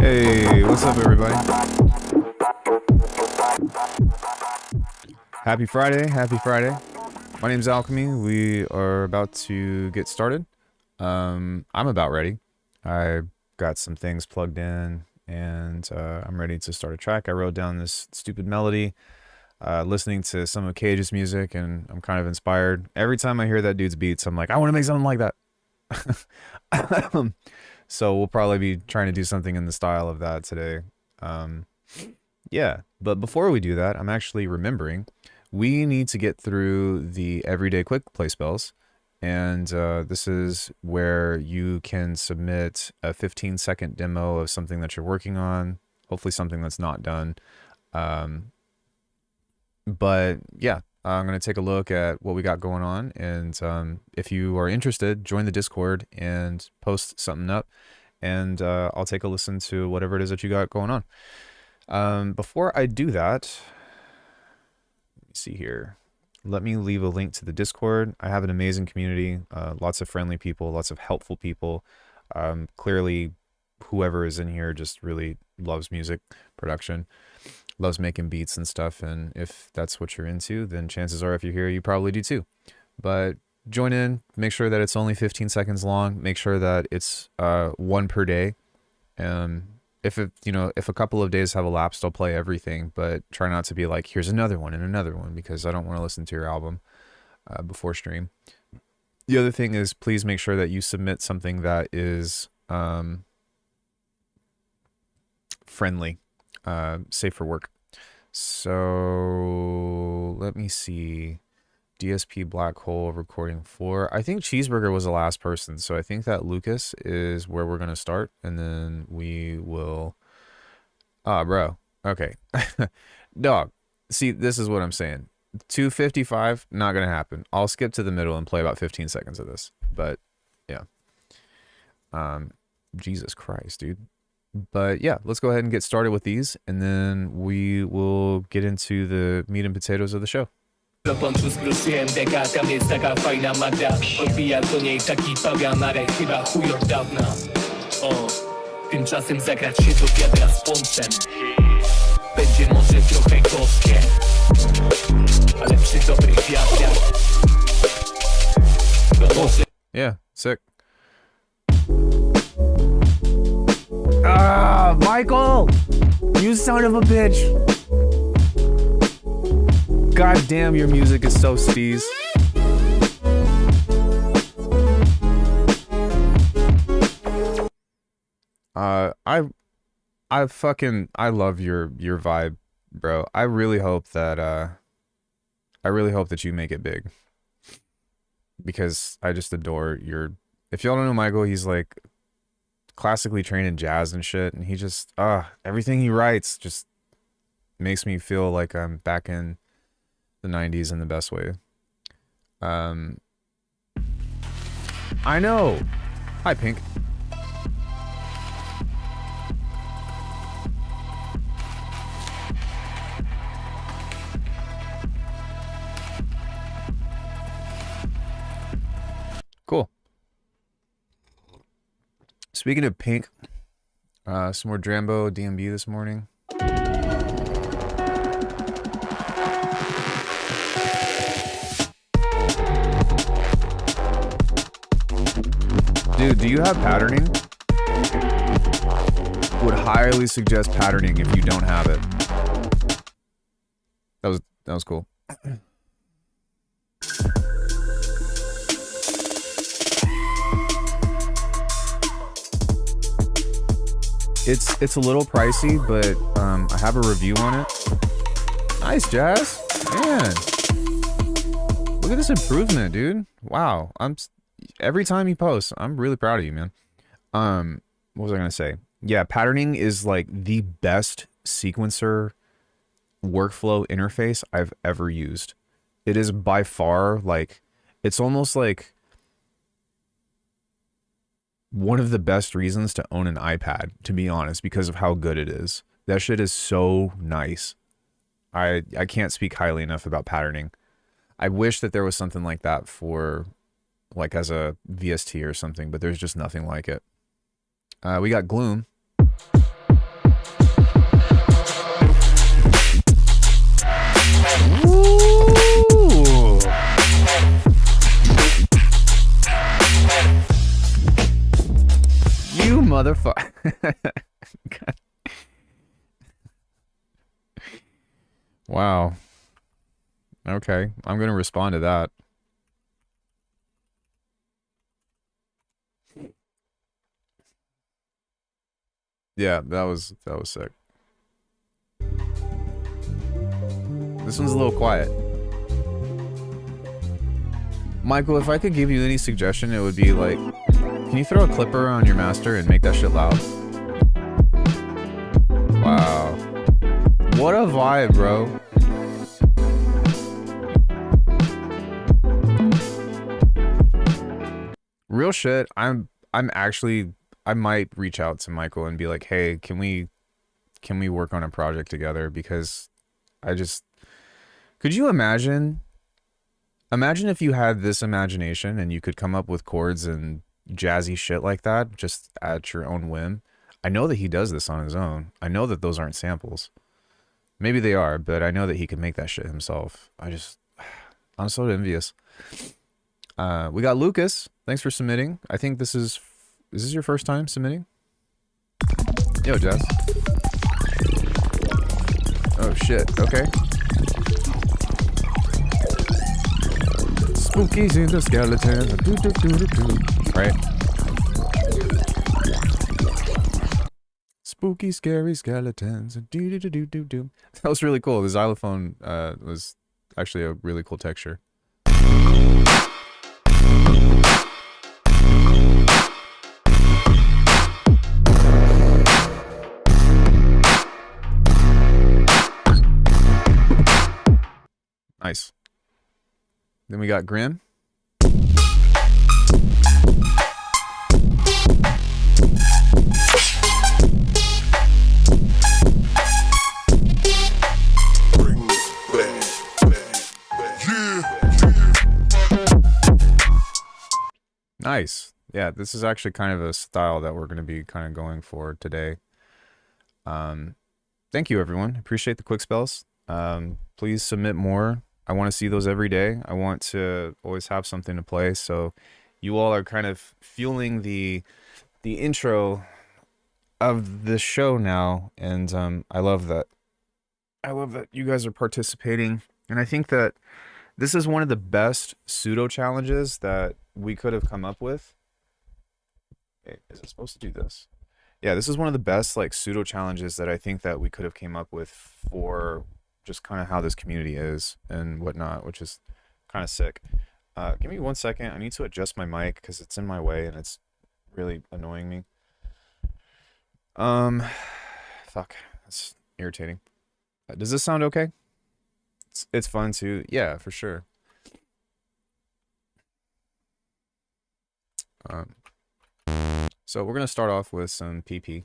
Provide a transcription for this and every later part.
Hey, what's up, everybody? Happy Friday, happy Friday. My name's Alckemy. We are about to get started. I'm about ready. I got some things plugged in, and I'm ready to start a track. I wrote down this stupid melody, listening to some of Cage's music, and I'm kind of inspired. Every time I hear that dude's beats, I'm like, I want to make something like that. So we'll probably be trying to do something in the style of that today. Yeah, but before we do that, I'm actually remembering we need to get through the everyday quick play spells. And this is where you can submit a 15-second demo of something that you're working on, hopefully something that's not done. But yeah, I'm going to take a look at what we got going on. And if you are interested, join the Discord and post something up. And I'll take a listen to whatever it is that you got going on. Before I do that, let me see here. Let me leave a link to the Discord. I have an amazing community, lots of friendly people, lots of helpful people. Clearly, whoever is in here just really loves music production, loves making beats and stuff. And if that's what you're into, then chances are if you're here, you probably do too. But join in, make sure that it's only 15 seconds long. Make sure that it's one per day. If a couple of days have elapsed, I'll play everything, but try not to be like, here's another one and another one, because I don't want to listen to your album before stream. The other thing is, please make sure that you submit something that is friendly, safe for work. So let me see. DSP Black Hole recording 4. I think Cheeseburger was the last person, so I think that Lucas is where we're going to start, and then we will... bro. Okay. Dog. See, this is what I'm saying. 255, not going to happen. I'll skip to the middle and play about 15 seconds of this, but yeah. Jesus Christ, dude. But yeah, let's go ahead and get started with these, and then we will get into the meat and potatoes of the show. Lopontu skruszyłem deka, tam jest taka fajna Magda. Odbija do niej taki pawian, ale chyba chuj od dawna. O, tymczasem zagrać się do wiadra z poncem. Będzie może trochę gorzkie, ale przy dobrych wiatrach. To może... Yeah, sick. Ah, Michael! You son of a bitch! God damn, your music is so steez. I love your vibe, bro. I really hope that you make it big, because I just adore your... If y'all don't know Michael, he's like classically trained in jazz and shit, and he just everything he writes just makes me feel like I'm back in the 90s in the best way. I know. Hi, Pink. Speaking of pink, some more Drambo DMB this morning. Dude, do you have patterning? Would highly suggest patterning if you don't have it. That was cool. It's a little pricey, but I have a review on it. Nice, Jazz. Man. Look at this improvement, dude. Wow. Every time you post, I'm really proud of you, man. What was I gonna say? Yeah, patterning is like the best sequencer workflow interface I've ever used. It is by far, like, it's almost like one of the best reasons to own an iPad, to be honest, because of how good it is. That shit is so nice. I can't speak highly enough about patterning. I wish that there was something like that for, like, as a VST or something, but there's just nothing like it. We got Gloom. Ooh. You motherfucker. Wow. Okay, I'm gonna respond to that. Yeah, that was sick. This one's a little quiet. Michael, if I could give you any suggestion, it would be like, can you throw a clipper on your master and make that shit loud? Wow. What a vibe, bro. Real shit, I'm actually, I might reach out to Michael and be like, hey, can we work on a project together? Because could you imagine if you had this imagination and you could come up with chords and jazzy shit like that just at your own whim. I know that he does this on his own. I know that those aren't samples. Maybe they are, but I know that he can make that shit himself. I'm so envious. We got Lucas. Thanks for submitting. I think is this your first time submitting? Yo, Jess. Oh shit, okay. Spookies in the skeletons. Right? Spooky, scary skeletons. That was really cool. The xylophone was actually a really cool texture. Nice. Then we got Grim. Nice. Yeah, this is actually kind of a style that we're going to be kind of going for today. Thank you, everyone. Appreciate the quick spells. Please submit more. I want to see those every day. I want to always have something to play. So you all are kind of fueling the intro of the show now. And I love that. I love that you guys are participating. And I think that this is one of the best pseudo challenges that we could have come up with. Hey, is it supposed to do this? Yeah, this is one of the best like pseudo challenges that I think that we could have came up with for just kind of how this community is and whatnot, which is kind of sick. Give me 1 second. I need to adjust my mic because it's in my way and it's really annoying me. Fuck, that's irritating. Does this sound okay? It's fun too. Yeah, for sure. So we're gonna start off with some PP.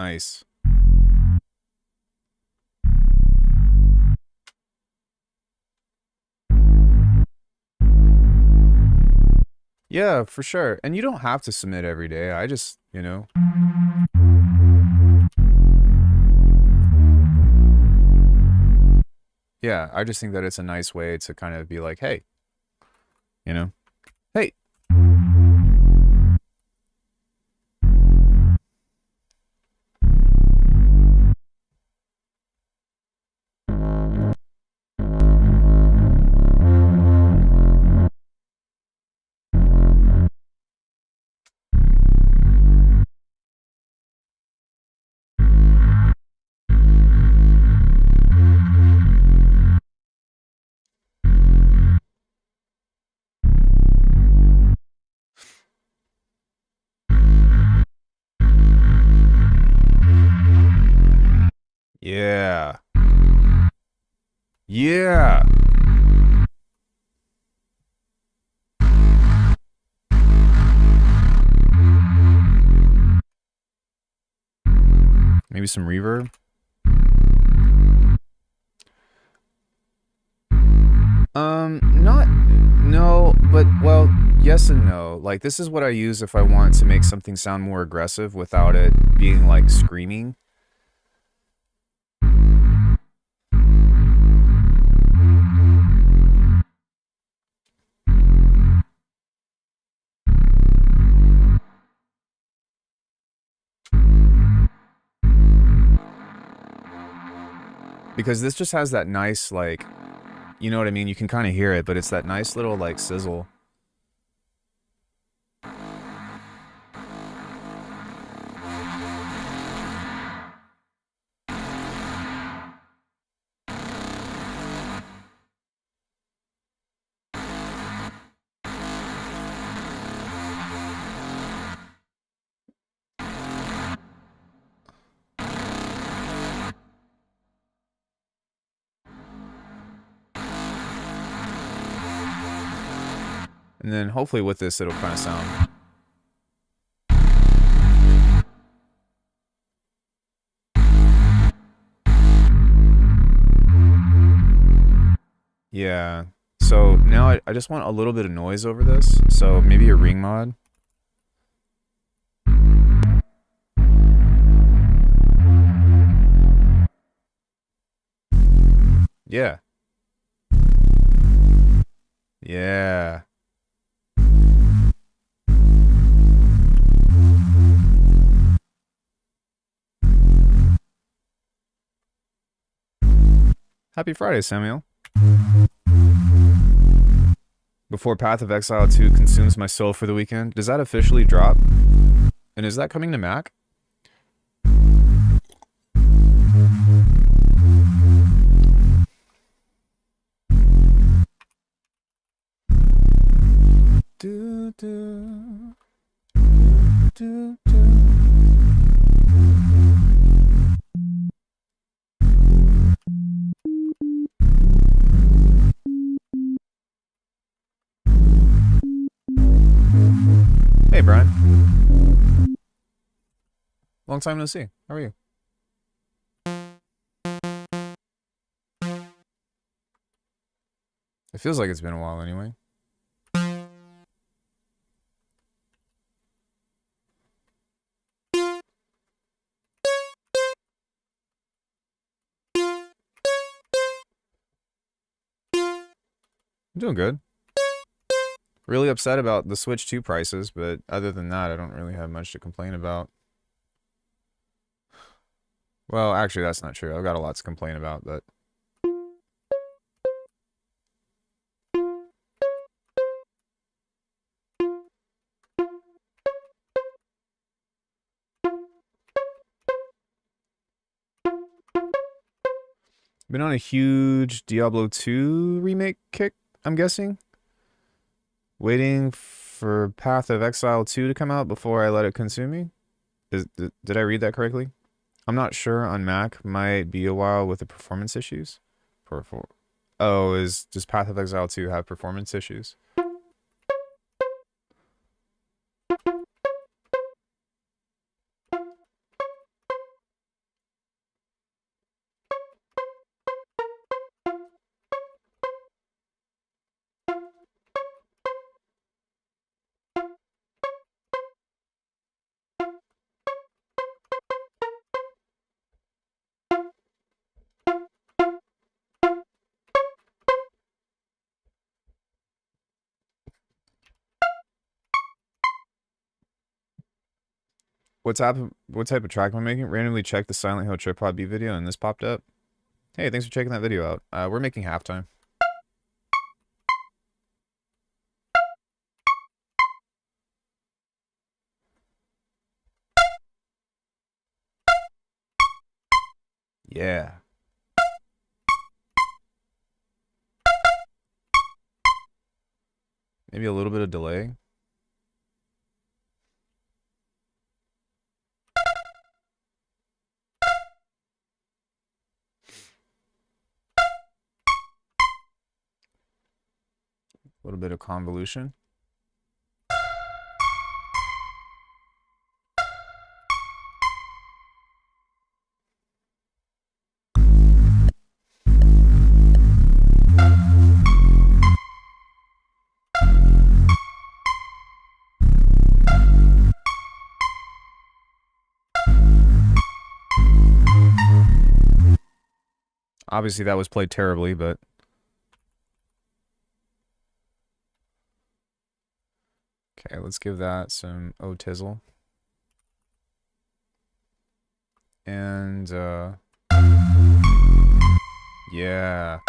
Nice. Yeah, for sure. And you don't have to submit every day. I just, you know. Yeah, I just think that it's a nice way to kind of be like, hey, you know, hey. Yeah. Yeah. Maybe some reverb. Not, no, but, well, yes and no. Like, this is what I use if I want to make something sound more aggressive without it being, like, screaming. Because this just has that nice, like, you know what I mean? You can kind of hear it, but it's that nice little, like, sizzle. And then hopefully with this, it'll kind of sound. Yeah. So now I just want a little bit of noise over this. So maybe a ring mod. Yeah. Yeah. Happy Friday, Samuel. Before Path of Exile 2 consumes my soul for the weekend, does that officially drop? And is that coming to Mac? Do, do, do, do. Hey, Brian. Long time no see. How are you? It feels like it's been a while anyway. I'm doing good. Really upset about the Switch 2 prices, but other than that, I don't really have much to complain about. Well, actually, that's not true. I've got a lot to complain about, but... Been on a huge Diablo 2 remake kick, I'm guessing. Waiting for Path of Exile 2 to come out before I let it consume me. Did I read that correctly? I'm not sure on Mac. Might be a while with the performance issues. Oh, does Path of Exile 2 have performance issues? What type of track am I making? Randomly check the Silent Hill Tripod beat video and this popped up. Hey, thanks for checking that video out. We're making halftime. Yeah. Maybe a little bit of delay. A little bit of convolution. Obviously that was played terribly, but okay, let's give that some O-tizzle. And yeah.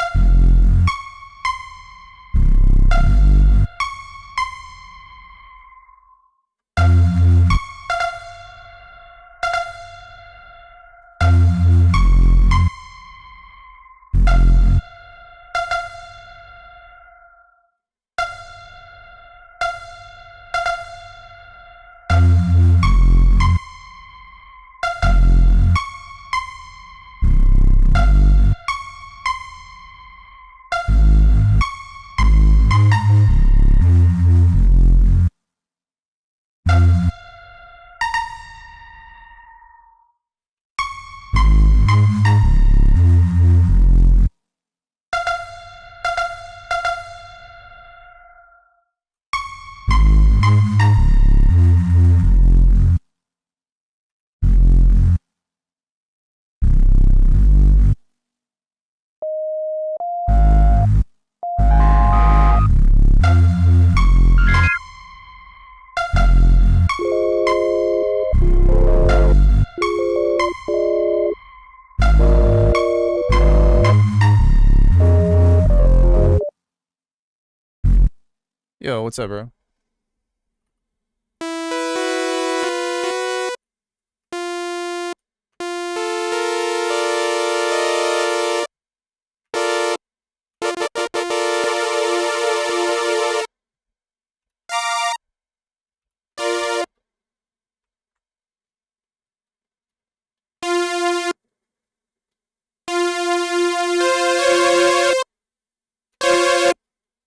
Yo, what's up, bro?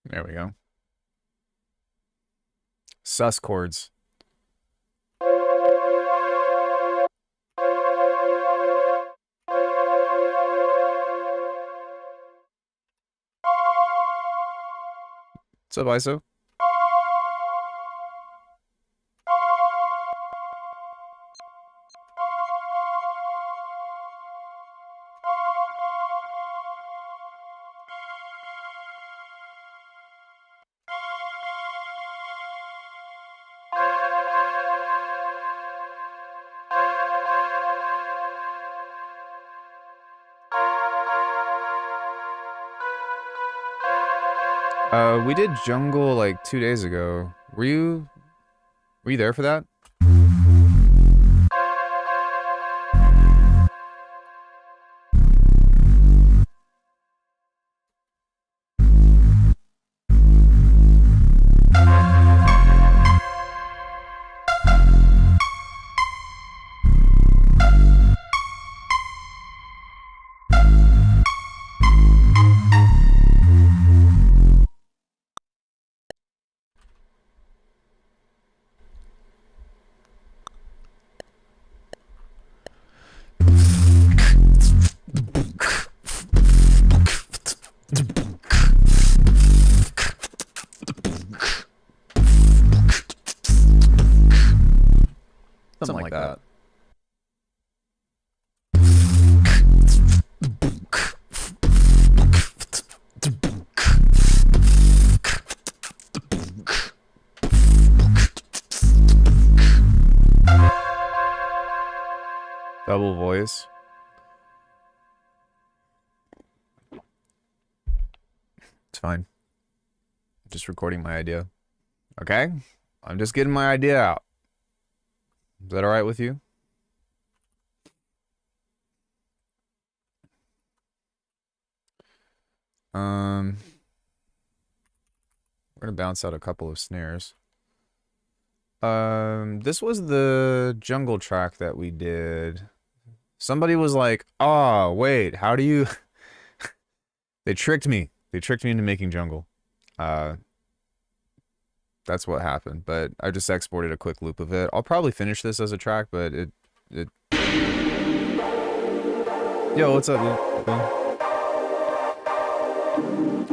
There we go. Sus chords. What's up, ISO? We did Jungle like 2 days ago. Were you there for that? Something like that. double voice. It's fine. I'm just recording my idea. Okay? I'm just getting my idea out. Is that alright with you? We're gonna bounce out a couple of snares. This was the jungle track that we did. Somebody was like, "Oh, wait, how do you..." They tricked me. They tricked me into making jungle. That's what happened, but I just exported a quick loop of it. I'll probably finish this as a track, but it... Yo, what's up, dude?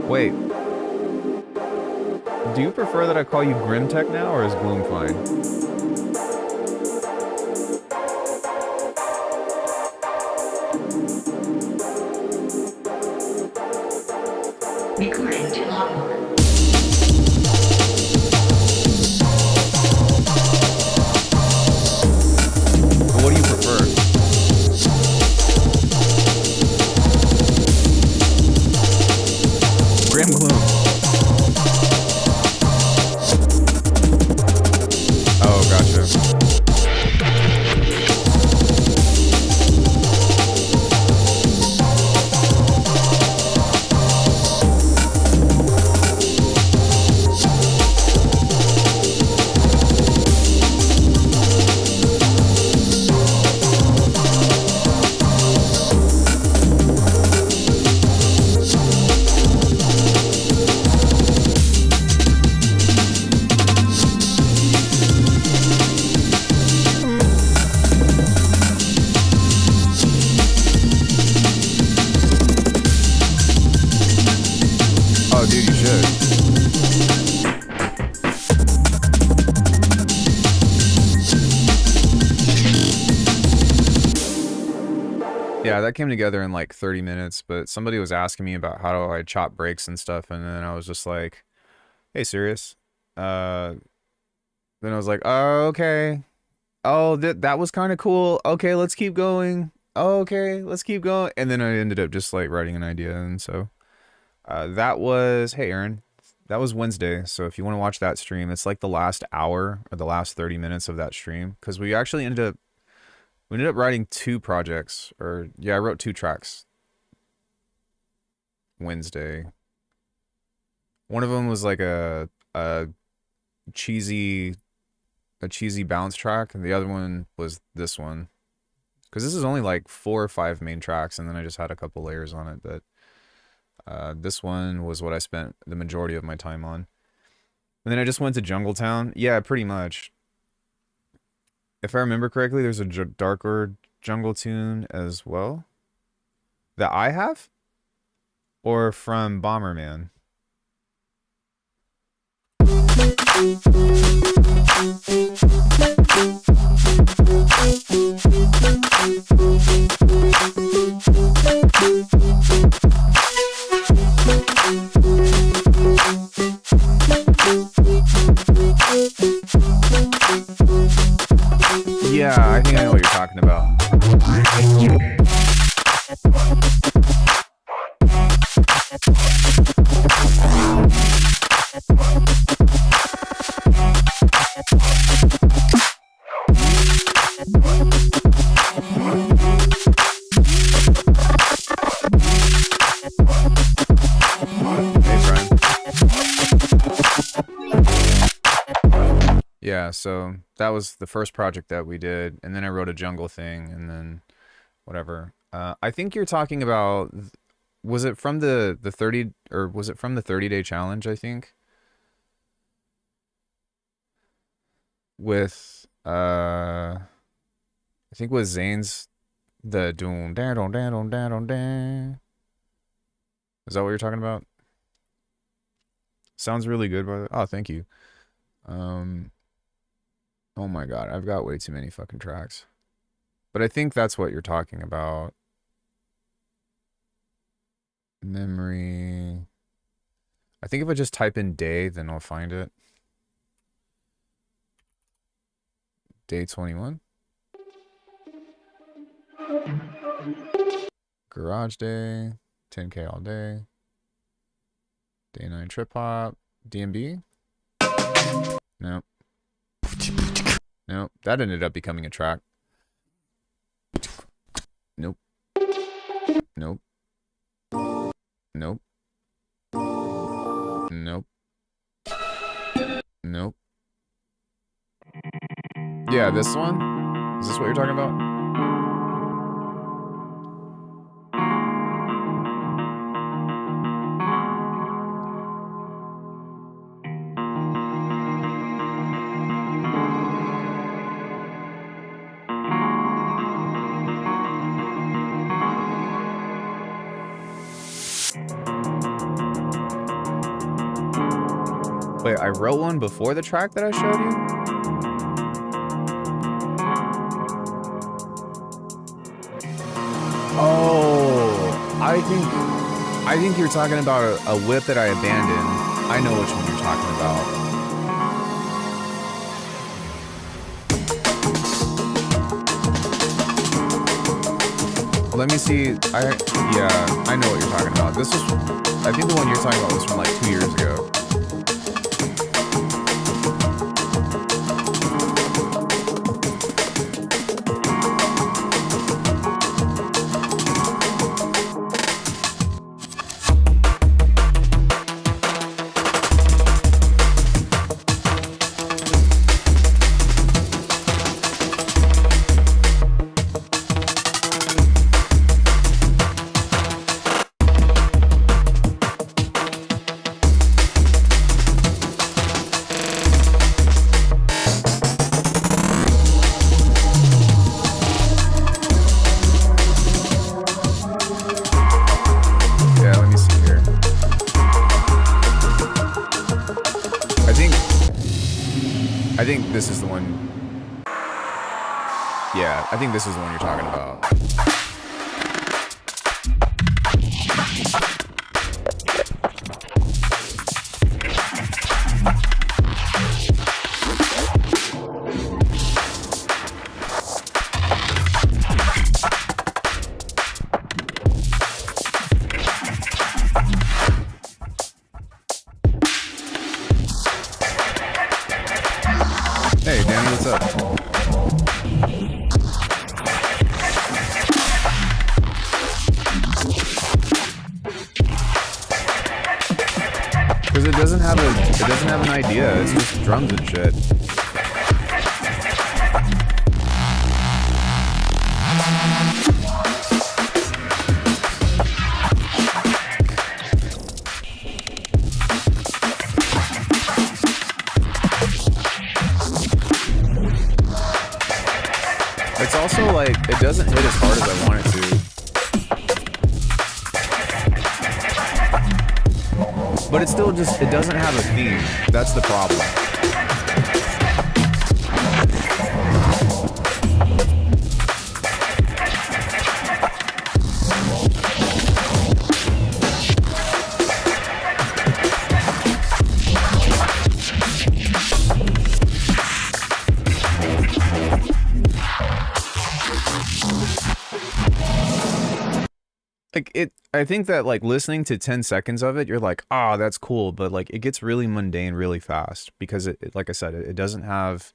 Wait. Do you prefer that I call you Grimtech now, or is Gloom fine? Recording to logbook. What do you prefer? Grim Gloom. Oh, gotcha. Yeah, that came together in like 30 minutes, but somebody was asking me about how do I chop breaks and stuff, and then I was just like, hey, serious? Then I was like, oh, okay. Oh, that was kind of cool. Okay, let's keep going. Oh, okay, let's keep going. And then I ended up just like writing an idea, and so that was, hey, Aaron, that was Wednesday. So if you want to watch that stream, it's like the last hour or the last 30 minutes of that stream, because we actually ended up writing 2 projects, or yeah, I wrote 2 tracks Wednesday. One of them was like a cheesy bounce track, and the other one was this one, because this is only like 4 or 5 main tracks, and then I just had a couple layers on it. But this one was what I spent the majority of my time on, and then I just went to Jungletown. Yeah, pretty much. If I remember correctly, there's a darker jungle tune as well that I have, or from Bomberman. Yeah, I think I know what you're talking about. Yeah, so that was the first project that we did, and then I wrote a jungle thing, and then whatever. I think you're talking about, was it from the 30, or was it from the 30-day challenge, I think? With I think with Zane's, the doom dan don dan don dan don dan. Is that what you're talking about? Sounds really good, brother. Oh, thank you. Oh my god, I've got way too many fucking tracks. But I think that's what you're talking about. Memory. I think if I just type in day, then I'll find it. Day 21. Garage Day, 10K all day. Day 9 trip hop, DMB. Nope. Nope. That ended up becoming a track. Nope. Nope. Nope. Nope. Nope. Yeah, this one? Is this what you're talking about? Wait, I wrote one before the track that I showed you? Oh, I think you're talking about a whip that I abandoned. I know which one you're talking about. Let me see. Yeah, I know what you're talking about. This was, I think the one you're talking about was from like 2 years ago. I think this is the one. Yeah, I think this is the one you're talking about. Hey, Danny, what's up? Because it doesn't have an idea. It's just drums and shit. It's also like, it doesn't hit as hard as I want it to. But it still just, it doesn't have a theme. That's the problem. Like I think that like listening to 10 seconds of it, you're like, ah, that's cool. But like it gets really mundane really fast because it like I said, it doesn't have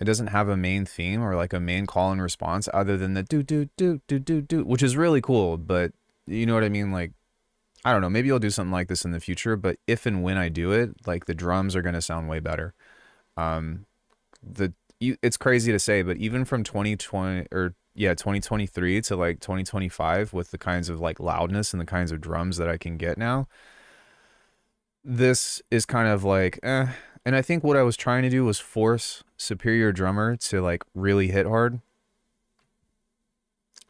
a main theme or like a main call and response other than the do, which is really cool. But you know what I mean? Like, I don't know, maybe I'll do something like this in the future, but if and when I do it, like the drums are going to sound way better. It's crazy to say, but even from 2020 or 2023 to like 2025 with the kinds of like loudness and the kinds of drums that I can get now, this is kind of like and I think what I was trying to do was force Superior Drummer to like really hit hard,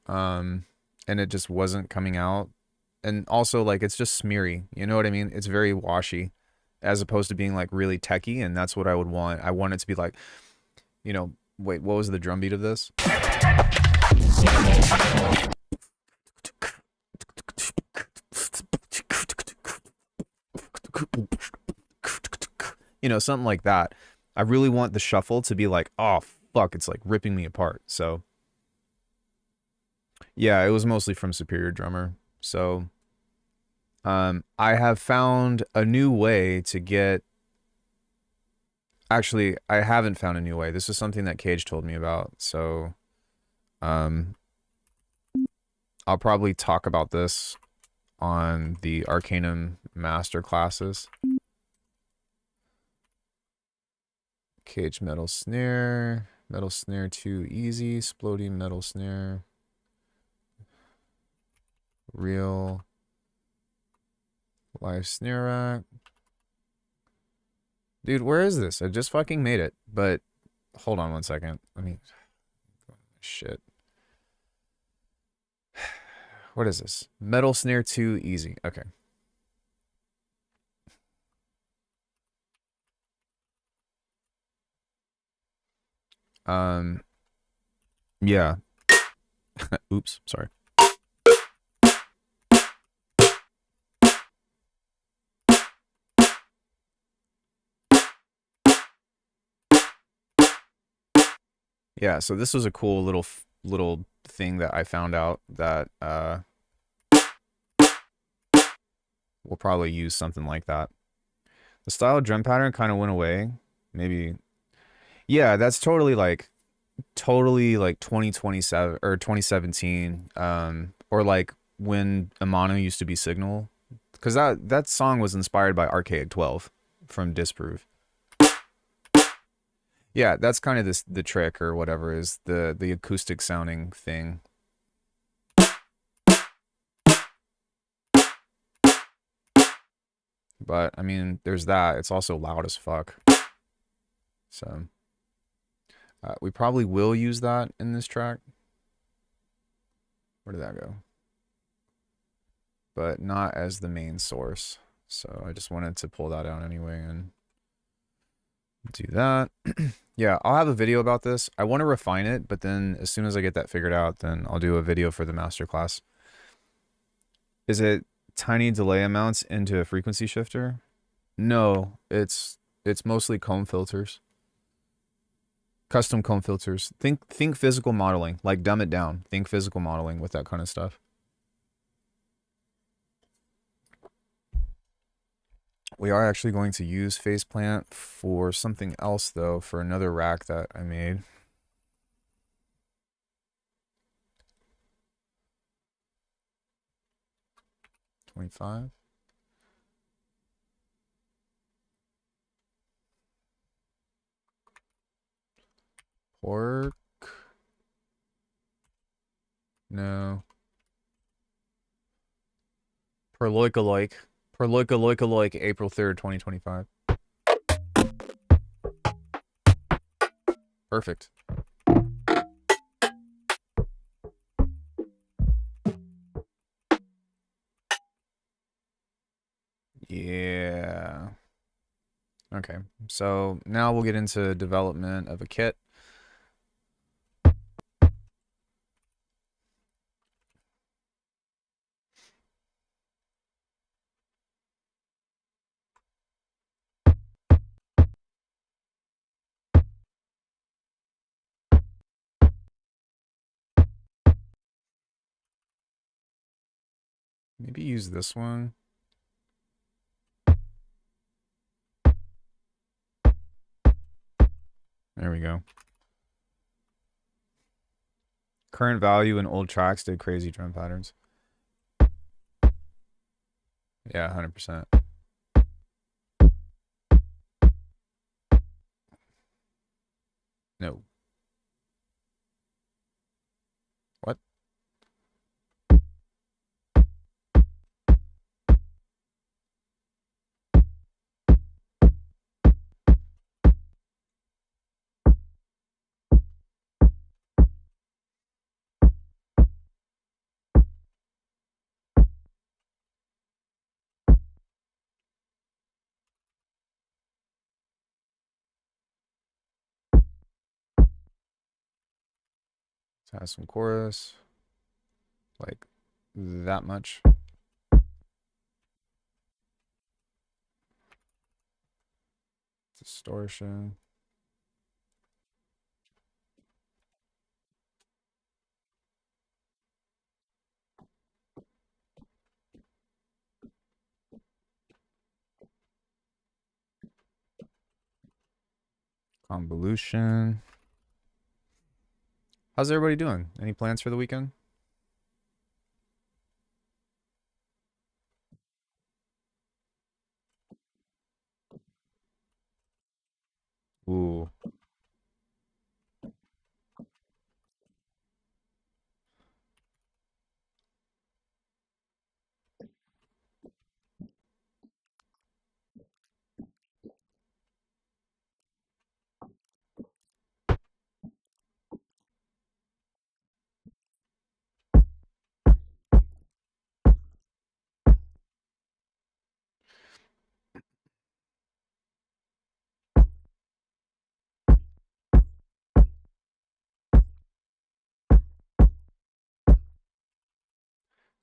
and it just wasn't coming out. And also like it's just smeary, you know what I mean? It's very washy as opposed to being like really techie, and that's what I would want. I want it to be like, you know, wait, what was the drum beat of this? You know, something like that. I really want the shuffle to be like, oh fuck, it's like ripping me apart. So Yeah, it was mostly from Superior Drummer. So, I have found a new way to get. Actually, I haven't found a new way. This is something that Cage told me about. So, um, I'll probably talk about this on the Arcanum master classes. Cage metal snare 2 easy, sploding metal snare, real live snare rack. Dude, where is this? I just fucking made it, but hold on one second. Let me, shit. What is this? Metal snare 2 easy. Okay. Um, yeah. Oops, sorry. Yeah, so this was a cool little thing that I found out that we'll probably use something like that. The style drum pattern kind of went away. Maybe, yeah, that's totally like 2027 or 2017, or like when Amano used to be Signal, because that song was inspired by Archaic 12 from Disprove. Yeah, that's kind of the trick or whatever is the acoustic sounding thing. But I mean, there's that. It's also loud as fuck. So we probably will use that in this track. Where did that go? But not as the main source. So I just wanted to pull that out anyway and do that. Yeah, I'll have a video about this. I want to refine it, but then as soon as I get that figured out, then I'll do a video for the masterclass. Is it tiny delay amounts into a frequency shifter? No, it's mostly comb filters. Custom comb filters. Think physical modeling, like dumb it down. Think physical modeling with that kind of stuff. We are actually going to use Faceplant for something else though, for another rack that I made. $25. Pork. No. Perloikaloik. Perloikaloikaloik, April 3rd, 2025. Perfect. Yeah. Okay. So now we'll get into development of a kit. Maybe use this one. There we go. Current value and old tracks did crazy drum patterns. Yeah, 100%. No. What? Let's have some chorus. Like that much. Distortion. Convolution. How's everybody doing? Any plans for the weekend? Ooh.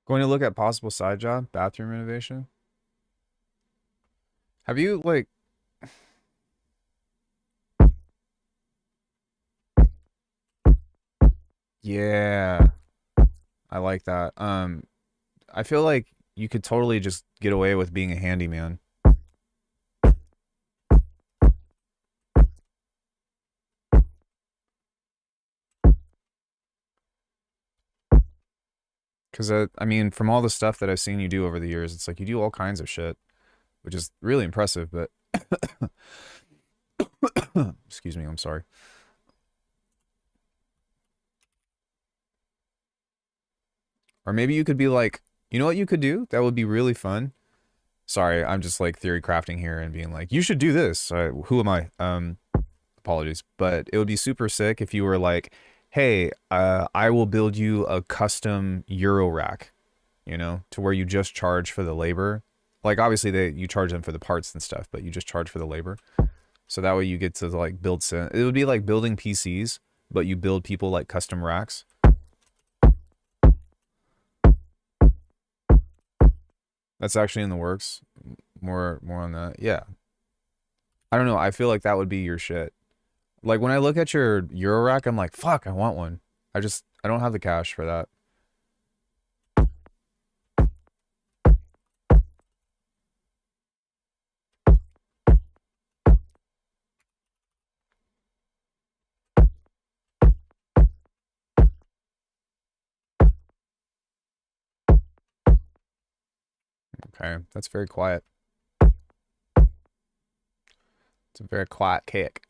Going to look at possible side job, bathroom renovation. Have you like yeah, I like that. I feel like you could totally just get away with being a handyman. Cause I mean, from all the stuff that I've seen you do over the years, it's like you do all kinds of shit, which is really impressive, but excuse me, I'm sorry. Or maybe you could be like, you know what you could do? That would be really fun. Sorry, I'm just like theory crafting here and being like, you should do this. Who am I? Apologies, but it would be super sick if you were like, hey, I will build you a custom Euro rack, you know, to where you just charge for the labor. Like obviously you charge them for the parts and stuff, but you just charge for the labor. So that way you get to like build it would be like building PCs, but you build people like custom racks. That's actually in the works. More on that. Yeah. I don't know. I feel like that would be your shit. Like when I look at your Euro rack, I'm like, fuck, I want one. I don't have the cash for that. Okay, that's very quiet. It's a very quiet kick.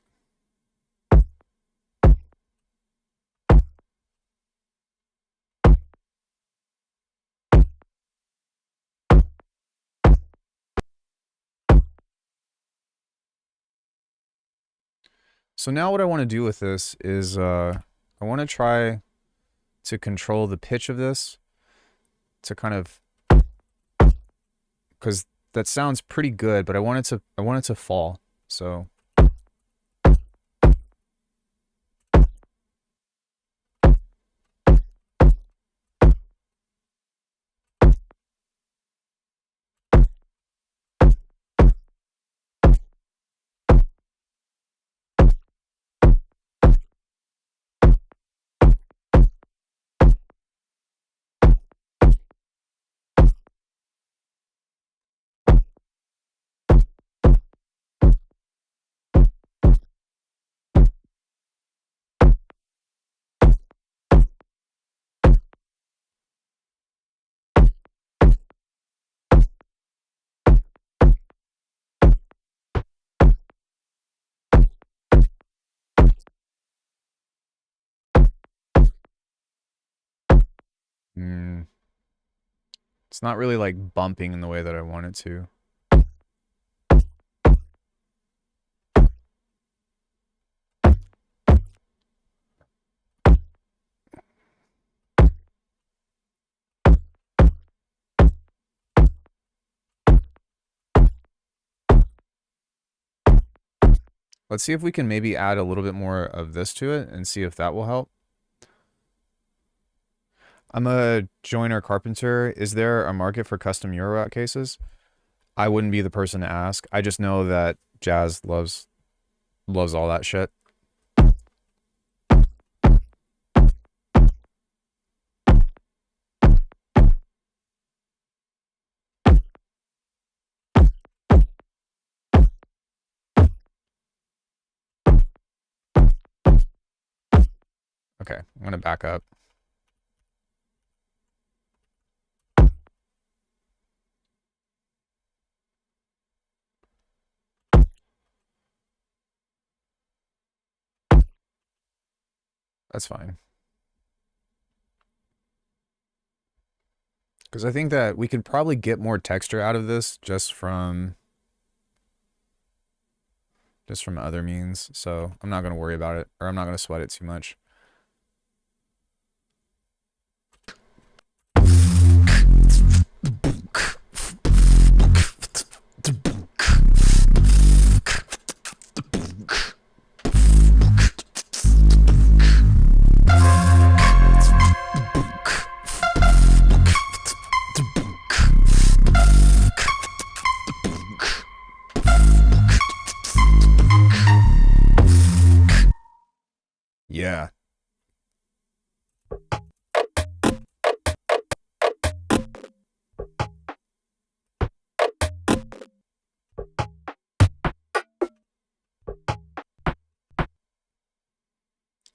So now what I want to do with this is I want to try to control the pitch of this to kind of, because that sounds pretty good, but I want it to fall. So mm, it's not really like bumping in the way that I want it to. Let's see if we can maybe add a little bit more of this to it and see if that will help. I'm a joiner carpenter. Is there a market for custom Euro rack cases? I wouldn't be the person to ask. I just know that Jazz loves all that shit. Okay, I'm gonna back up. That's fine. Because I think that we could probably get more texture out of this just from other means. So I'm not gonna worry about it, or I'm not gonna sweat it too much. Yeah.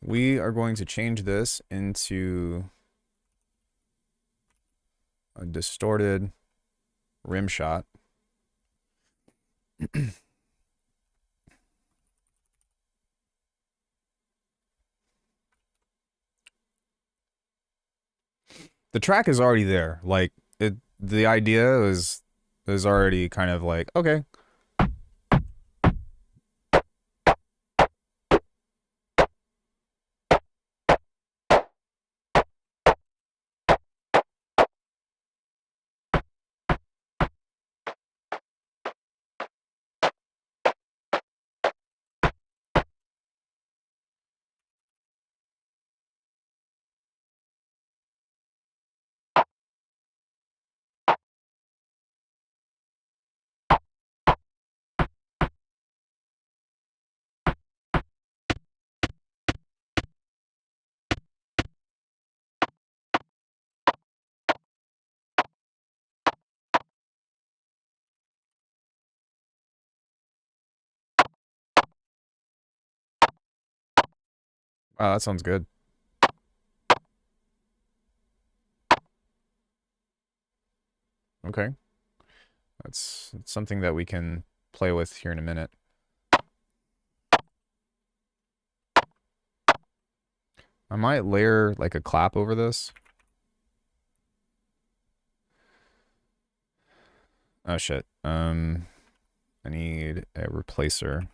We are going to change this into a distorted rim shot. The track is already there. Like the idea is already kind of like, okay. Wow, that sounds good. Okay. That's something that we can play with here in a minute. I might layer like a clap over this. Oh shit. I need a replacer.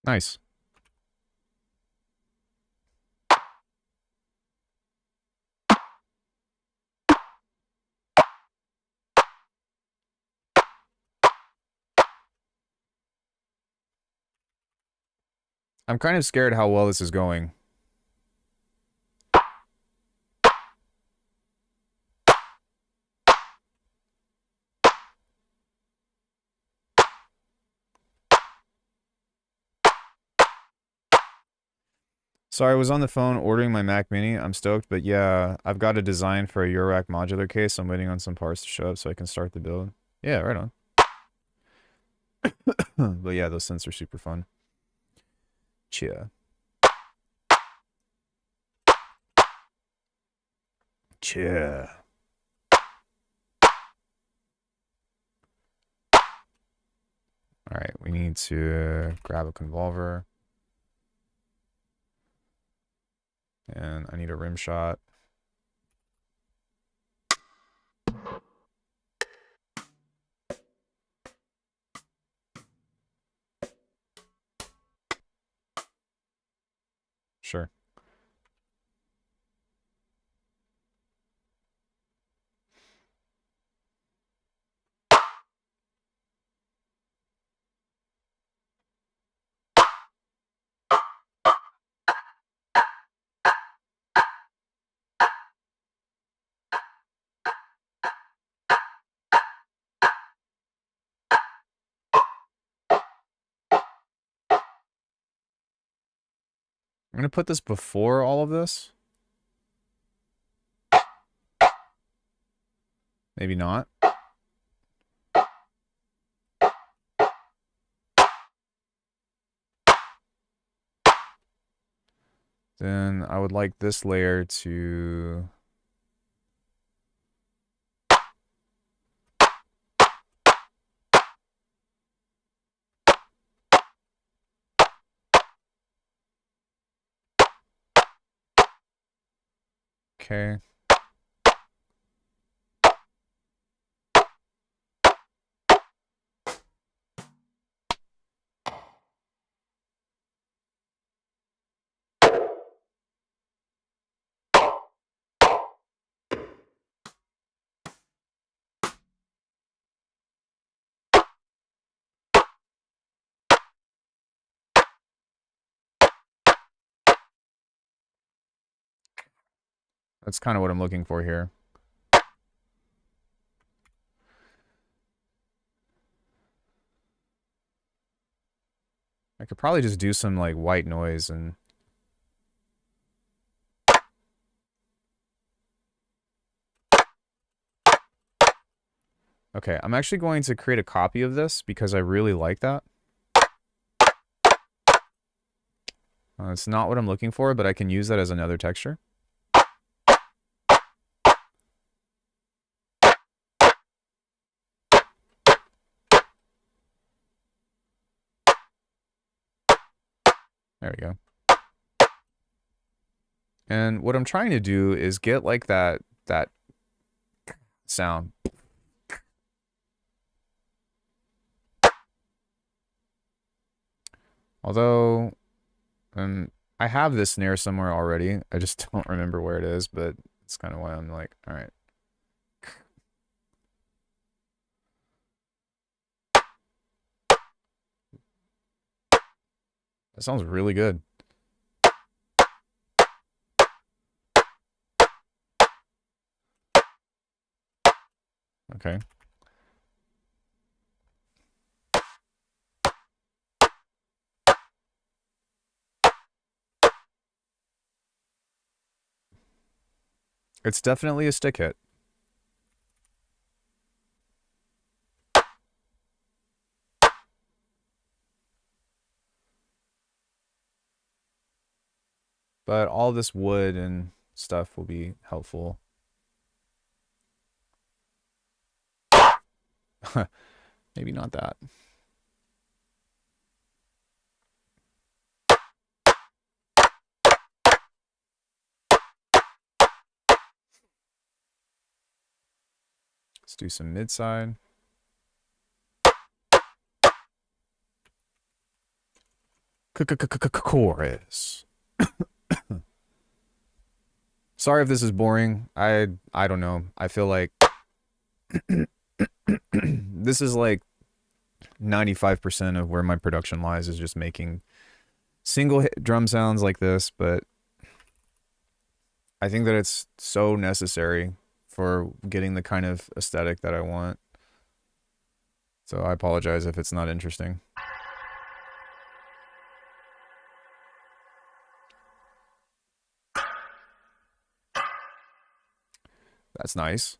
Nice. I'm kind of scared how well this is going. Sorry, I was on the phone ordering my Mac Mini. I'm stoked, but yeah, I've got a design for a Eurorack modular case. I'm waiting on some parts to show up so I can start the build. Yeah, right on. But yeah, those synths are super fun. Chia. Chia. All right, we need to grab a convolver. And I need a rim shot. Sure. I'm going to put this before all of this. Maybe not. Then I would like this layer to... Okay. That's kind of what I'm looking for here. I could probably just do some like white noise and... Okay, I'm actually going to create a copy of this because I really like that. It's not what I'm looking for, but I can use that as another texture. There we go. And what I'm trying to do is get like that sound. Although, I have this snare somewhere already. I just don't remember where it is, but it's kind of why I'm like, all right. That sounds really good. Okay. It's definitely a stick hit. But all this wood and stuff will be helpful. Maybe not that. Let's do some mid side. Chorus. Sorry if this is boring. I don't know. I feel like this is like 95% of where my production lies, is just making single hit drum sounds like this, but I think that it's so necessary for getting the kind of aesthetic that I want. So I apologize if it's not interesting. That's nice.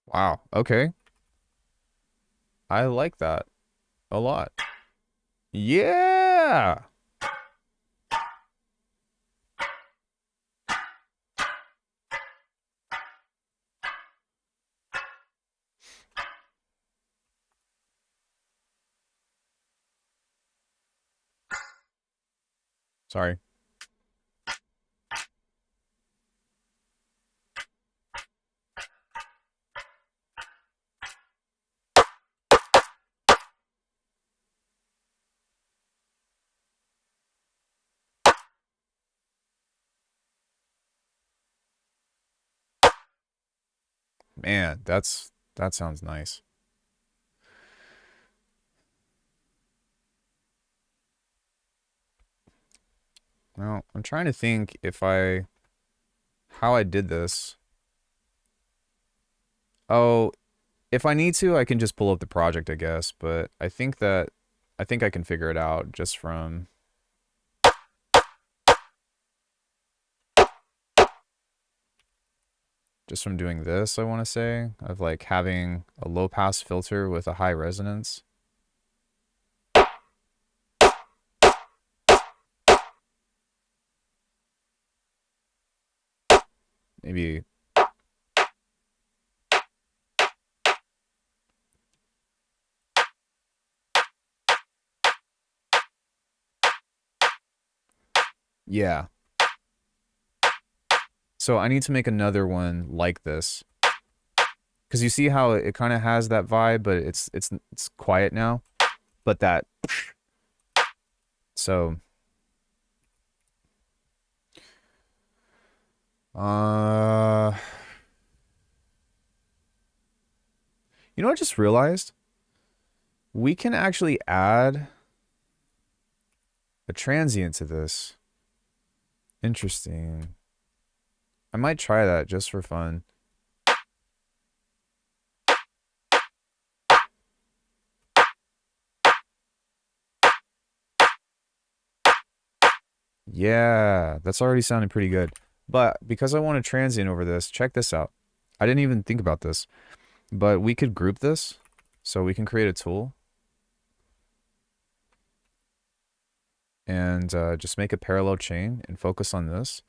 Wow. Okay. I like that a lot. Yeah. Sorry. Man, that sounds nice. Well, I'm trying to think how I did this. Oh, if I need to, I can just pull up the project, I guess. But I think I can figure it out just from doing this, I want to say, of like having a low pass filter with a high resonance. Maybe. Yeah. So I need to make another one like this. Because you see how it kind of has that vibe, but it's quiet now. But that. So. You know what I just realized? We can actually add a transient to this. Interesting. I might try that just for fun. Yeah, that's already sounding pretty good. But because I want a transient over this, check this out. I didn't even think about this, but we could group this. So we can create a tool and just make a parallel chain and focus on this.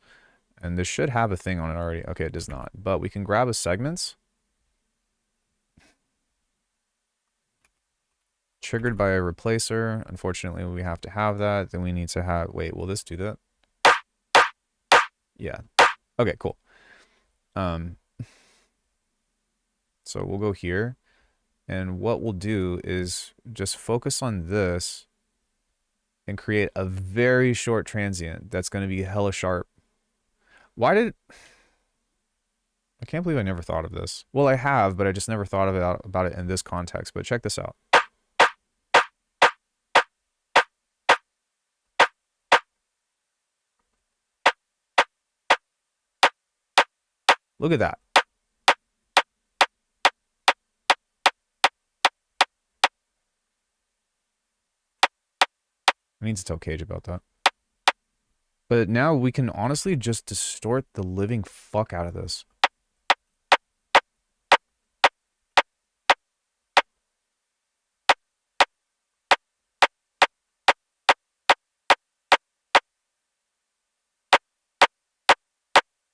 And this should have a thing on it already. Okay, it does not. But we can grab a segments. Triggered by a replacer. Unfortunately, we have to have that. Then we need to have... Wait, will this do that? Yeah. Okay, cool. So we'll go here. And what we'll do is just focus on this and create a very short transient that's going to be hella sharp. Why did... I can't believe I never thought of this. Well, I have, but I just never thought about it in this context. But check this out. Look at that. I need to tell Cage about that. But now we can honestly just distort the living fuck out of this.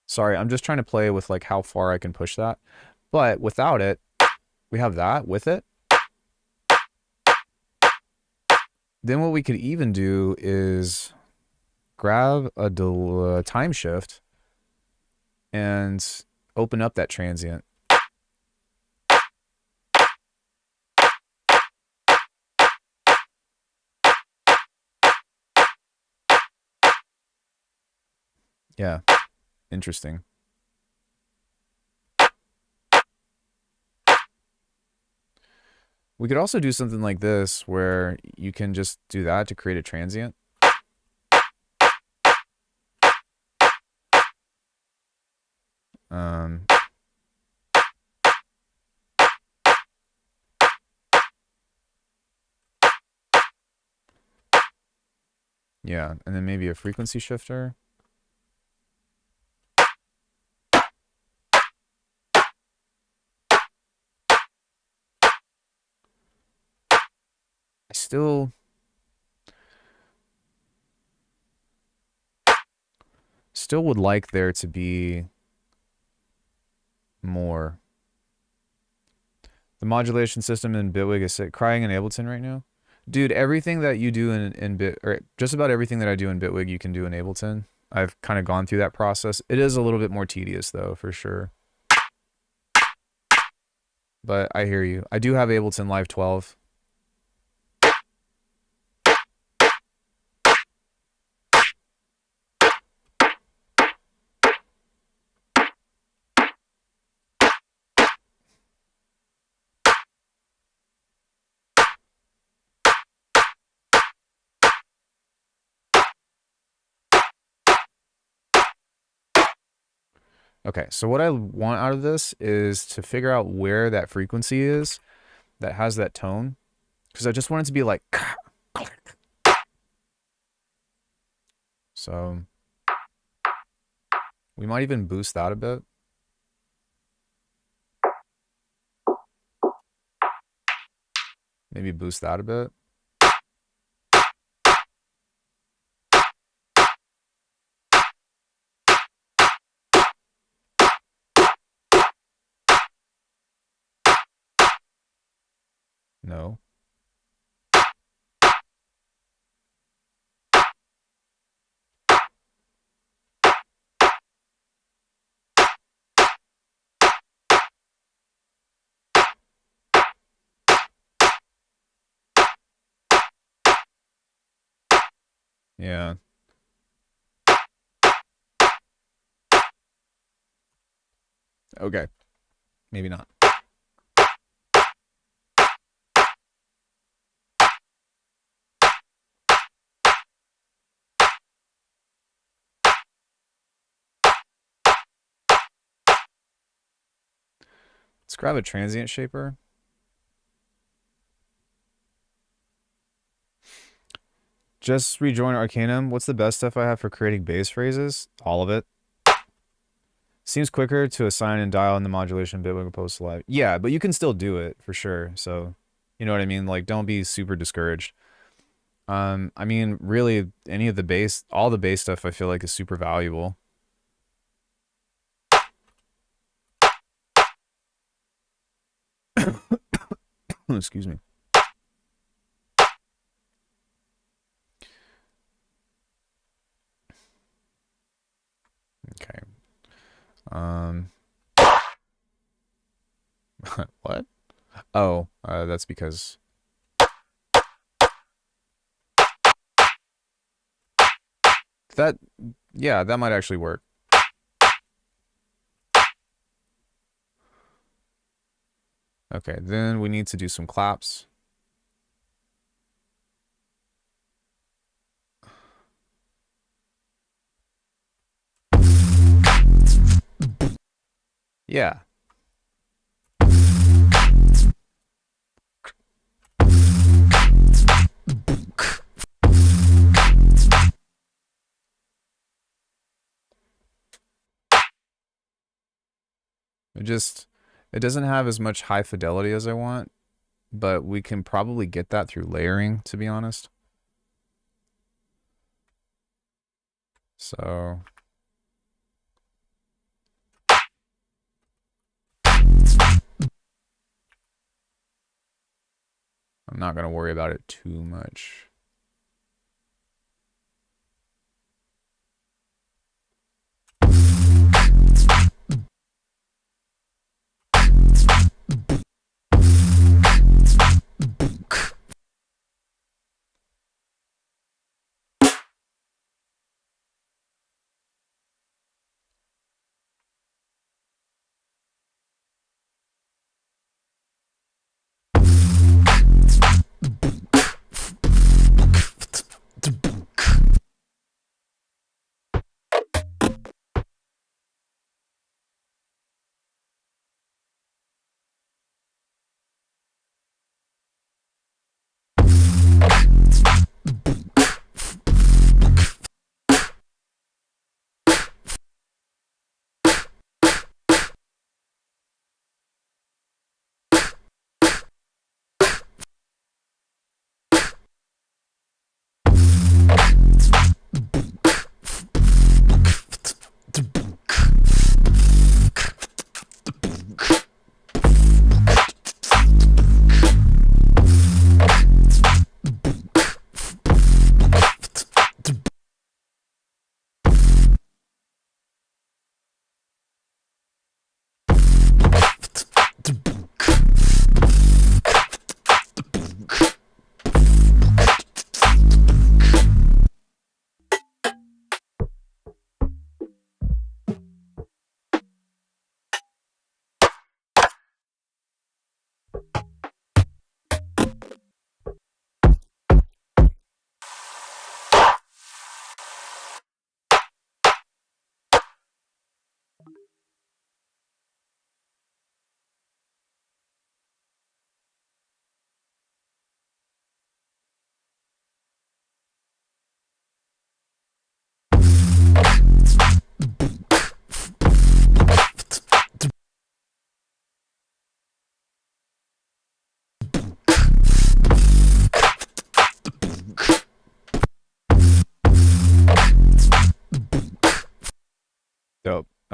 Sorry, I'm just trying to play with like how far I can push that. But without it, we have that with it. Then what we could even do is grab a time shift and open up that transient. Yeah, interesting. We could also do something like this where you can just do that to create a transient. Yeah, and then maybe a frequency shifter. I still would like there to be more. The modulation system in Bitwig is crying in Ableton right now. Dude, everything that you do in Bit, or just about everything that I do in Bitwig, you can do in Ableton. I've kind of gone through that process. It is a little bit more tedious though, for sure. But I hear you. I do have Ableton Live 12. Okay, so what I want out of this is to figure out where that frequency is that has that tone, because I just want it to be like. So we might even boost that a bit. Maybe boost that a bit. No. Yeah. Okay. Maybe not. Let's grab a transient shaper. Just rejoin Arcanum. What's the best stuff I have for creating bass phrases? All of it. Seems quicker to assign and dial in the modulation bit when opposed to live. Yeah, but you can still do it for sure. So, you know what I mean? Like, don't be super discouraged. I mean, really, any of the bass, all the bass stuff I feel like is super valuable. Excuse me. Okay. What? Oh, that's because that, yeah, that might actually work. Okay, then we need to do some claps. Yeah. It doesn't have as much high fidelity as I want, but we can probably get that through layering, to be honest. So I'm not going to worry about it too much.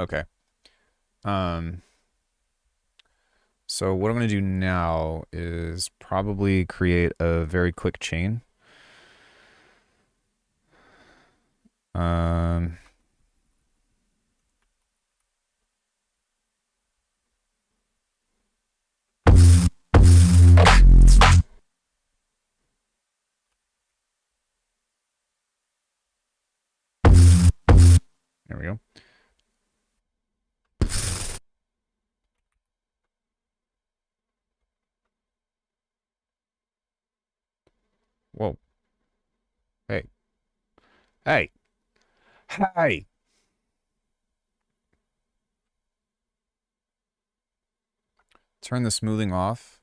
Okay. Um, so what I'm going to do now is probably create a very quick chain. Um, there we go. Whoa. Hey. Hey. Hey. Turn the smoothing off.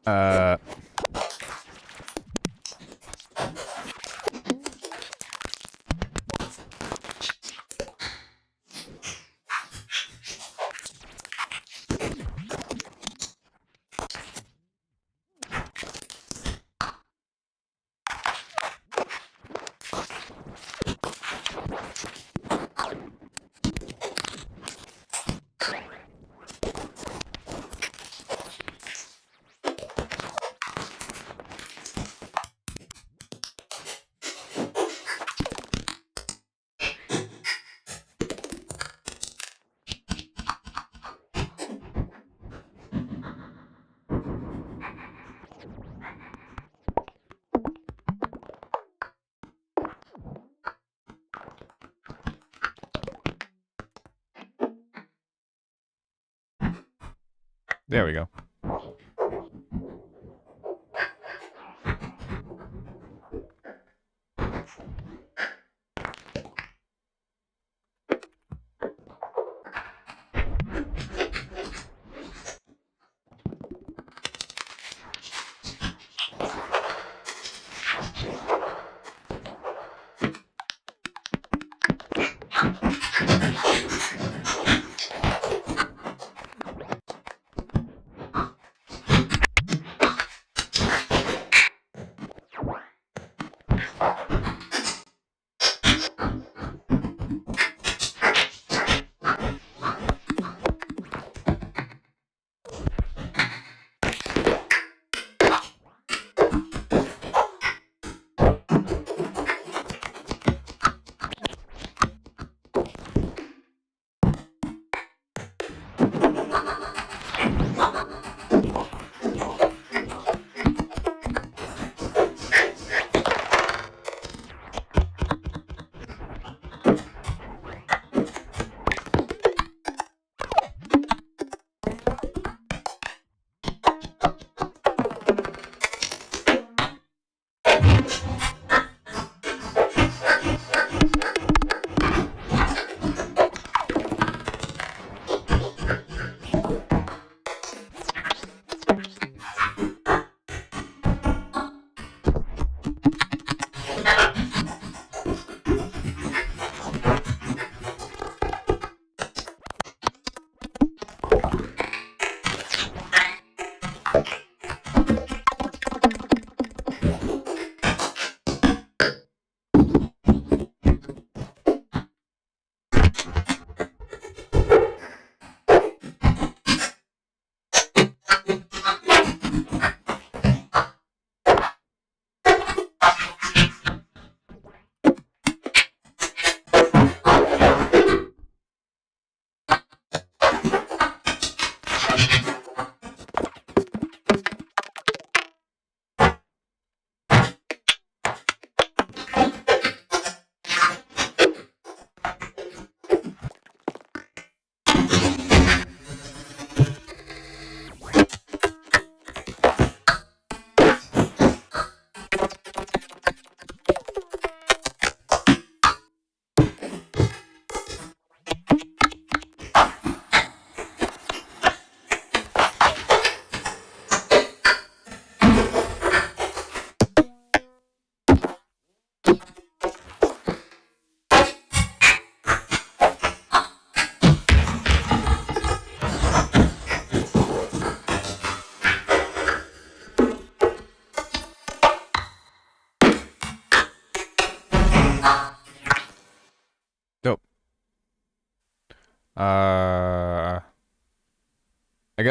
Uh, there we go.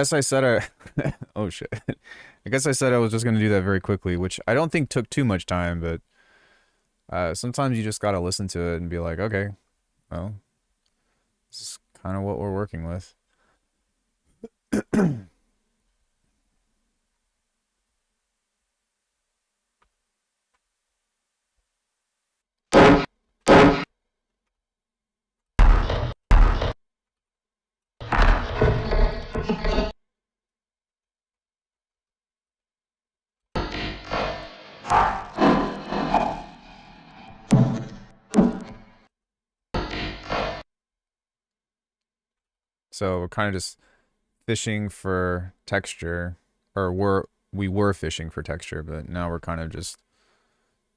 guess I said I. Oh shit. I guess I said I was just gonna do that very quickly, which I don't think took too much time, but sometimes you just gotta listen to it and be like, okay, well, this is kind of what we're working with. So we're kind of just fishing for texture, or we were fishing for texture, but now we're kind of just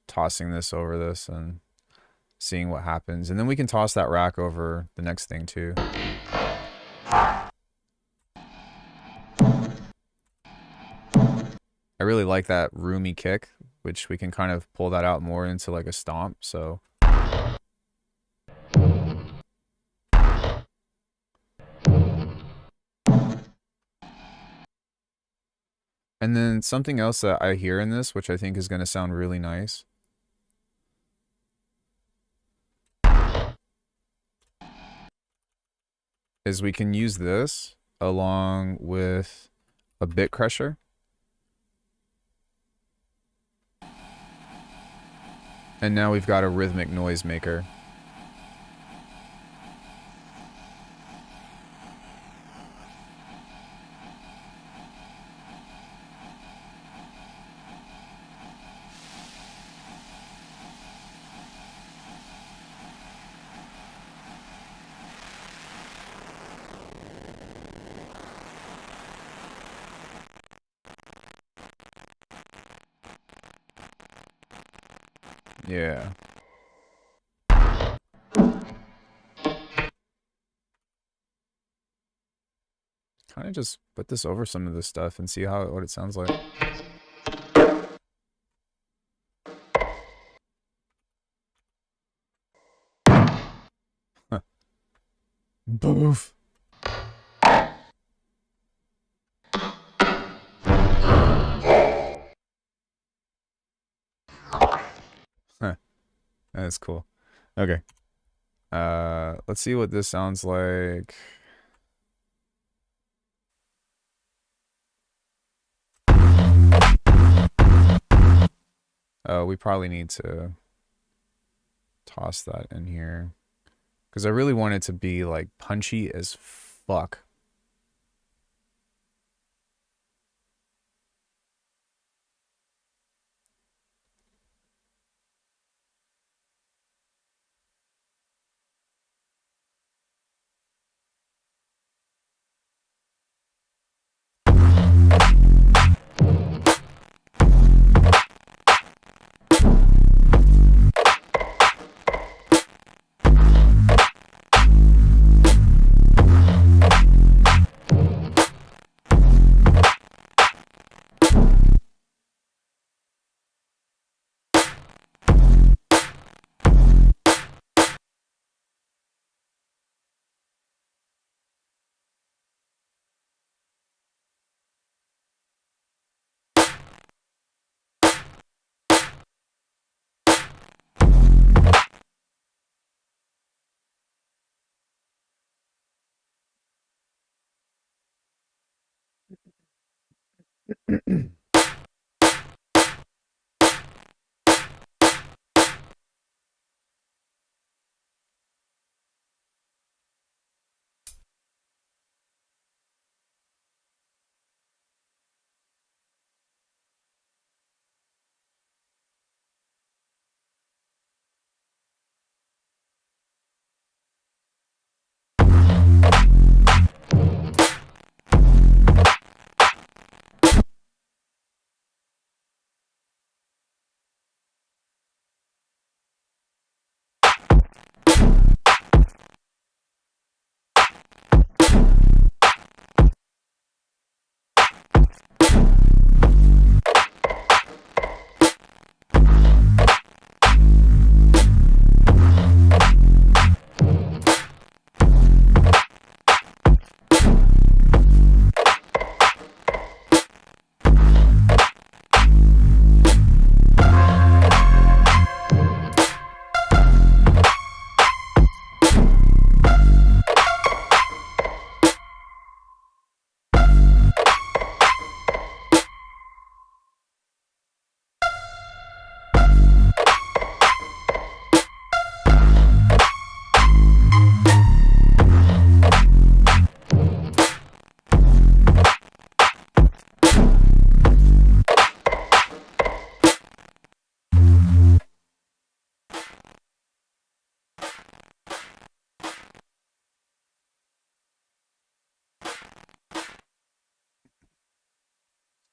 tossing this over this and seeing what happens. And then we can toss that rack over the next thing too. I really like that roomy kick, which we can kind of pull that out more into like a stomp, so. And then something else that I hear in this, which I think is going to sound really nice, is we can use this along with a bit crusher. And now we've got a rhythmic noise maker. Yeah. Kind of just put this over some of this stuff and see what it sounds like. Huh. Boof. Huh. That's cool. Okay. Let's see what this sounds like. We probably need to toss that in here, because I really want it to be like punchy as fuck.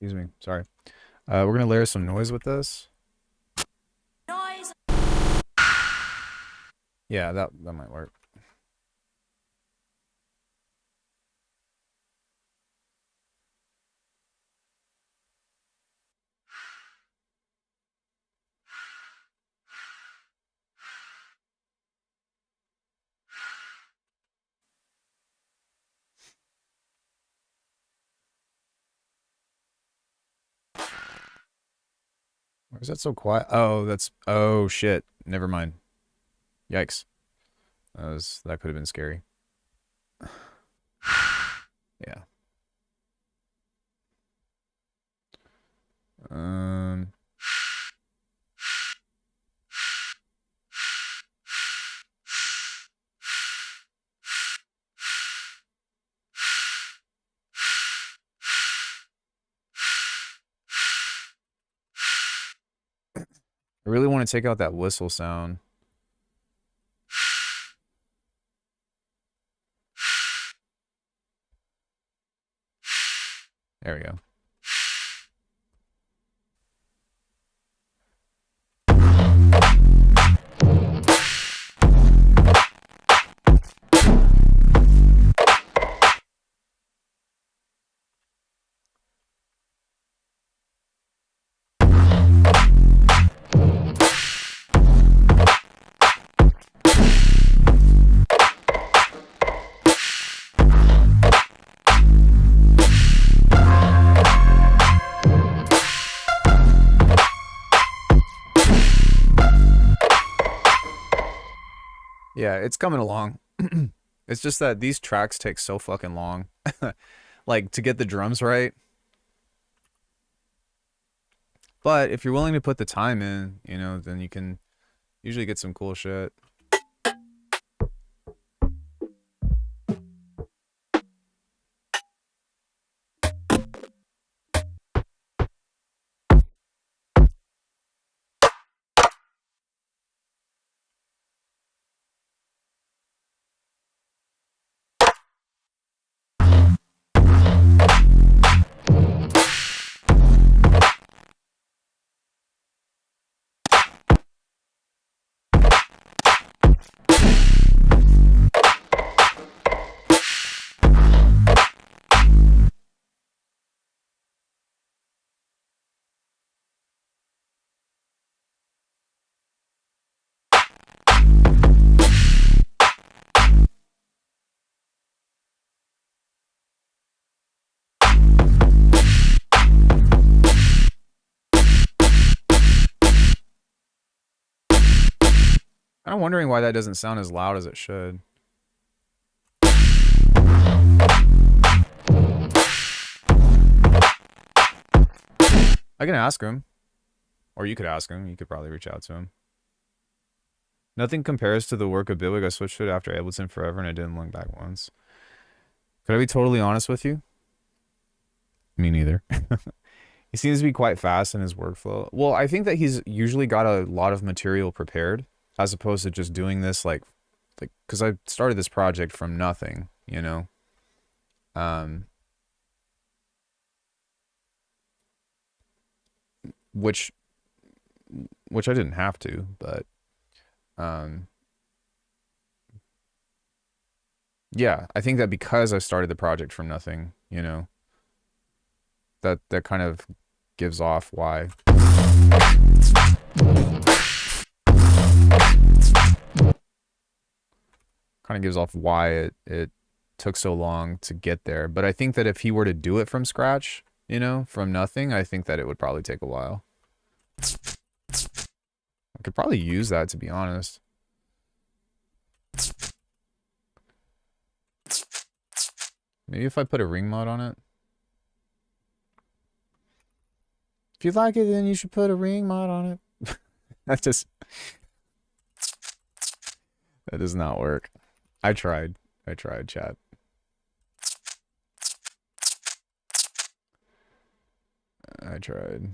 Excuse me. Sorry. We're gonna layer some noise with this. Noise. Yeah, that might work. Why is that so quiet? Oh, oh shit. Never mind. Yikes. That could have been scary. Yeah. Um. I really want to take out that whistle sound. There we go. Yeah, it's coming along. It's just that these tracks take so fucking long. Like, to get the drums right. But if you're willing to put the time in, you know, then you can usually get some cool shit. I'm wondering why that doesn't sound as loud as it should. I can ask him. Or you could ask him. You could probably reach out to him. Nothing compares to the work of Bidwig. I switched to it after Ableton Forever and I didn't look back once. Could I be totally honest with you? Me neither. He seems to be quite fast in his workflow. Well, I think that he's usually got a lot of material prepared as opposed to just doing this like because I started this project from nothing, you know? Um, which I didn't have to, but um, yeah, I think that because I started the project from nothing, you know, that kind of gives off why. Kind of gives off why it took so long to get there. But I think that if he were to do it from scratch, you know, from nothing, I think that it would probably take a while. I could probably use that, to be honest. Maybe if I put a ring mod on it. If you like it, then you should put a ring mod on it. That does not work. I tried, chat. I tried.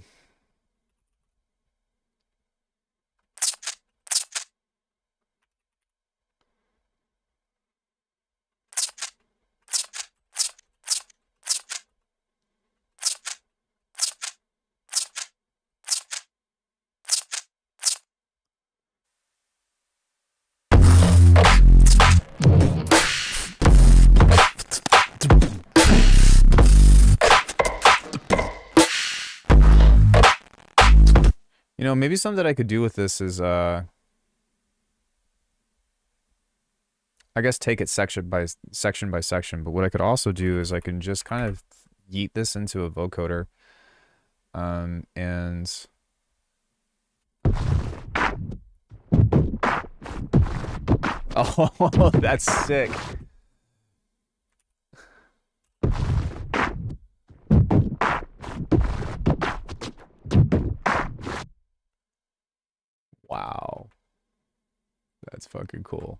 You know, maybe something that I could do with this is, I guess take it section by section, but what I could also do is I can just kind of yeet this into a vocoder, and oh, that's sick. Wow. That's fucking cool.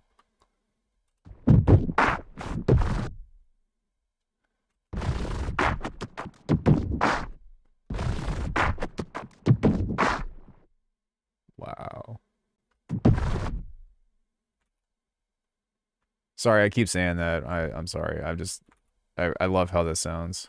Wow. Sorry, I keep saying that. I'm sorry. I love how this sounds.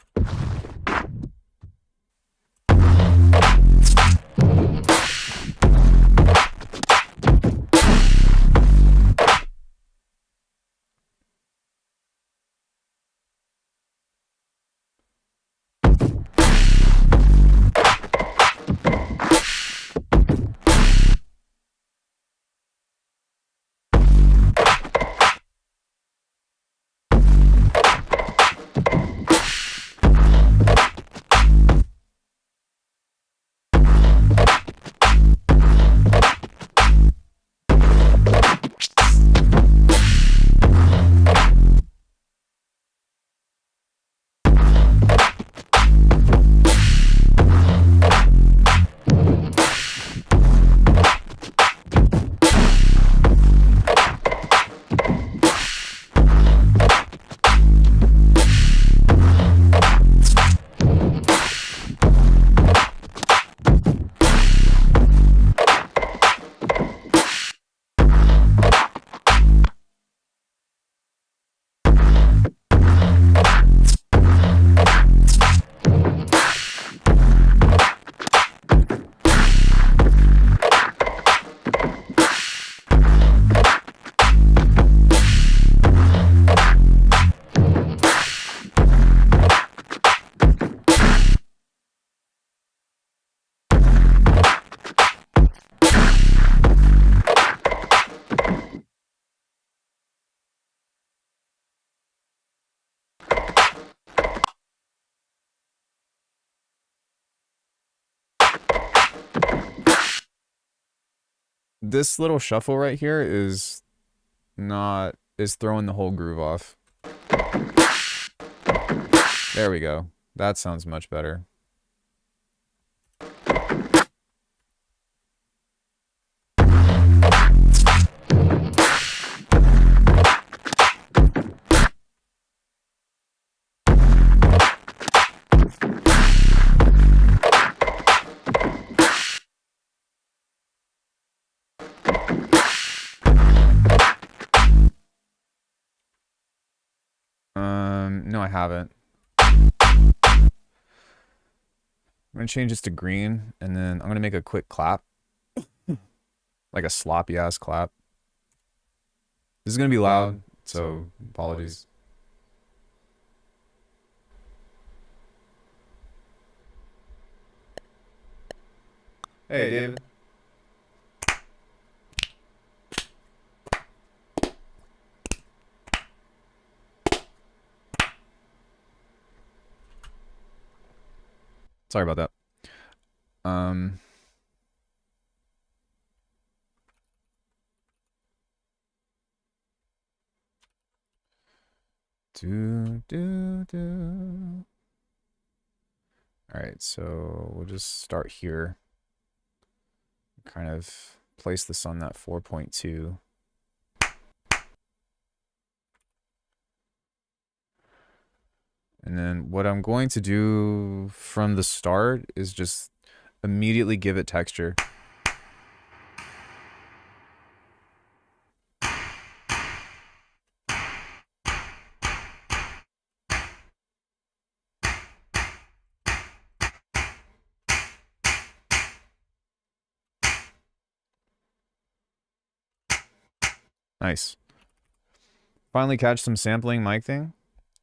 This little shuffle right here is throwing the whole groove off. There we go. That sounds much better. No, I haven't. I'm gonna change this to green, and then I'm gonna make a quick clap. Like a sloppy ass clap. This is gonna be loud, so apologies. Hey, David. Sorry about that. All right, so we'll just start here. Kind of place this on that 4.2. And then what I'm going to do from the start is just immediately give it texture. Nice. Finally catch some sampling mic thing.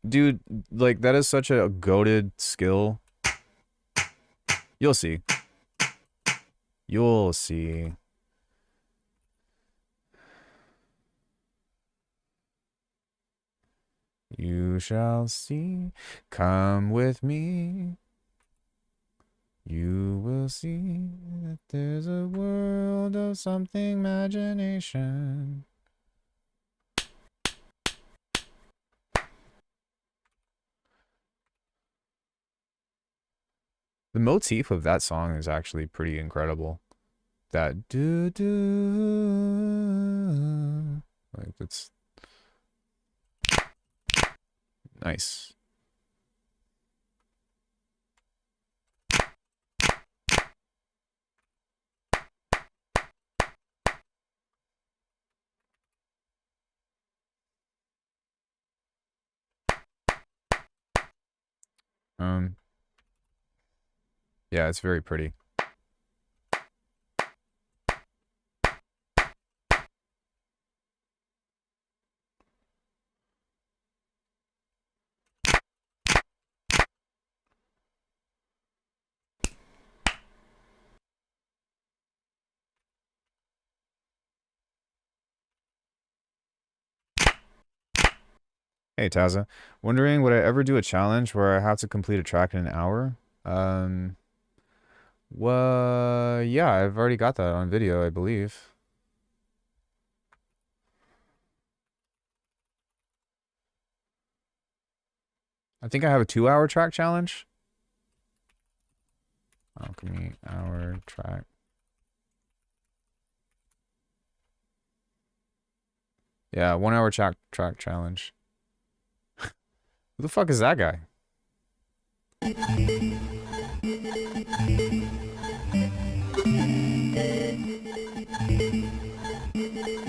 Dude, like, that is such a goated skill. You'll see. You'll see. You shall see. Come with me. You will see that there's a world of something imagination. The motif of that song is actually pretty incredible. That do do, like that's nice. Yeah, it's very pretty. Hey Taza, wondering would I ever do a challenge where I have to complete a track in an hour? Well, yeah, I've already got that on video, I believe. I think I have a 2-hour track challenge. Alckemy hour track. Yeah, 1-hour track challenge. Who the fuck is that guy?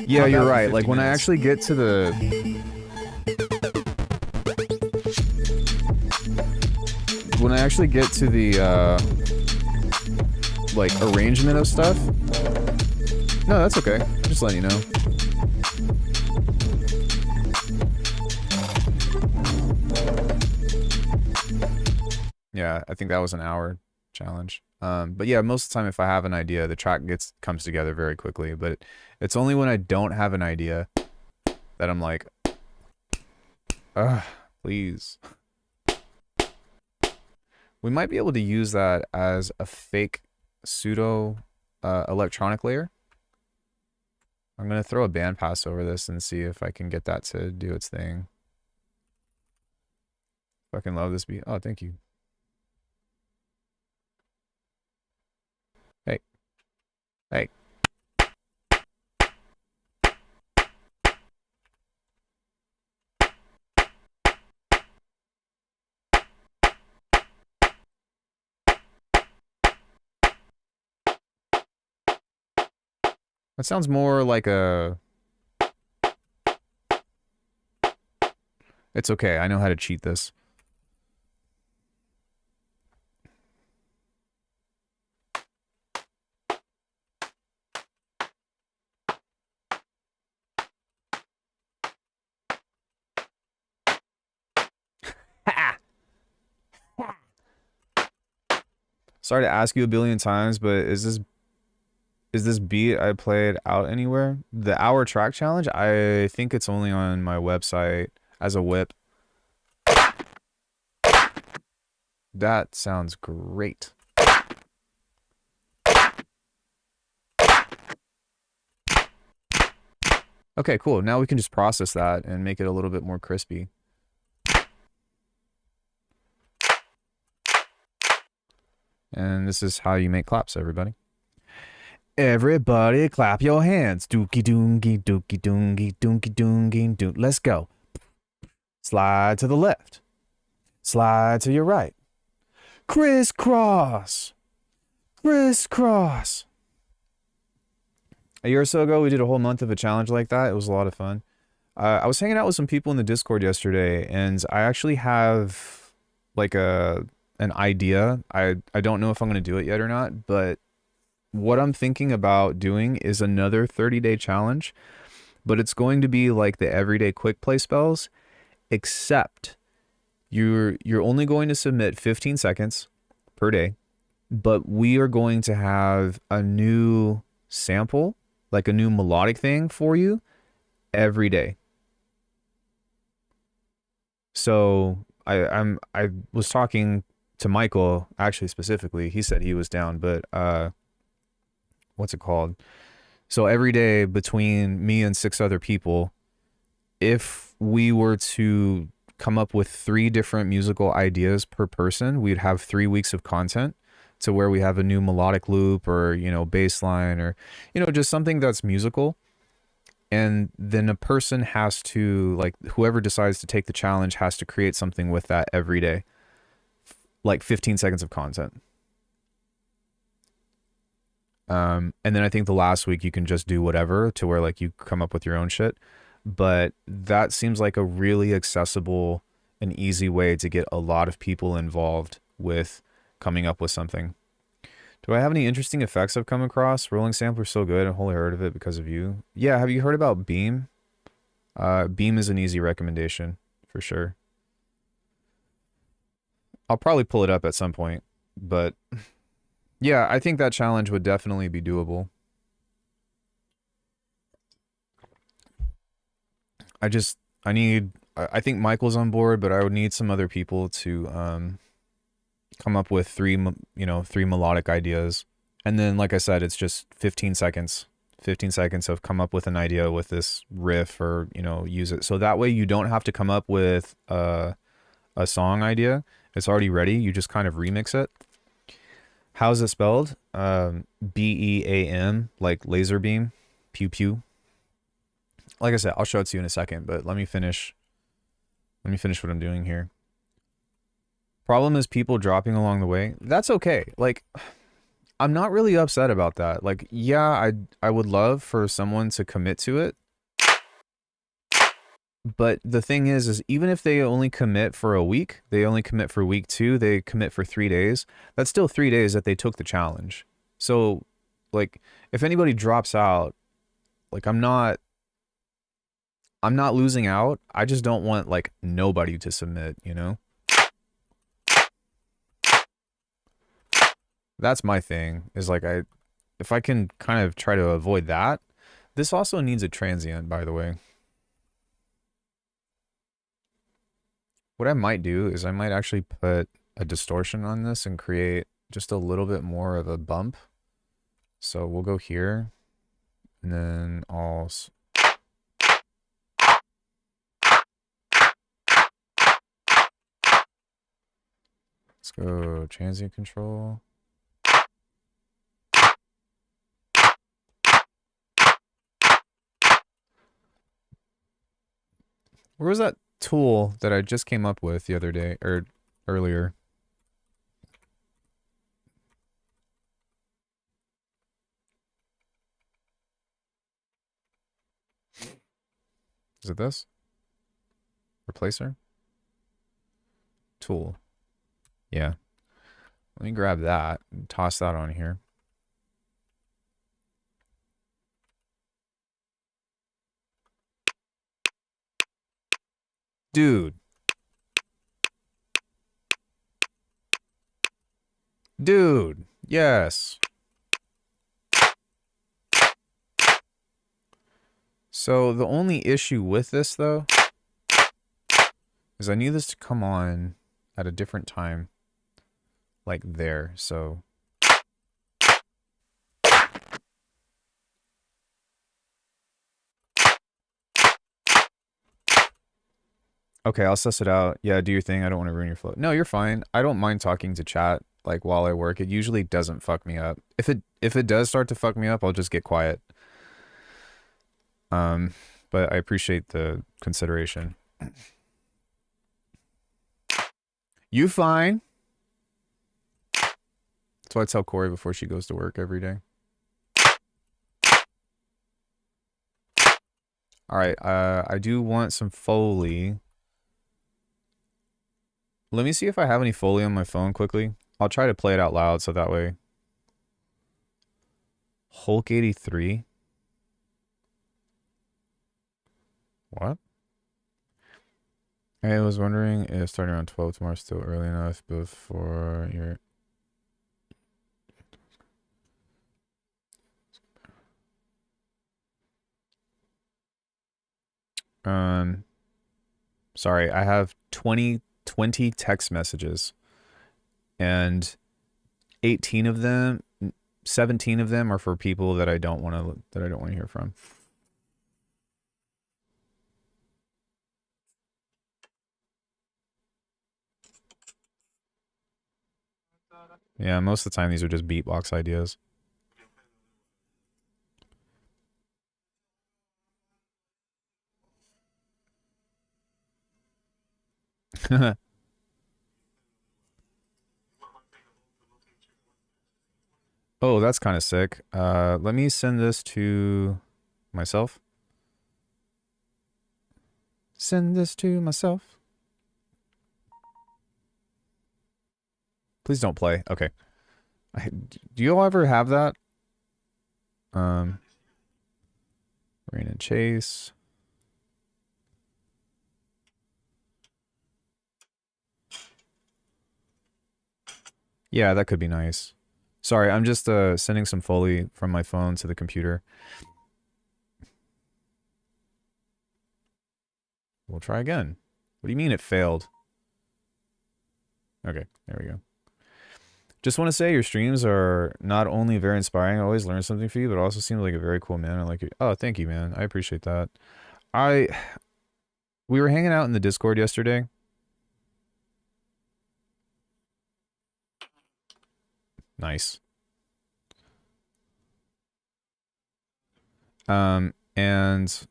Yeah, you're right. Like when I actually get to the like arrangement of stuff. No, that's okay. Just letting you know. Yeah, I think that was an hour challenge. But yeah, most of the time if I have an idea, the track comes together very quickly. But it's only when I don't have an idea that I'm like, please. We might be able to use that as a fake pseudo electronic layer. I'm gonna throw a bandpass over this and see if I can get that to do its thing. Fucking love this beat. Oh, thank you. Hey. Hey. That sounds more like a... It's okay, I know how to cheat this. Sorry to ask you a billion times, but is this beat I played out anywhere? The hour track challenge? I think it's only on my website as a whip. That sounds great. Okay, cool. Now we can just process that and make it a little bit more crispy. And this is how you make claps, everybody. Everybody clap your hands. Dookie doongie, dookie doongie, dookie doongie, doon. Let's go. Slide to the left. Slide to your right. Crisscross. Crisscross. A year or so ago, we did a whole month of a challenge like that. It was a lot of fun. I was hanging out with some people in the Discord yesterday, and I actually have like an idea. I don't know if I'm going to do it yet or not, but what I'm thinking about doing is another 30-day challenge, but it's going to be like the everyday quick play spells, except you're only going to submit 15 seconds per day, but we are going to have a new sample, like a new melodic thing for you every day. So I was talking to Michael actually specifically. He said he was down, but what's it called? So every day between me and 6 other people, if we were to come up with 3 different musical ideas per person, we'd have 3 weeks of content to where we have a new melodic loop or, bass line or, just something that's musical. And then a person has to, like, whoever decides to take the challenge has to create something with that every day, like 15 seconds of content. And then I think the last week you can just do whatever to where like you come up with your own shit. But that seems like a really accessible and easy way to get a lot of people involved with coming up with something. Do I have any interesting effects I've come across? Rolling Sampler's so good. I've only heard of it because of you. Yeah, have you heard about Beam? Beam is an easy recommendation for sure. I'll probably pull it up at some point, but yeah, I think that challenge would definitely be doable. I think Michael's on board, but I would need some other people to come up with three melodic ideas. And then, like I said, it's just 15 seconds. 15 seconds of come up with an idea with this riff or, use it. So that way you don't have to come up with a song idea. It's already ready. You just kind of remix it. How's it spelled? BEAM, like laser beam, pew pew. Like I said, I'll show it to you in a second, but let me finish what I'm doing here. Problem is people dropping along the way. That's okay. Like, I'm not really upset about that. Like, yeah, I would love for someone to commit to it. But the thing is even if they only commit for a week, they only commit for week 2, they commit for 3 days, that's still 3 days that they took the challenge. So, like, if anybody drops out, like, I'm not losing out. I just don't want, like, nobody to submit, That's my thing, is like, if I can kind of try to avoid that. This also needs a transient, by the way. What I might do is I might actually put a distortion on this and create just a little bit more of a bump. So we'll go here, and then let's go transient control. Where was that tool that I just came up with the other day, or earlier? Is it this? Replacer? Tool. Yeah. Let me grab that and toss that on here. Dude. Dude. Yes. So the only issue with this, though, is I need this to come on at a different time. Like there, so... Okay, I'll suss it out. Yeah, do your thing. I don't want to ruin your flow. No, you're fine. I don't mind talking to chat like while I work. It usually doesn't fuck me up. If it does start to fuck me up, I'll just get quiet. But I appreciate the consideration. You fine. That's what I tell Corey before she goes to work every day. All right, I do want some Foley. Let me see if I have any Foley on my phone quickly. I'll try to play it out loud so that way. Hulk 83. What? I was wondering if starting around 12 tomorrow is still early enough before your... Um, sorry, I have 20 text messages, and 18 of them, 17 of them are for people that I don't want to hear from. Yeah, most of the time these are just beatbox ideas. Oh, that's kind of sick. Let me send this to myself. Send this to myself. Please don't play. Okay. Do you all ever have that? Rain and Chase. Yeah, that could be nice. Sorry, I'm just sending some Foley from my phone to the computer. We'll try again. What do you mean it failed? Okay, there we go. Just want to say your streams are not only very inspiring, I always learn something for you, but also seem like a very cool man. I like it. Oh, thank you, man. I appreciate that. We were hanging out in the Discord yesterday. Nice. And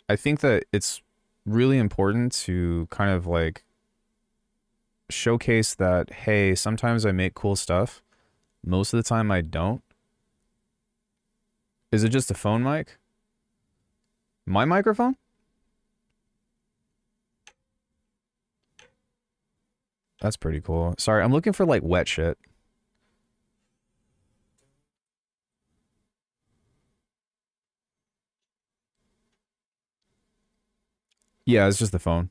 I think that it's really important to kind of like showcase that, hey, sometimes I make cool stuff. Most of the time I don't. Is it just a phone mic? My microphone? That's pretty cool. Sorry, I'm looking for like wet shit. Yeah, it's just the phone.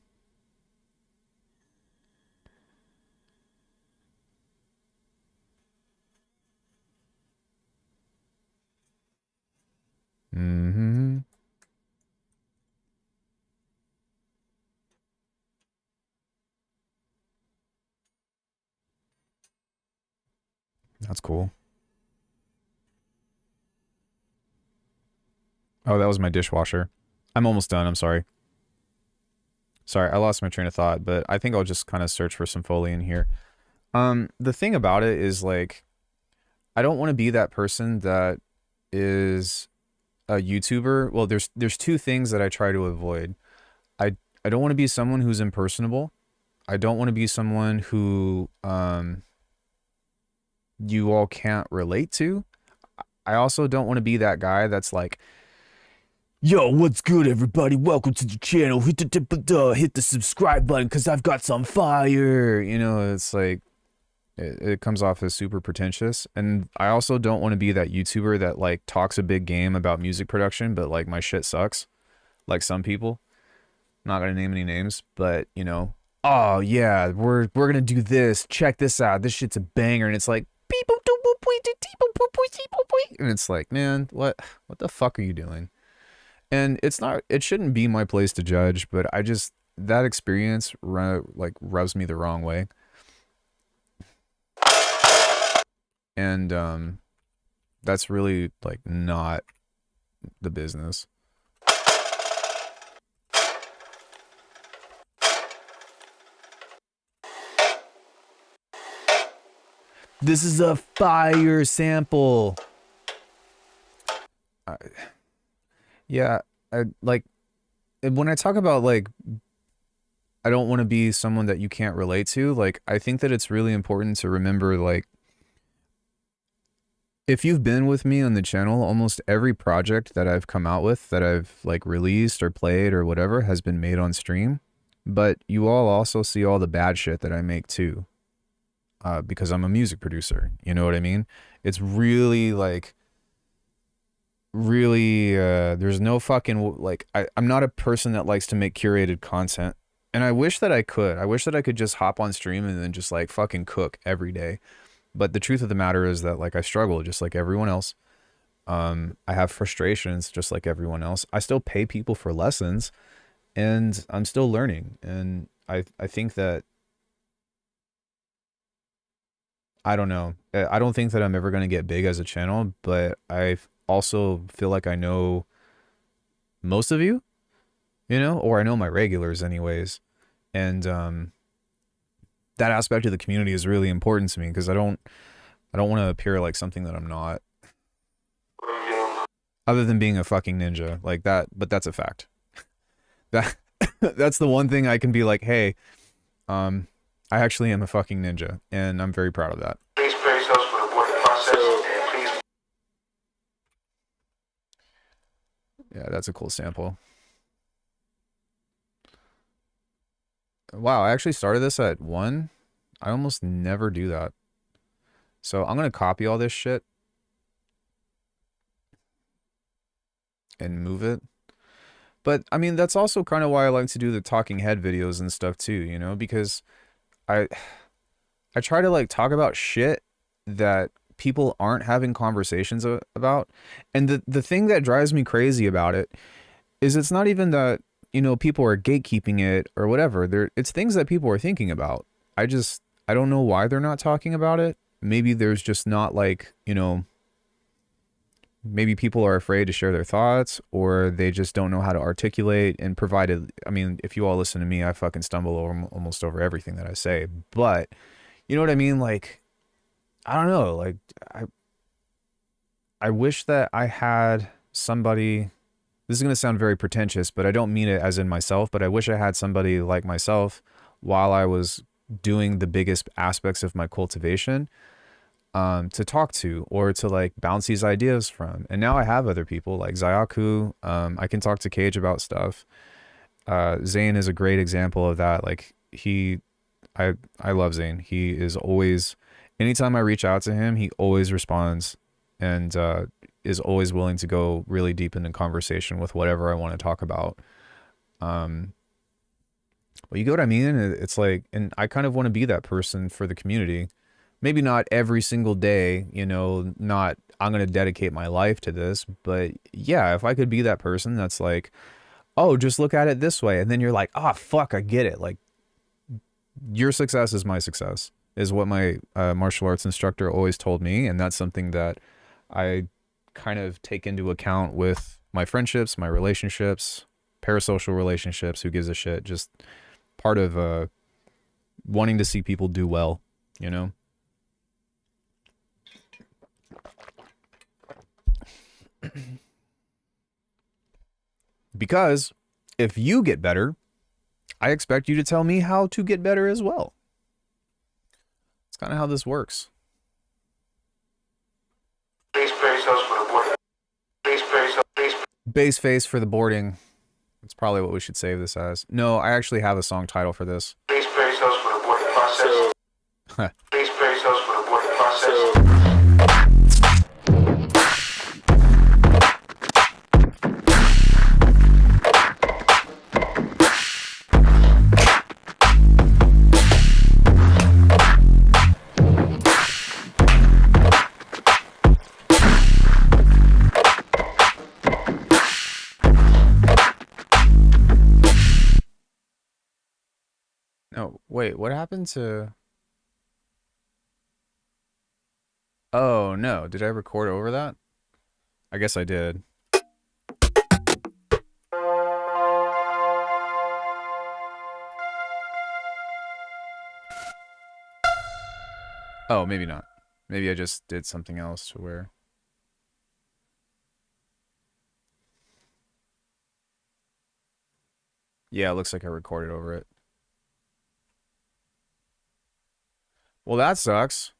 Mm-hmm. That's cool. Oh, that was my dishwasher. I'm almost done. I'm sorry. Sorry, I lost my train of thought, but I think I'll just kind of search for some Foley in here. The thing about it is like, I don't want to be that person that is a YouTuber. Well, there's two things that I try to avoid. I don't want to be someone who's impersonable. I don't want to be someone who you all can't relate to. I also don't want to be that guy that's like, yo, what's good, everybody? Welcome to the channel. Hit the subscribe button because I've got some fire. You know, it's like, it comes off as super pretentious. And I also don't want to be that YouTuber that like talks a big game about music production, but like my shit sucks. Like some people. Not gonna name any names, but you know, oh yeah, we're gonna do this. Check this out. This shit's a banger, and it's like, and it's like, man, what the fuck are you doing? And it shouldn't be my place to judge, but I just, that experience like rubs me the wrong way. And that's really like not the business. This is a fire sample. Yeah, like when I talk about like I don't want to be someone that you can't relate to, like I think that it's really important to remember, like, if you've been with me on the channel, almost every project that I've come out with, that I've like released or played or whatever, has been made on stream. But you all also see all the bad shit that I make too. Because I'm a music producer, you know what I mean? It's really like, really, there's no fucking, like, I'm not a person that likes to make curated content. And I wish that I could. I wish that I could just hop on stream and then just like fucking cook every day. But the truth of the matter is that like I struggle just like everyone else. I have frustrations just like everyone else. I still pay people for lessons and I'm still learning. And I think that, I don't know. I don't think that I'm ever going to get big as a channel, but I also feel like I know most of you, you know, or I know my regulars anyways. And that aspect of the community is really important to me because I don't want to appear like something that I'm not. Other than being a fucking ninja like that, but that's a fact. That that's the one thing I can be like, hey, I actually am a fucking ninja, and I'm very proud of that. Please praise us for the work process and please. Yeah, that's a cool sample. Wow, I actually started this at 1. I almost never do that. So I'm gonna copy all this shit and move it. But I mean, that's also kind of why I like to do the talking head videos and stuff too, you know, because I try to like talk about shit that people aren't having conversations about. And the thing that drives me crazy about it is it's not even that, you know, people are gatekeeping it or whatever. It's things that people are thinking about. I don't know why they're not talking about it. Maybe there's just not like, you know, maybe people are afraid to share their thoughts or they just don't know how to articulate and provide it. I mean, if you all listen to me, I fucking stumble over almost over everything that I say, but you know what I mean? Like, I don't know. Like, I wish that I had somebody, this is going to sound very pretentious, but I don't mean it as in myself, but I wish I had somebody like myself while I was doing the biggest aspects of my cultivation, to talk to or to like bounce these ideas from. And now I have other people like Zayaku. I can talk to Cage about stuff. Zane is a great example of that. Like I love Zane. He is always, anytime I reach out to him, he always responds and is always willing to go really deep into conversation with whatever I want to talk about. But you get what I mean? It's like, and I kind of want to be that person for the community. Maybe not every single day, you know, not, I'm going to dedicate my life to this, but yeah, if I could be that person that's like, oh, just look at it this way. And then you're like, oh, fuck, I get it. Like, your success is my success, is what my martial arts instructor always told me. And that's something that I kind of take into account with my friendships, my relationships, parasocial relationships, who gives a shit, just part of wanting to see people do well, you know? Because if you get better, I expect you to tell me how to get better as well. It's kind of how this works. Please praise us for the work. Please praise us. Please. Bass face for the boarding. That's probably what we should save this as. No, I actually have a song title for this. Please praise us for the work process. Please praise us for the work process. No, wait, what happened to... Oh, no. Did I record over that? I guess I did. Oh, maybe not. Maybe I just did something else to where... Yeah, it looks like I recorded over it. Well, that sucks.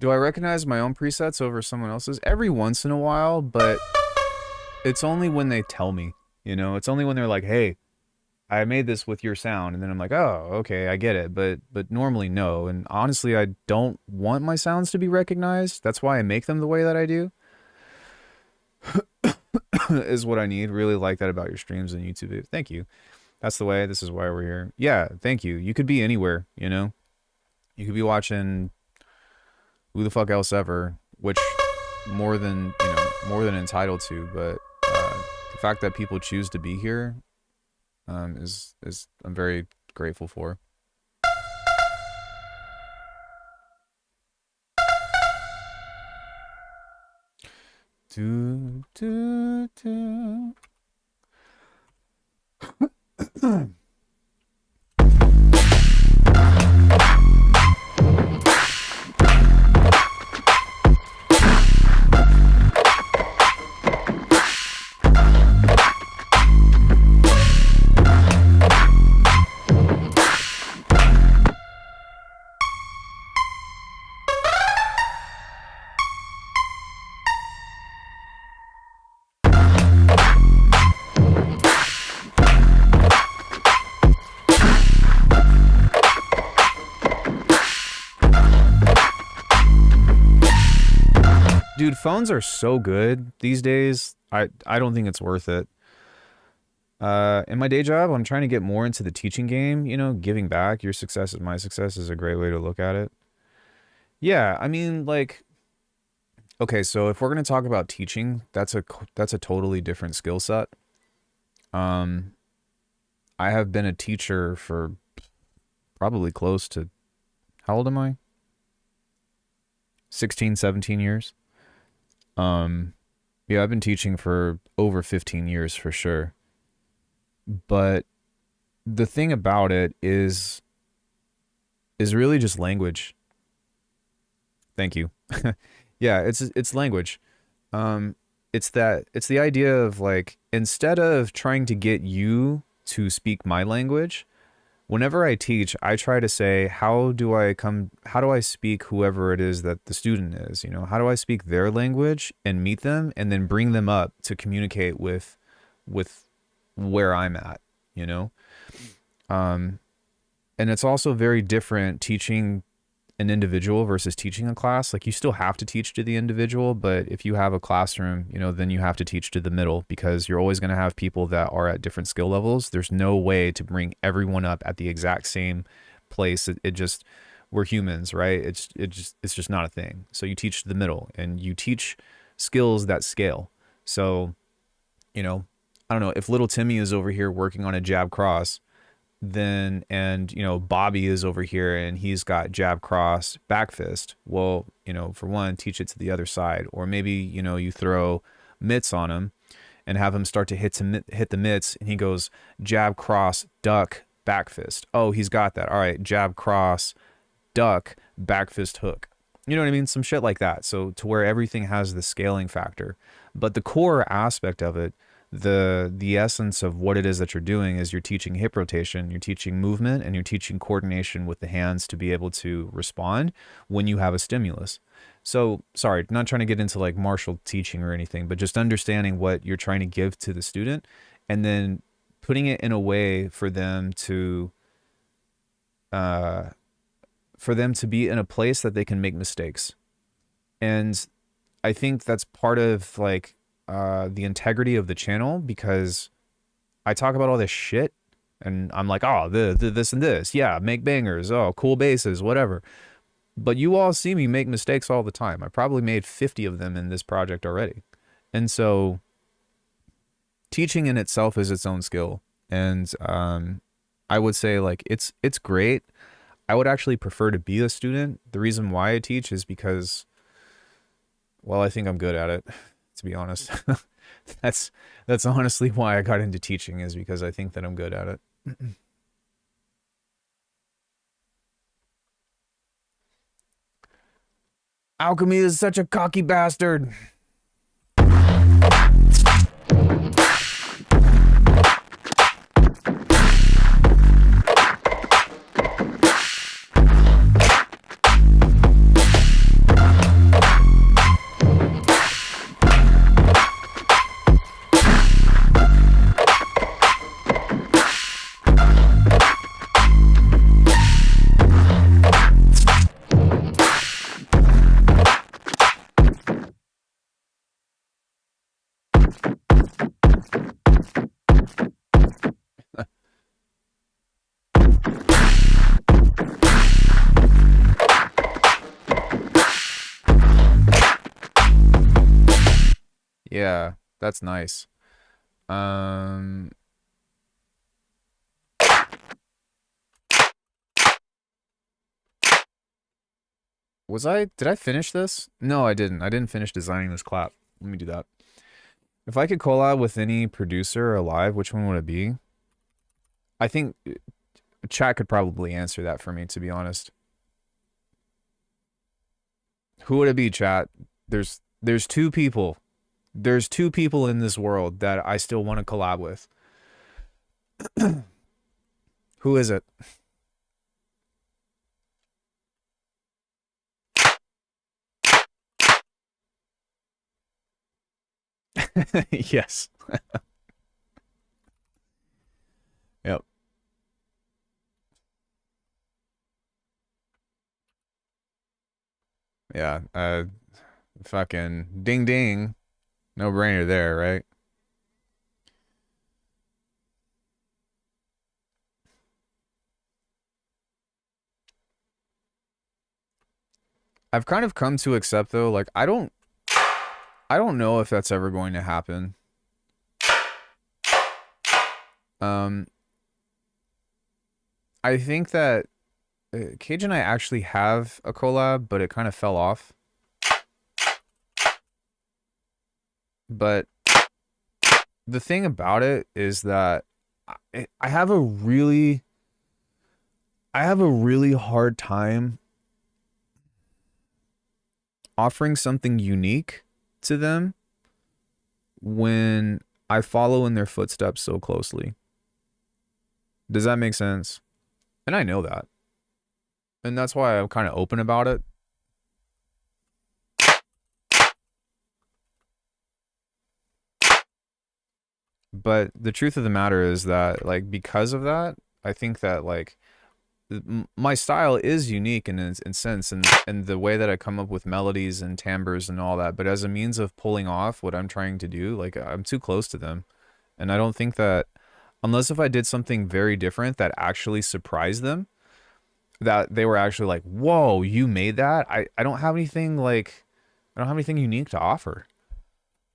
Do I recognize my own presets over someone else's? Every once in a while, but it's only when they tell me, you know? It's only when they're like, hey, I made this with your sound, and then I'm like, oh, okay, I get it. But normally no. And honestly, I don't want my sounds to be recognized. That's why I make them the way that I do. Is what I need. Really like that about your streams and YouTube. Thank you. That's the way. This is why we're here. Yeah, thank you. You could be anywhere, you know? You could be watching who the fuck else ever, which more than, you know, more than entitled to, but the fact that people choose to be here is I'm very grateful for. Do, do, do. Dude, phones are so good these days. I don't think it's worth it. In my day job, I'm trying to get more into the teaching game, you know, giving back. Your success is my success is a great way to look at it. Yeah, I mean, like, okay, so if we're going to talk about teaching, that's a totally different skill set. I have been a teacher for probably close to, how old am I? 16, 17 years. Yeah, I've been teaching for over 15 years for sure. But the thing about it is really just language. Thank you. Yeah, it's language. It's the idea of like, instead of trying to get you to speak my language, whenever I teach, I try to say, how do I speak whoever it is that the student is, you know, how do I speak their language and meet them and then bring them up to communicate with where I'm at, you know? And it's also very different teaching an individual versus teaching a class. Like, you still have to teach to the individual, but if you have a classroom, you know, then you have to teach to the middle, because you're always going to have people that are at different skill levels. There's no way to bring everyone up at the exact same place. It just, we're humans, right? It's just not a thing. So you teach to the middle, and you teach skills that scale. So, you know, I don't know, if little Timmy is over here working on a jab cross, then, and, you know, Bobby is over here and he's got jab cross back fist. Well, you know, for one, teach it to the other side. Or maybe, you know, you throw mitts on him and have him start to hit the mitts, and he goes jab cross duck back fist. Oh, he's got that. All right, jab cross duck back fist hook. You know what I mean? Some shit like that. So to where everything has the scaling factor, but the core aspect of it, the essence of what it is that you're doing is you're teaching hip rotation, you're teaching movement, and you're teaching coordination with the hands to be able to respond when you have a stimulus. So, sorry, not trying to get into like martial teaching or anything, but just understanding what you're trying to give to the student and then putting it in a way for them to be in a place that they can make mistakes. And I think that's part of like the integrity of the channel, because I talk about all this shit and I'm like, oh, this and this. Yeah, make bangers. Oh, cool basses, whatever. But you all see me make mistakes all the time. I probably made 50 of them in this project already. And so teaching in itself is its own skill. And I would say like it's great. I would actually prefer to be a student. The reason why I teach is because, well, I think I'm good at it. To be honest, that's honestly why I got into teaching, is because I think that I'm good at it. Alckemy is such a cocky bastard. Yeah, that's nice. Um, did I finish this? No, I didn't. I didn't finish designing this clap. Let me do that. If I could collab with any producer alive, which one would it be? I think chat could probably answer that for me, to be honest. Who would it be, chat? There's two people. There's two people in this world that I still want to collab with. Who is it? Yes. Yep. Yeah. Fucking ding ding. No brainer there, right? I've kind of come to accept though, like I don't know if that's ever going to happen. Um I think that Cage and I actually have a collab, but it kind of fell off. But the thing about it is that I have a really hard time offering something unique to them when I follow in their footsteps so closely. Does that make sense? And I know that. And that's why I'm kind of open about it. But the truth of the matter is that, like, because of that, I think that, like, my style is unique in sense and the way that I come up with melodies and timbres and all that. But as a means of pulling off what I'm trying to do, like, I'm too close to them. And I don't think that, unless if I did something very different that actually surprised them, that they were actually like, whoa, you made that? I don't have anything like, I don't have anything unique to offer.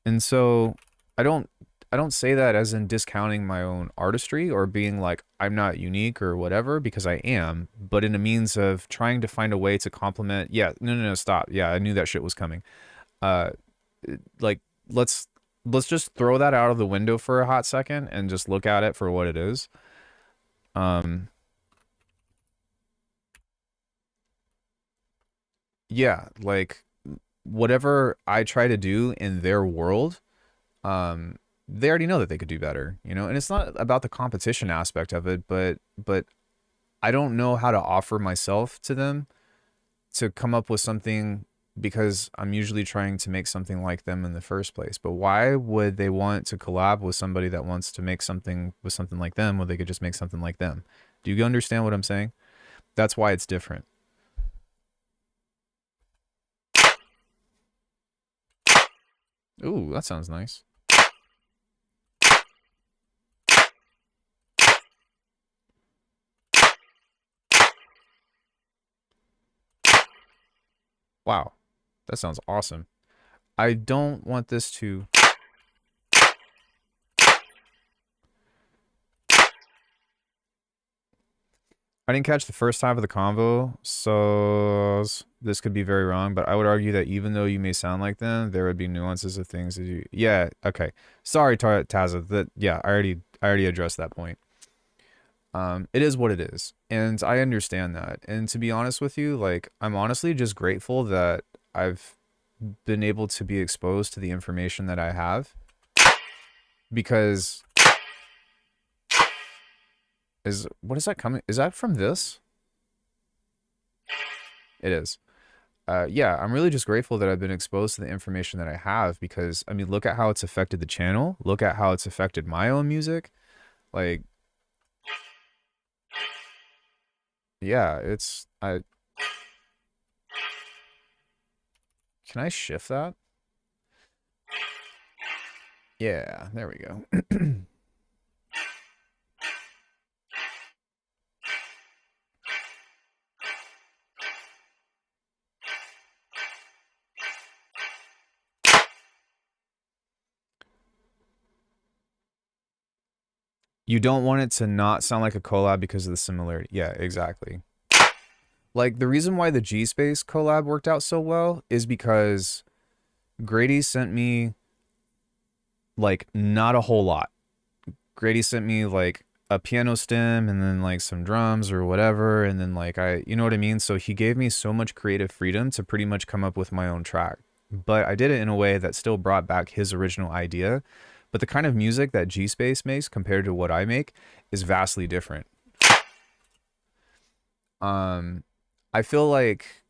And so I don't I don't say that as in discounting my own artistry or being like I'm not unique or whatever, because I am, but in a means of trying to find a way to complement. Yeah, no, stop. Yeah, I knew that shit was coming. Uh like let's just throw that out of the window for a hot second and just look at it for what it is. Um yeah, like whatever I try to do in their world, they already know that they could do better, you know? And it's not about the competition aspect of it, but I don't know how to offer myself to them to come up with something, because I'm usually trying to make something like them in the first place. But why would they want to collab with somebody that wants to make something with something like them when they could just make something like them? Do you understand what I'm saying? That's why it's different. Ooh, that sounds nice. Wow, that sounds awesome. I don't want this to... I didn't catch the first half of the convo, so this could be very wrong, but I would argue that even though you may sound like them, there would be nuances of things that you... Yeah, okay. Sorry, Tazza. That, yeah, I already addressed that point. It is what it is, and I understand that. And to be honest with you, like, I'm honestly just grateful that I've been able to be exposed to the information that I have, because what is that coming? Is that from this? It is. Yeah, I'm really just grateful that I've been exposed to the information that I have, because I mean, look at how it's affected the channel. Look at how it's affected my own music. Like, yeah, can I shift that? Yeah, there we go. You don't want it to not sound like a collab because of the similarity. Yeah, exactly. Like, the reason why the G Space collab worked out so well is because Grady sent me, like, not a whole lot. Grady sent me, like, a piano stem and then, like, some drums or whatever, and then, like, you know what I mean? So he gave me so much creative freedom to pretty much come up with my own track. But I did it in a way that still brought back his original idea. But the kind of music that G Space makes compared to what I make is vastly different. I feel like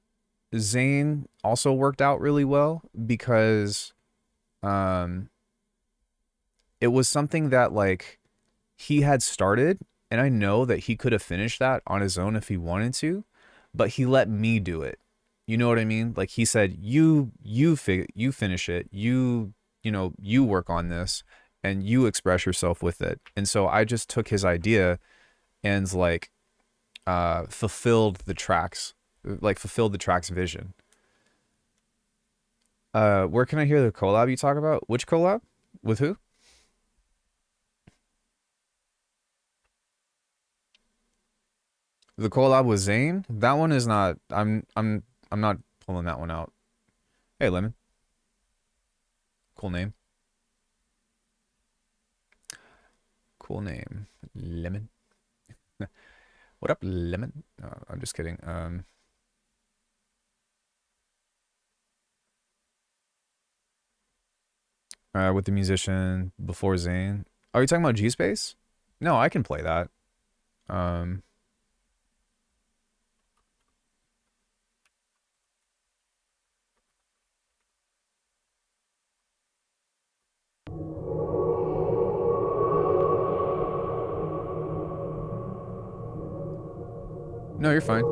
Zayn also worked out really well because it was something that, like, he had started, and I know that he could have finished that on his own if he wanted to, but he let me do it. You know what I mean? Like, he said, you finish it, you know, you work on this and you express yourself with it. And so I just took his idea and, like, fulfilled the track's vision. Where can I hear the collab you talk about? Which collab? With who? The collab with Zayn? That one is not, I'm not pulling that one out. Hey, Lemon. Cool name. Cool name. Lemon. What up, Lemon? I'm just kidding. With the musician before Zayn. Are you talking about G Space? No, I can play that. No, you're fine.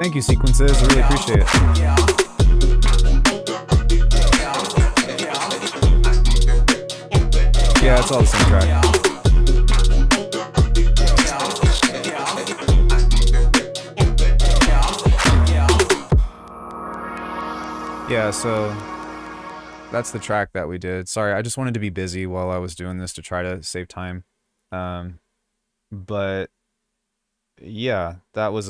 Thank you, sequences. I really appreciate it. Yeah, it's all the same track. Yeah, so that's the track that we did. Sorry, I just wanted to be busy while I was doing this to try to save time. But yeah, that was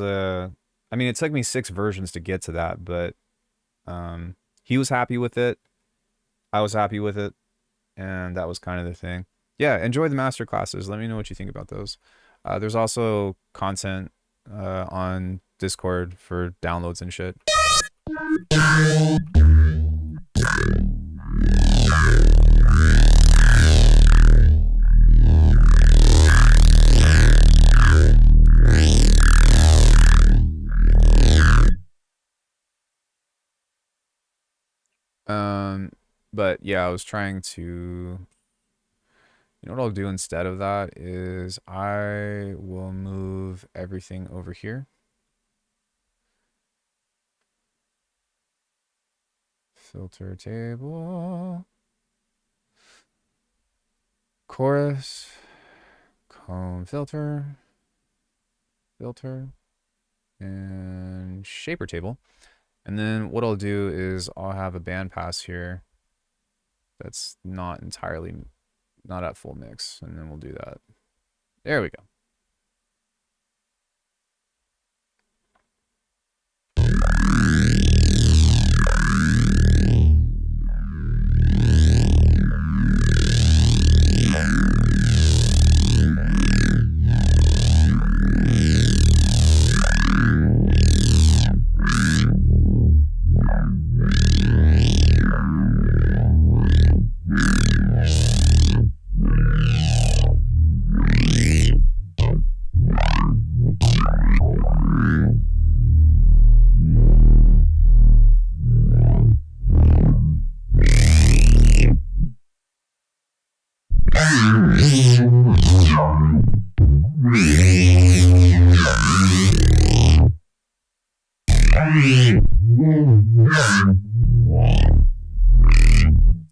I mean, it took me 6 versions to get to that, but he was happy with it. I was happy with it, and that was kind of the thing. Yeah, enjoy the master classes. Let me know what you think about those. There's also content on Discord for downloads and shit. But yeah, I was trying to, you know what I'll do instead of that is I will move everything over here. Filter table. Chorus. Comb filter. Filter. And shaper table. And then what I'll do is I'll have a bandpass here that's not at full mix, and then we'll do that. There we go.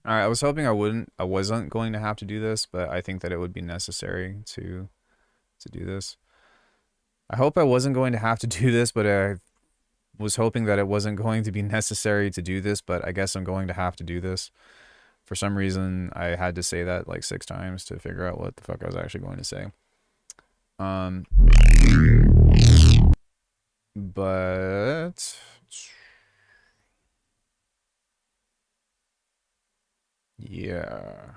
Alright, I was hoping I wasn't going to have to do this, but I think that it would be necessary to do this. I hope I wasn't going to have to do this, but I was hoping that it wasn't going to be necessary to do this, but I guess I'm going to have to do this. For some reason, I had to say that like 6 times to figure out what the fuck I was actually going to say. But yeah.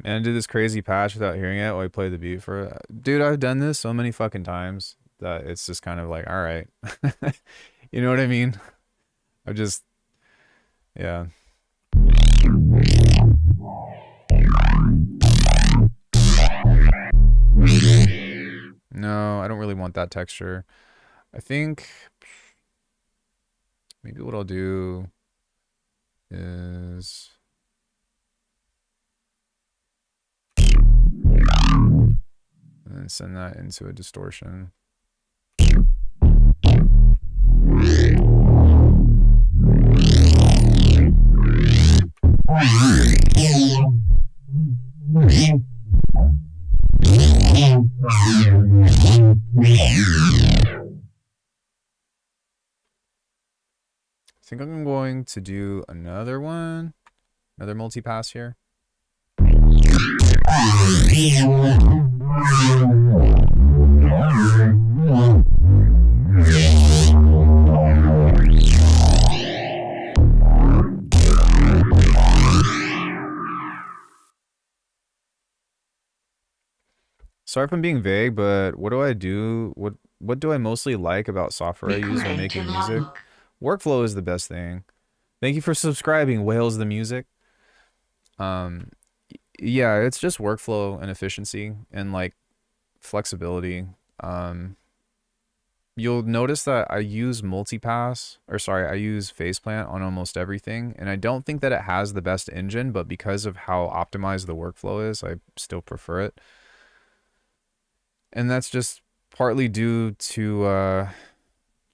Man, I did this crazy patch without hearing it while I played the beat for it. Dude, I've done this so many fucking times that it's just kind of like, all right. You know what I mean? I just, yeah. No, I don't really want that texture. I think maybe what I'll do is and then send that into a distortion. I think I'm going to do another one, another multi-pass here. Sorry if I'm being vague, but what do I do? What do I mostly like about software I use when making music? Workflow is the best thing. Thank you for subscribing, Whales the Music. Yeah, it's just workflow and efficiency and like flexibility. you'll notice that I use multipass, or sorry, I use faceplant on almost everything, and I don't think that it has the best engine, but because of how optimized the workflow is, I still prefer it. And that's just partly due to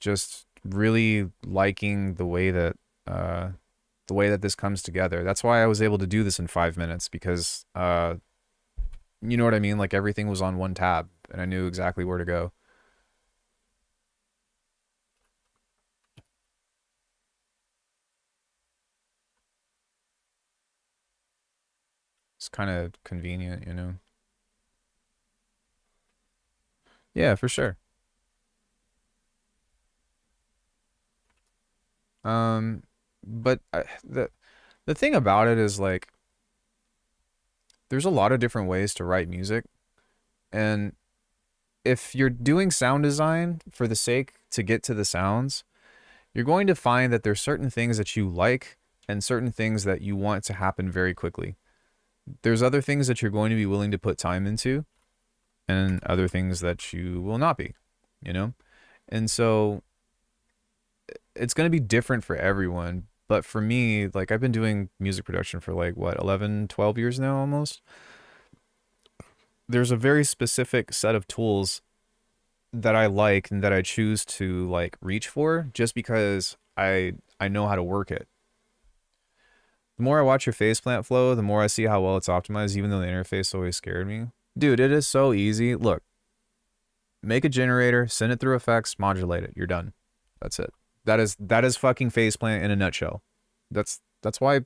just really liking the way that this comes together. That's why I was able to do this in 5 minutes, because you know what I mean? Like, everything was on one tab and I knew exactly where to go. It's kind of convenient, you know? Yeah, for sure. But the thing about it is, like, there's a lot of different ways to write music, and if you're doing sound design for the sake to get to the sounds, you're going to find that there's certain things that you like and certain things that you want to happen very quickly. There's other things that you're going to be willing to put time into, and other things that you will not be, you know? And so it's going to be different for everyone. But for me, like, I've been doing music production for like, what, 11, 12 years now almost. There's a very specific set of tools that I like and that I choose to like reach for, just because I know how to work it. The more I watch your faceplant flow, the more I see how well it's optimized, even though the interface always scared me. Dude, it is so easy. Look, make a generator, send it through effects, modulate it. You're done. That's it. That is fucking faceplant in a nutshell. That's why.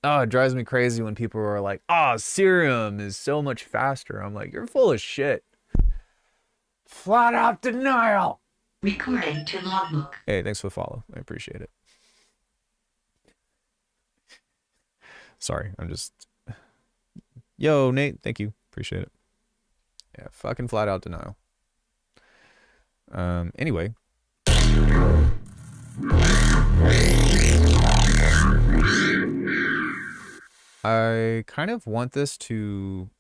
Oh, it drives me crazy when people are like, "Oh, Serum is so much faster." I'm like, "You're full of shit." Flat out denial. Recording to logbook. Hey, thanks for the follow. I appreciate it. Sorry, I'm just. Yo, Nate, thank you. Appreciate it. Yeah, fucking flat out denial. Anyway. I kind of want this to...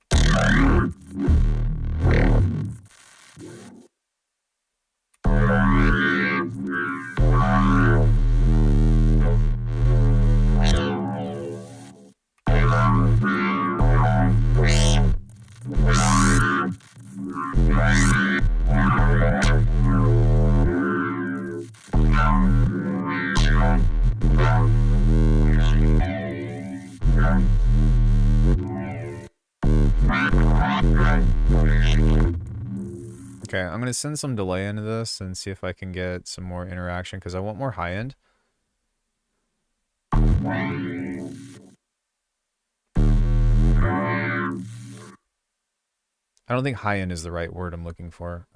Okay, I'm going to send some delay into this and see if I can get some more interaction, because I want more high end. I don't think high end is the right word I'm looking for.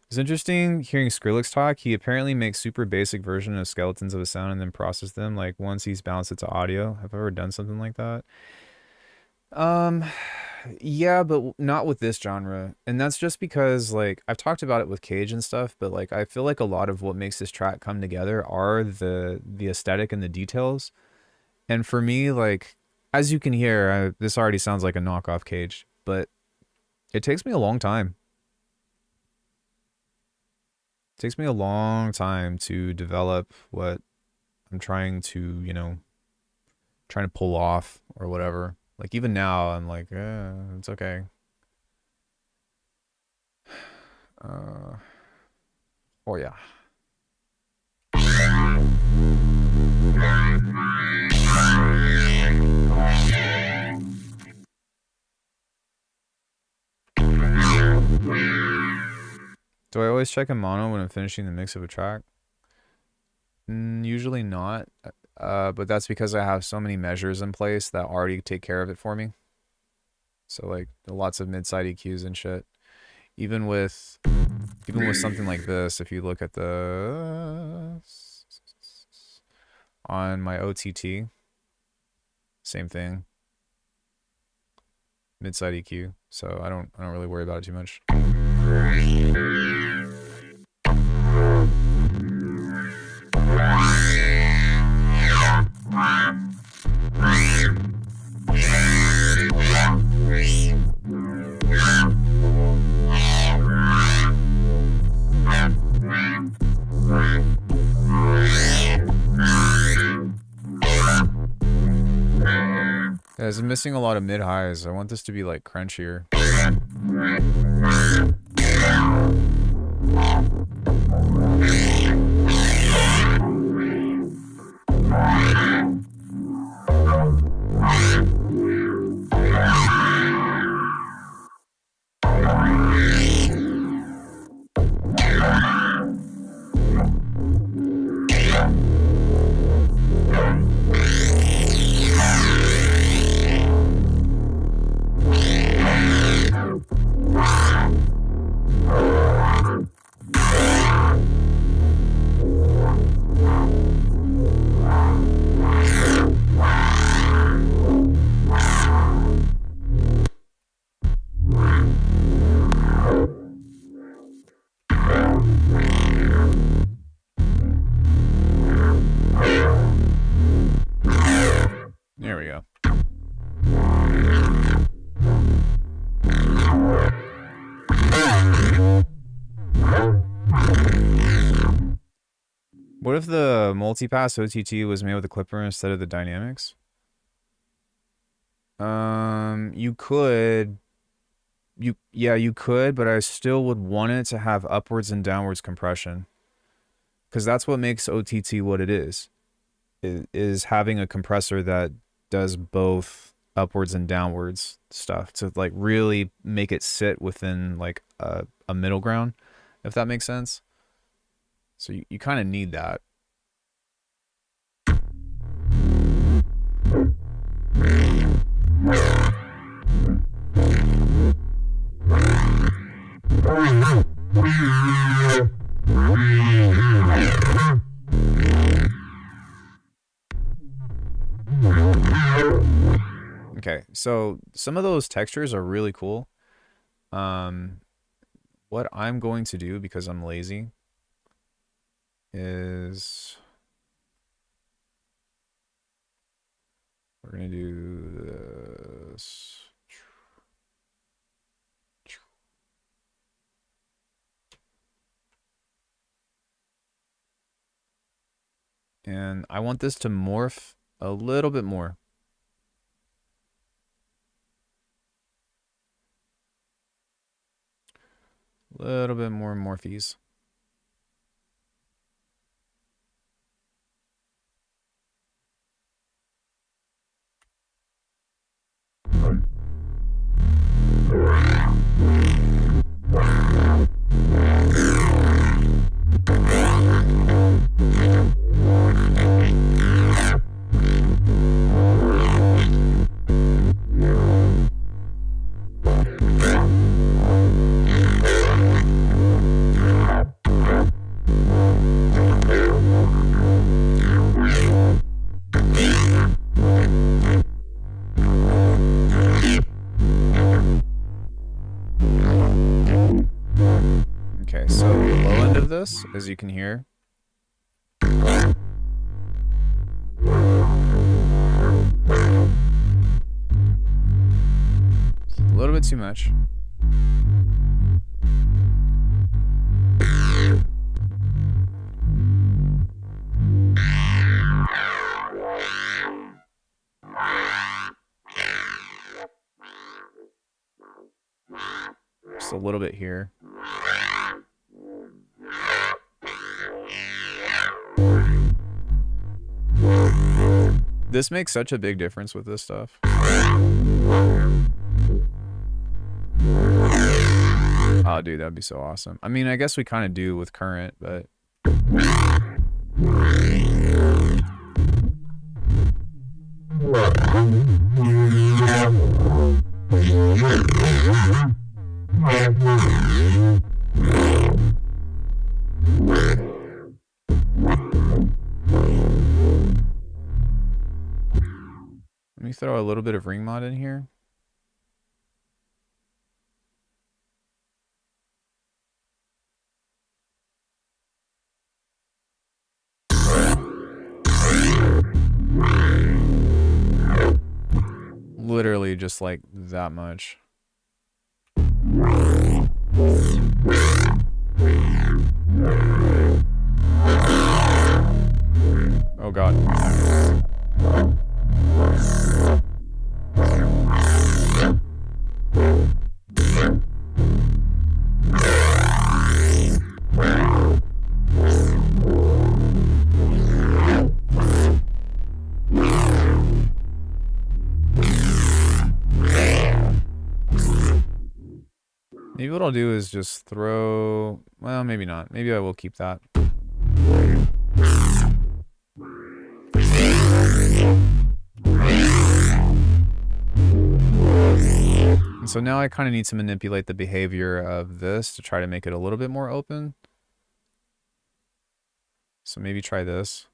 It's interesting hearing Skrillex talk. He apparently makes super basic version of skeletons of a sound and then process them. Like, once he's balanced it to audio. Have I ever done something like that? Yeah, but not with this genre. And that's just because, like, I've talked about it with Cage and stuff, but like, I feel like a lot of what makes this track come together are the aesthetic and the details. And for me, like, as you can hear, this already sounds like a knockoff Cage, but it takes me a long time. It takes me a long time to develop what I'm trying to, you know, trying to pull off or whatever. Like, even now, I'm like, it's okay. Oh, yeah. Do I always check in mono when I'm finishing the mix of a track? Usually not. But that's because I have so many measures in place that already take care of it for me. So like lots of mid-side EQs and shit. Even with something like this, if you look at the on my OTT, same thing. Mid-side EQ. So I don't really worry about it too much. Guys, I'm missing a lot of mid-highs. I want this to be like crunchier. There we go. What if the multipass OTT was made with a clipper instead of the dynamics? You could. You could, but I still would want it to have upwards and downwards compression. Because that's what makes OTT what it is having a compressor that does both upwards and downwards stuff to like really make it sit within like a middle ground, if that makes sense. So you kind of need that. Okay, so some of those textures are really cool. What I'm going to do, because I'm lazy, is we're going to do this. And I want this to morph a little bit more. A little bit more morphies. Okay, so the low end of this, as you can hear, it's a little bit too much. Just a little bit here. This makes such a big difference with this stuff. Oh, dude, that'd be so awesome. I mean, I guess we kind of do with current, but... Let me throw a little bit of ring mod in here. Literally just like that much. Oh God. Maybe what I'll do is just throw... Well, maybe not. Maybe I will keep that. And so now I kind of need to manipulate the behavior of this to try to make it a little bit more open. So maybe try this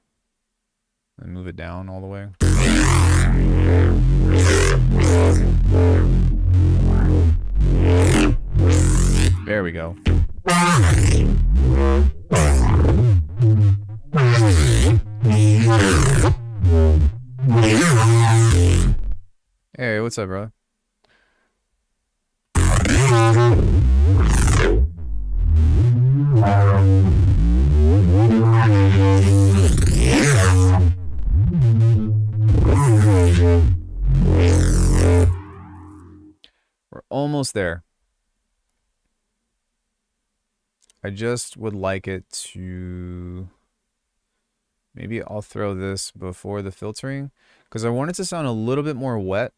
and move it down all the way. There we go. Hey, what's up, bro? We're almost there. I just would like it to... Maybe I'll throw this before the filtering, because I want it to sound a little bit more wet.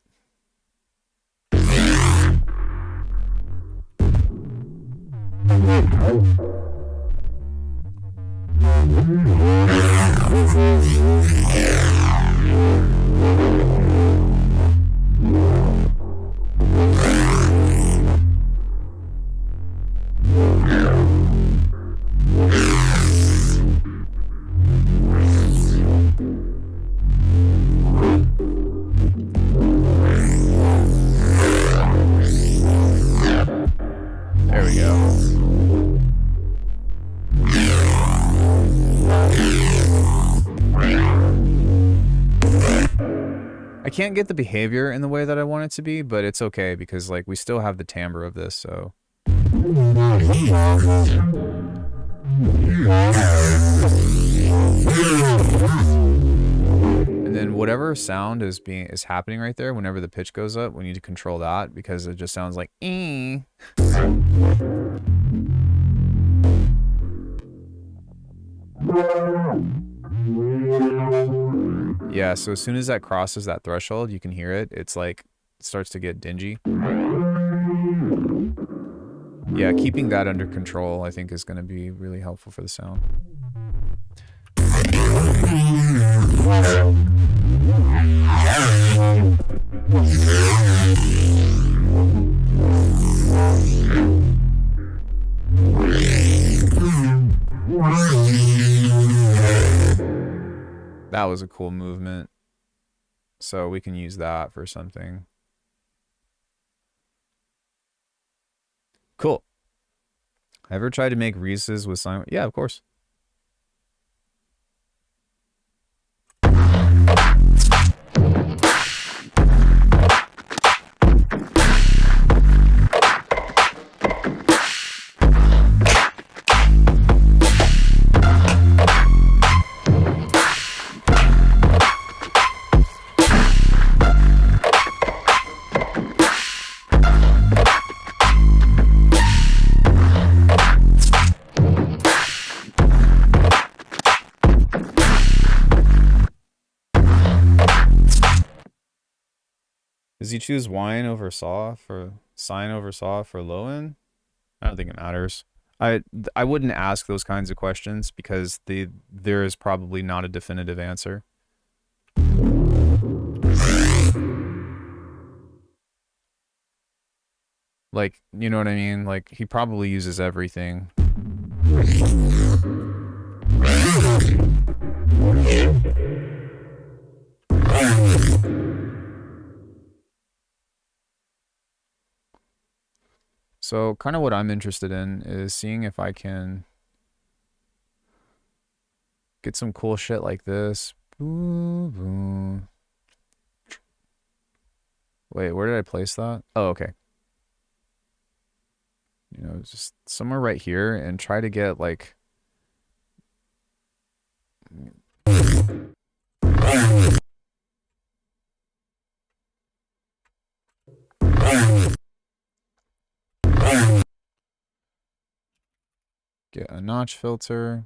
There we go. I can't get the behavior in the way that I want it to be, but it's okay because like we still have the timbre of this, so. And then whatever sound is happening right there, whenever the pitch goes up, we need to control that because it just sounds like ee. Yeah, so as soon as that crosses that threshold, you can hear it. It's like it starts to get dingy. Yeah, keeping that under control, I think, is going to be really helpful for the sound. That was a cool movement. So we can use that for something. Cool. Ever tried to make Reese's with sign? Yeah, of course. Does he choose wine over saw for sine over saw for low end? I don't think it matters. I wouldn't ask those kinds of questions because there is probably not a definitive answer. Like, you know what I mean? Like, he probably uses everything. So kind of what I'm interested in is seeing if I can get some cool shit like this. Wait, where did I place that? Oh, okay. You know, just somewhere right here and try to get like... Get a notch filter.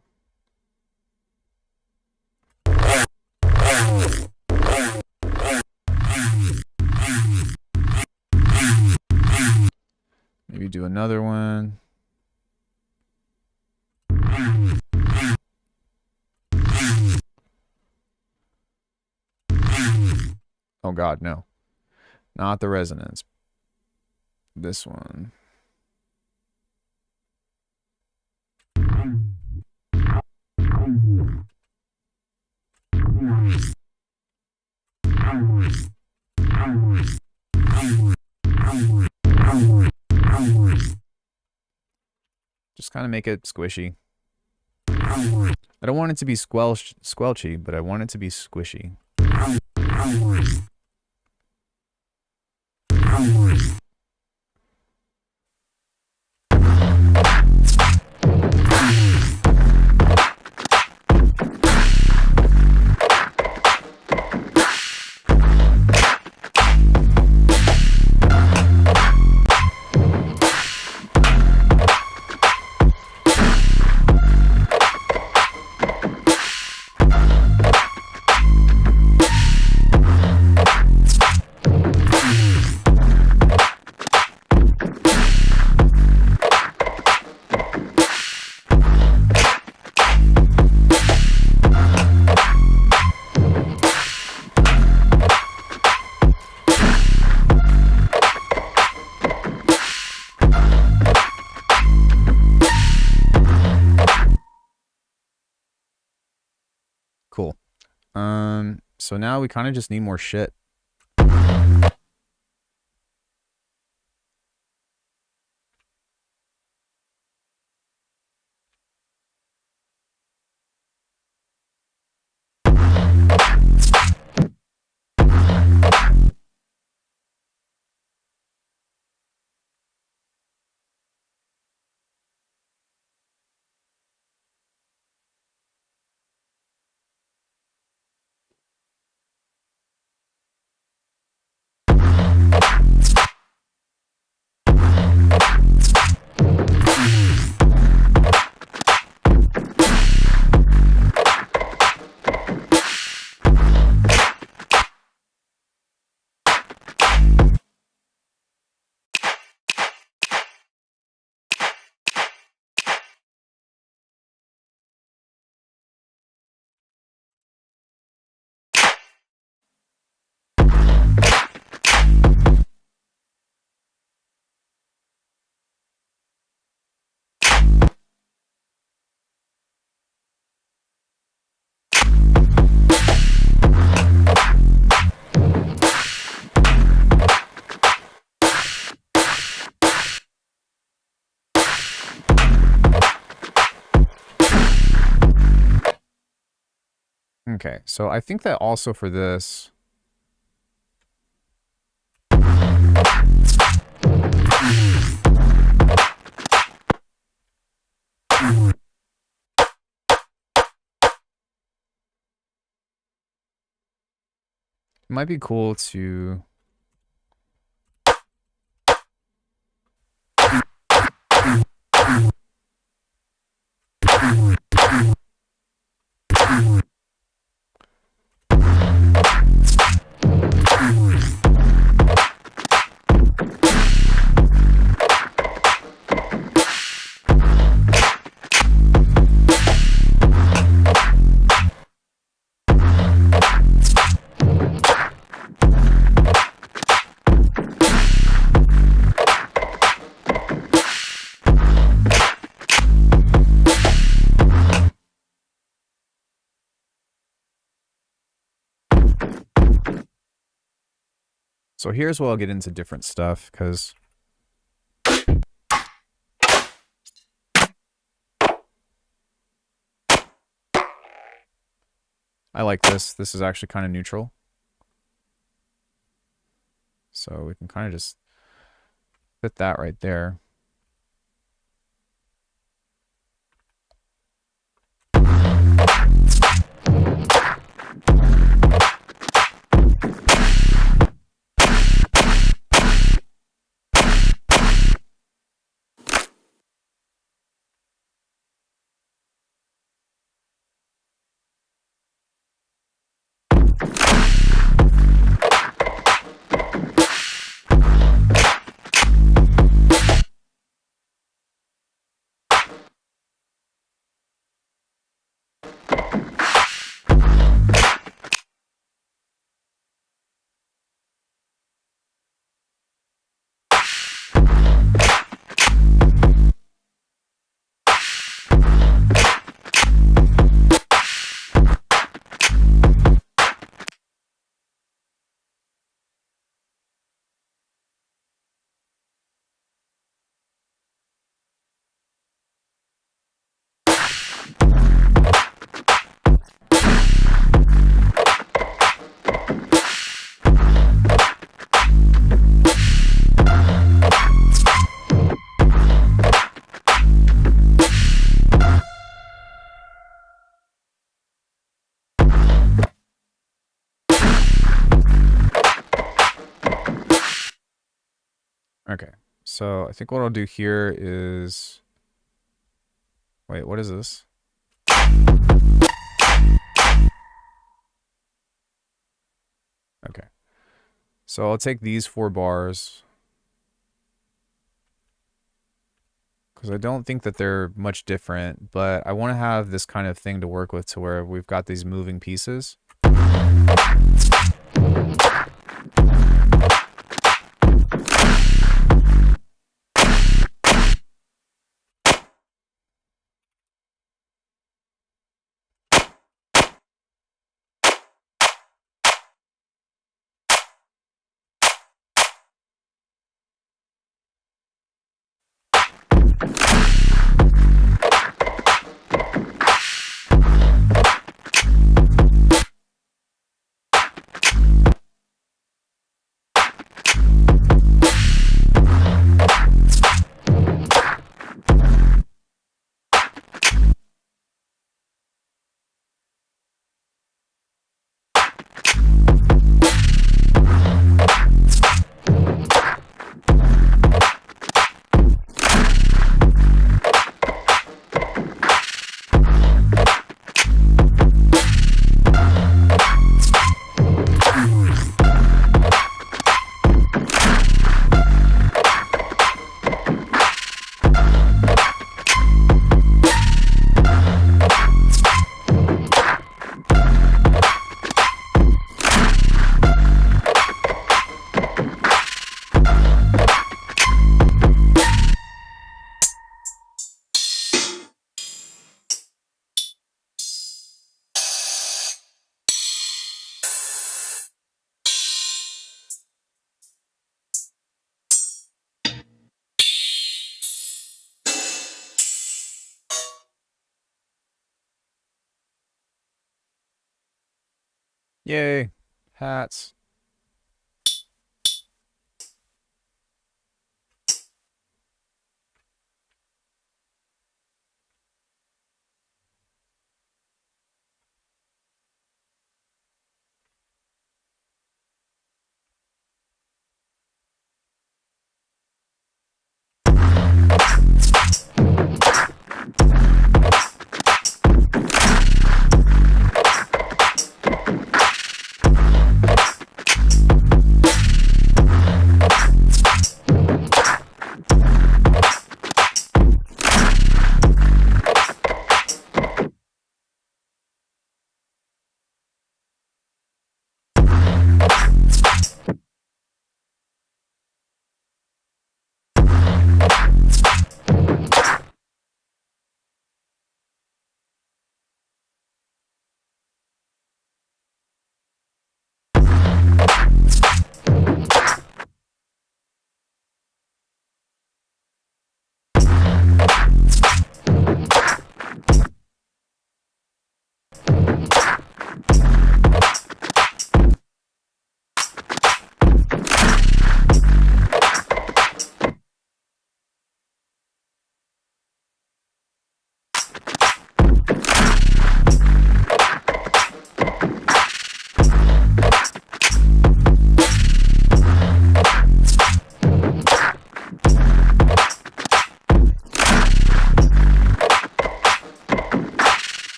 Maybe do another one. Oh God, no. Not the resonance. This one. Just kind of make it squishy. I don't want it to be squelchy, but I want it to be squishy. Cool. So now we kind of just need more shit. Okay, so I think that also for this, it might be cool to So here's where I'll get into different stuff, because I like this. This is actually kind of neutral. So we can kind of just fit that right there. So I think what I'll do here is... Wait, what is this? Okay. So I'll take these 4 bars, because I don't think that they're much different, but I want to have this kind of thing to work with to where we've got these moving pieces. Yay, hats.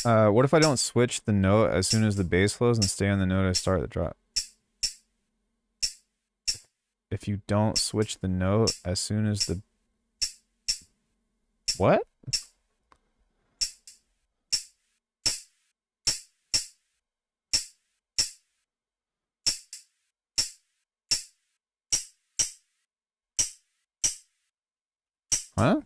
What if I don't switch the note as soon as the bass flows and stay on the note I start the drop? If you don't switch the note as soon as the... What? Huh?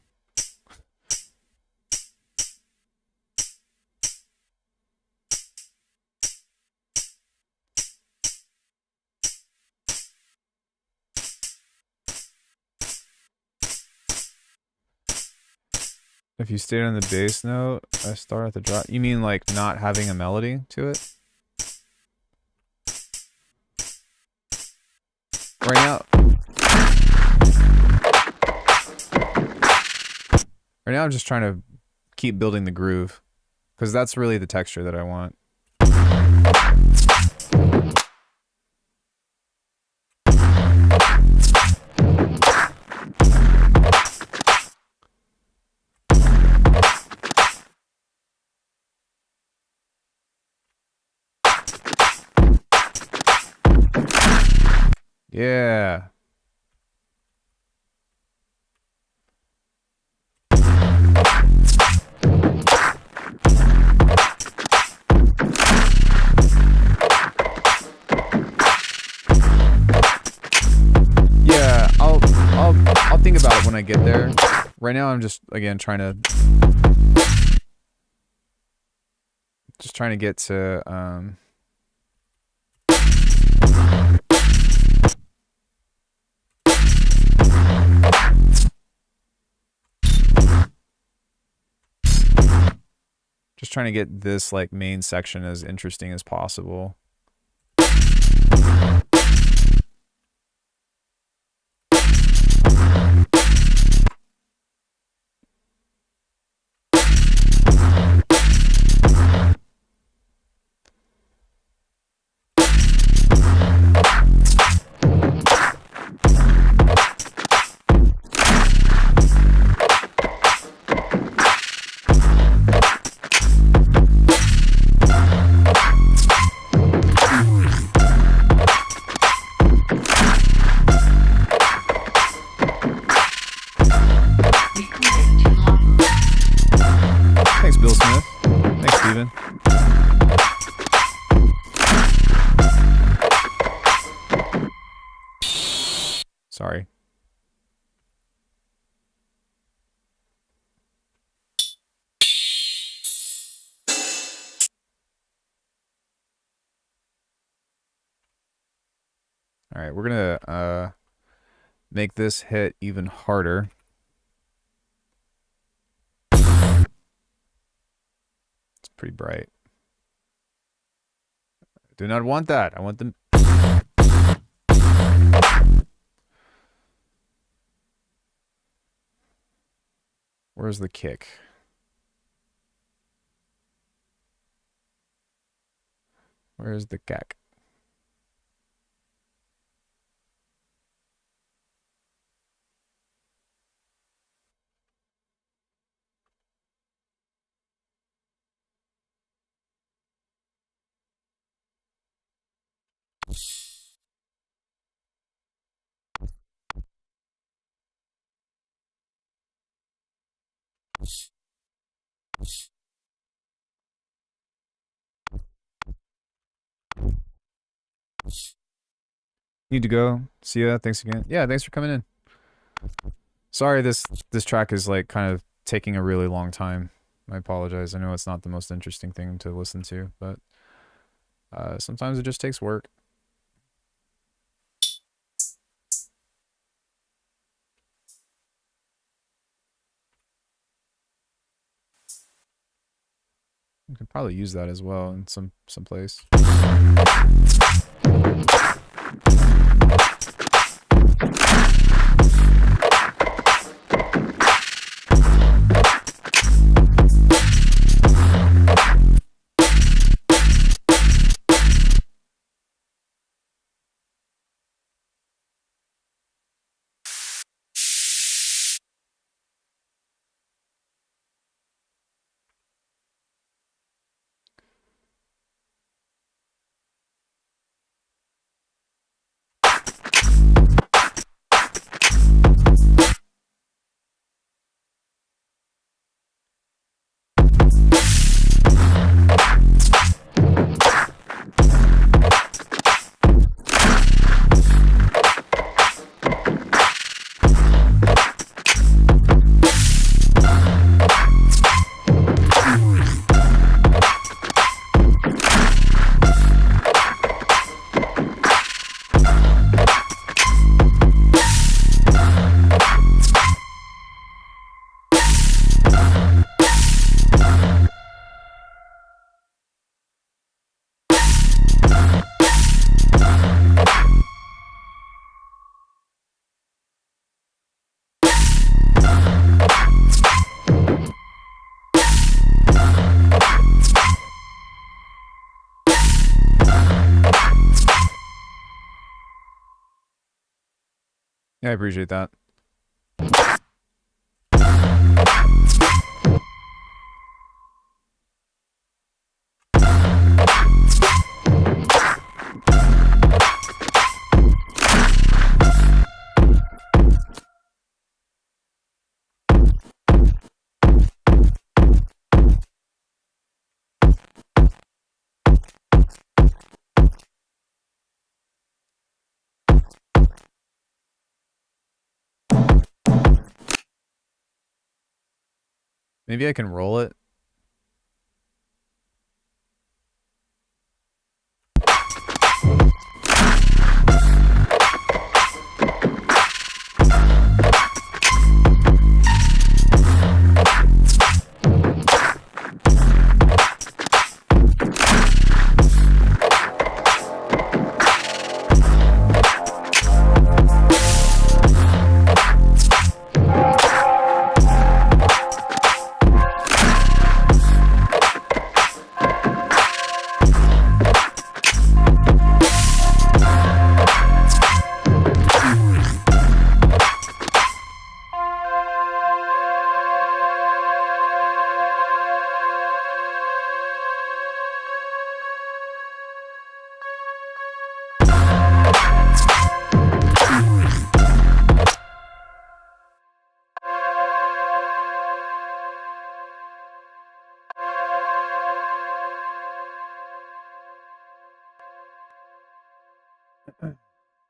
If you stayed on the bass note, I start at the drop. You mean like not having a melody to it? Right now, Right now I'm just trying to keep building the groove, because that's really the texture that I want. Yeah. Yeah, I'll think about it when I get there. Right now I'm just again trying to get to just trying to get this like main section as interesting as possible. Recording to logbook. Thanks, Bill Smith. Thanks, Steven. Sorry. All right, we're gonna make this hit even harder. It's pretty bright. I do not want that. I want them. Where's the kick? Where's the kick? Need to go. See ya. Thanks again. Yeah, thanks for coming in. Sorry, this track is like kind of taking a really long time. I apologize. I know it's not the most interesting thing to listen to, but sometimes it just takes work. You could probably use that as well in some place. Yeah, I appreciate that. Maybe I can roll it.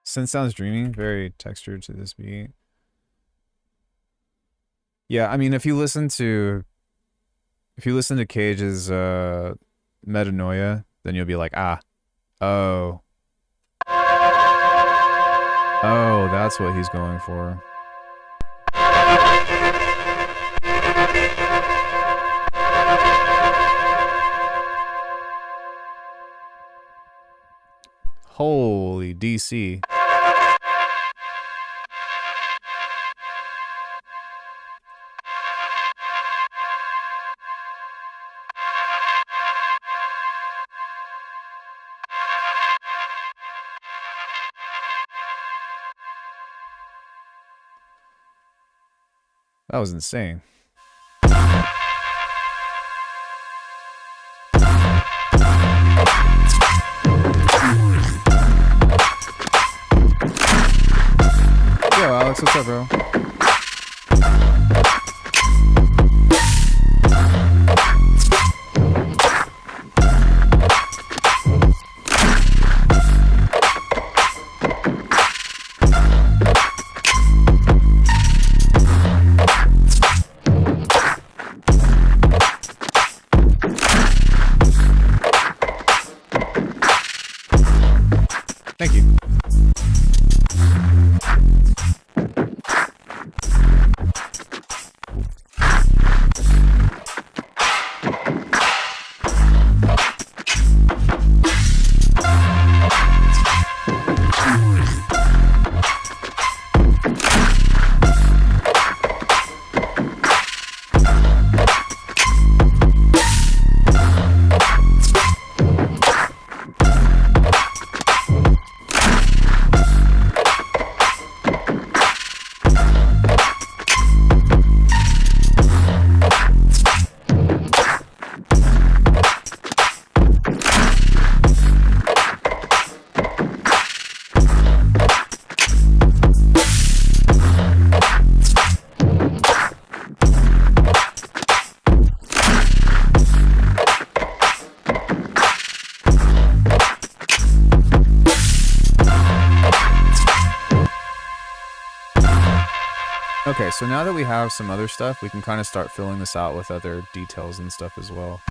Synth sounds dreamy, very textured to this beat. Yeah, I mean, if you listen to Cage's Metanoia, then you'll be like, ah, oh, that's what he's going for. Holy DC. That was insane. Yo, Alex, what's up, bro? Thank you. Okay, so now that we have some other stuff, we can kind of start filling this out with other details and stuff as well.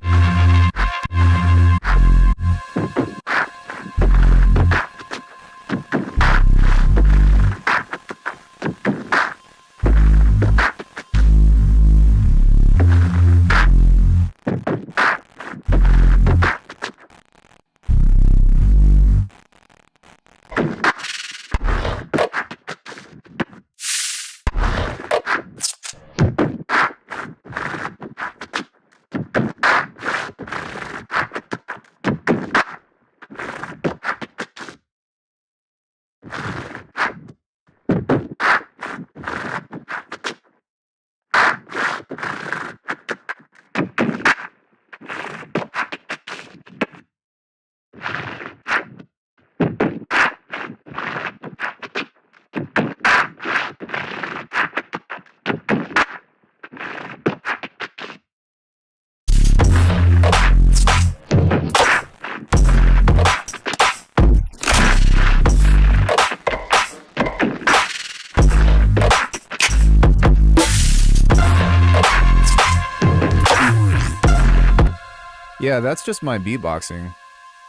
Yeah, that's just my beatboxing.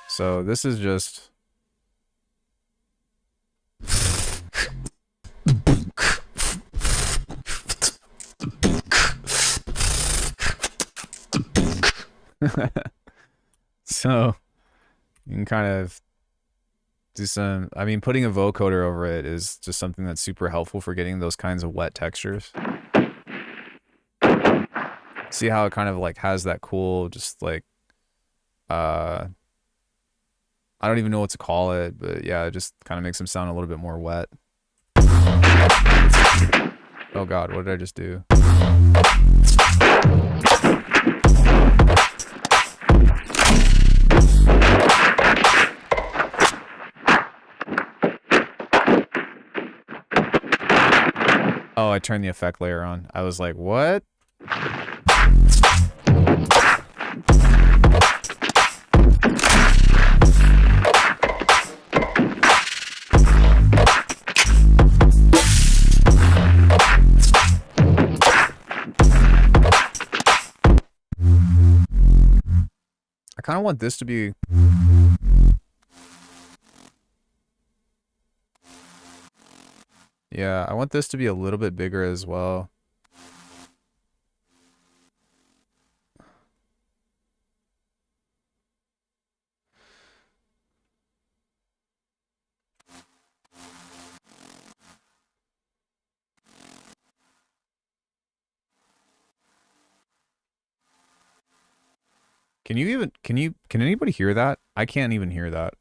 So this is just... So you can kind of do some, I mean, putting a vocoder over it is just something that's super helpful for getting those kinds of wet textures. See how it kind of like has that cool, just like, I don't even know what to call it, but yeah, it just kind of makes them sound a little bit more wet. Oh God, what did I just do? Oh, I turned the effect layer on. I was like, what? I kind of want this to be... Yeah, I want this to be a little bit bigger as well. Can anybody hear that? I can't even hear that.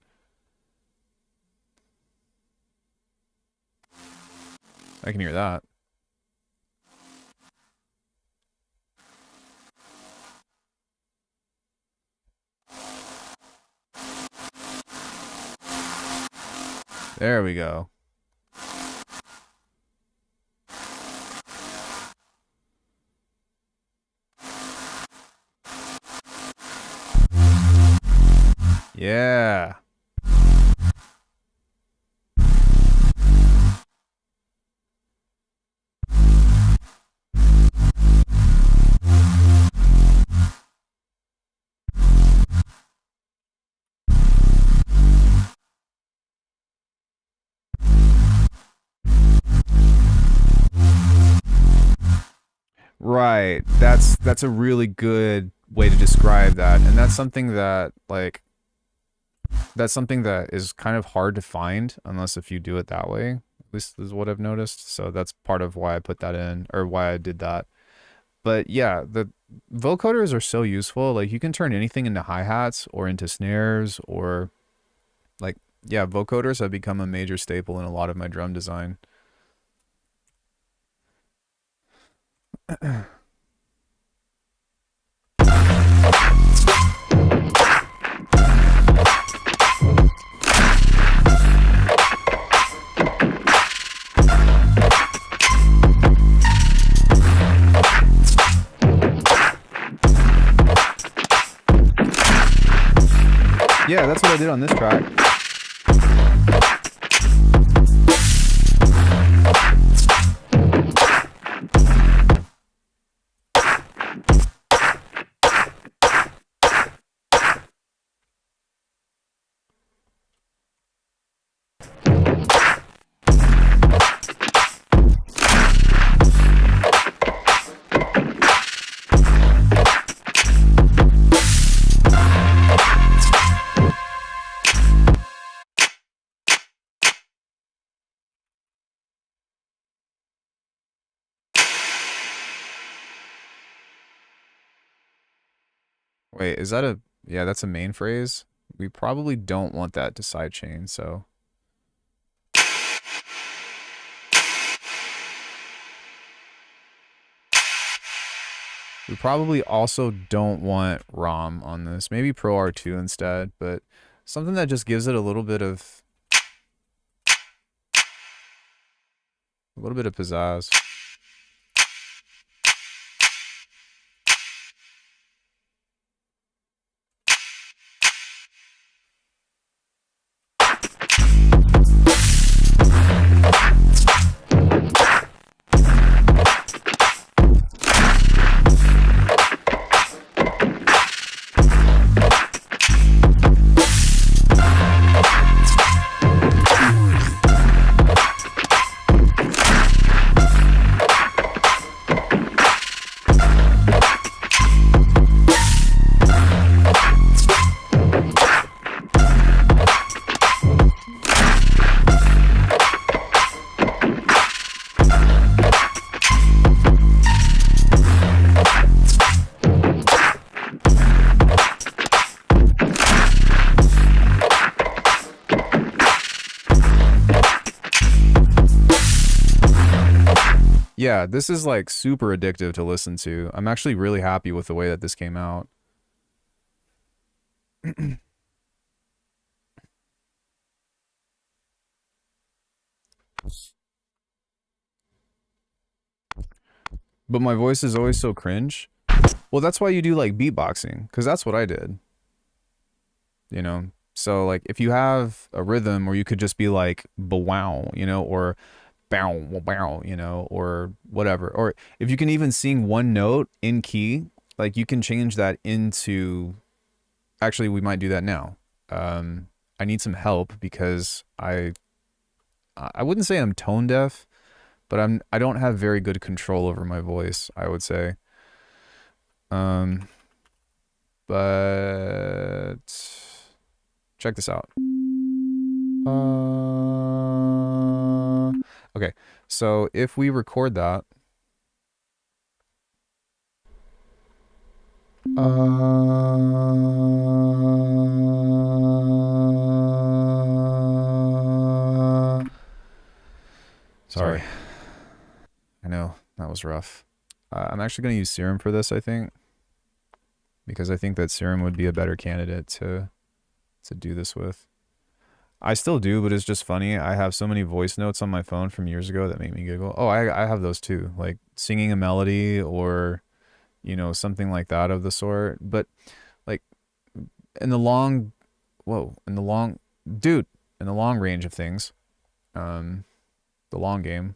I can hear that. There we go. Yeah. Right. That's a really good way to describe that. And that's something that is kind of hard to find unless if you do it that way. At least is what I've noticed. So that's part of why I put that in, or why I did that. But yeah, the vocoders are so useful. Like you can turn anything into hi-hats or into snares, or like, yeah, vocoders have become a major staple in a lot of my drum design. Yeah, that's what I did on this track. Wait, is that a... Yeah, that's a main phrase. We probably don't want that to sidechain, so... We probably also don't want ROM on this. Maybe Pro R2 instead, but something that just gives it a little bit of... pizzazz. Yeah, this is like super addictive to listen to. I'm actually really happy with the way that this came out. But my voice is always so cringe. Well, that's why you do like beatboxing, because that's what I did. You know? So like if you have a rhythm, or you could just be like wow, you know, or bow wow, you know, or whatever. Or if you can even sing one note in key, like you can change that into, actually we might do that now. I need some help because I wouldn't say I'm tone deaf, but I don't have very good control over my voice, I would say. Um but check this out. Okay, so if we record that, sorry. I know that was rough. I'm actually going to use Serum for this, I think, because I think that Serum would be a better candidate to do this with. I still do, but it's just funny. I have so many voice notes on my phone from years ago that make me giggle. Oh, I have those too, like singing a melody or, you know, something like that of the sort. But like in the long, dude, in the long range of things, the long game.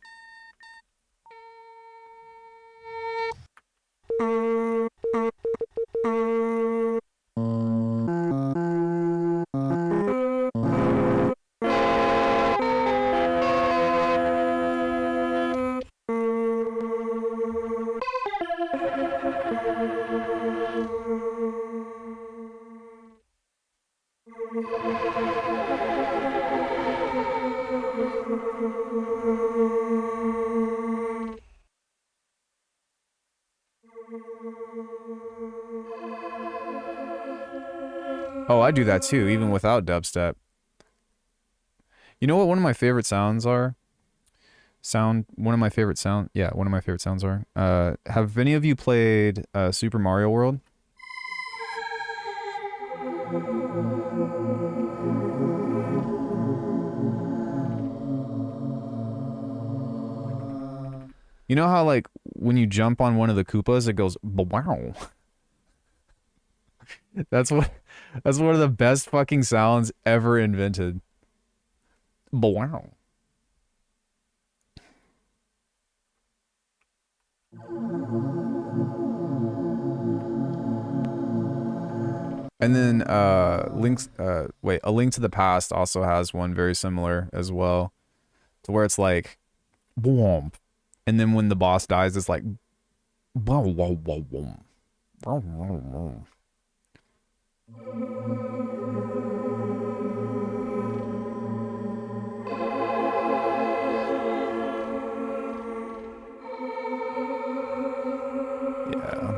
Oh, I do that too, even without dubstep. You know what one of my favorite sounds are? One of my favorite sounds are. Have any of you played Super Mario World? You know how like when you jump on one of the Koopas, it goes wow. That's what that's one of the best fucking sounds ever invented. Wow. And then A Link to the Past also has one very similar as well, to where it's like boom. And then when the boss dies, it's like wow wow wow wow. Wow, wow, wow. Yeah.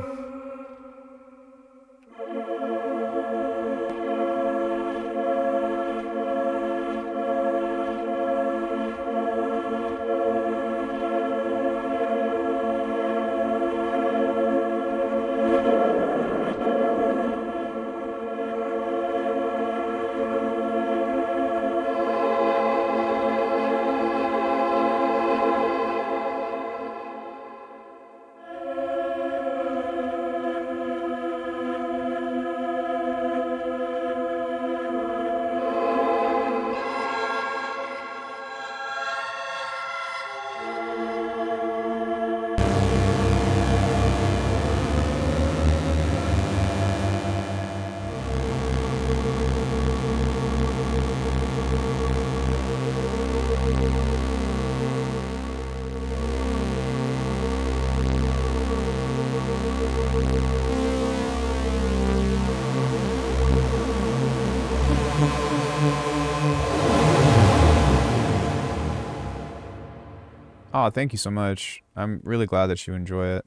Oh, thank you so much. I'm really glad that you enjoy it.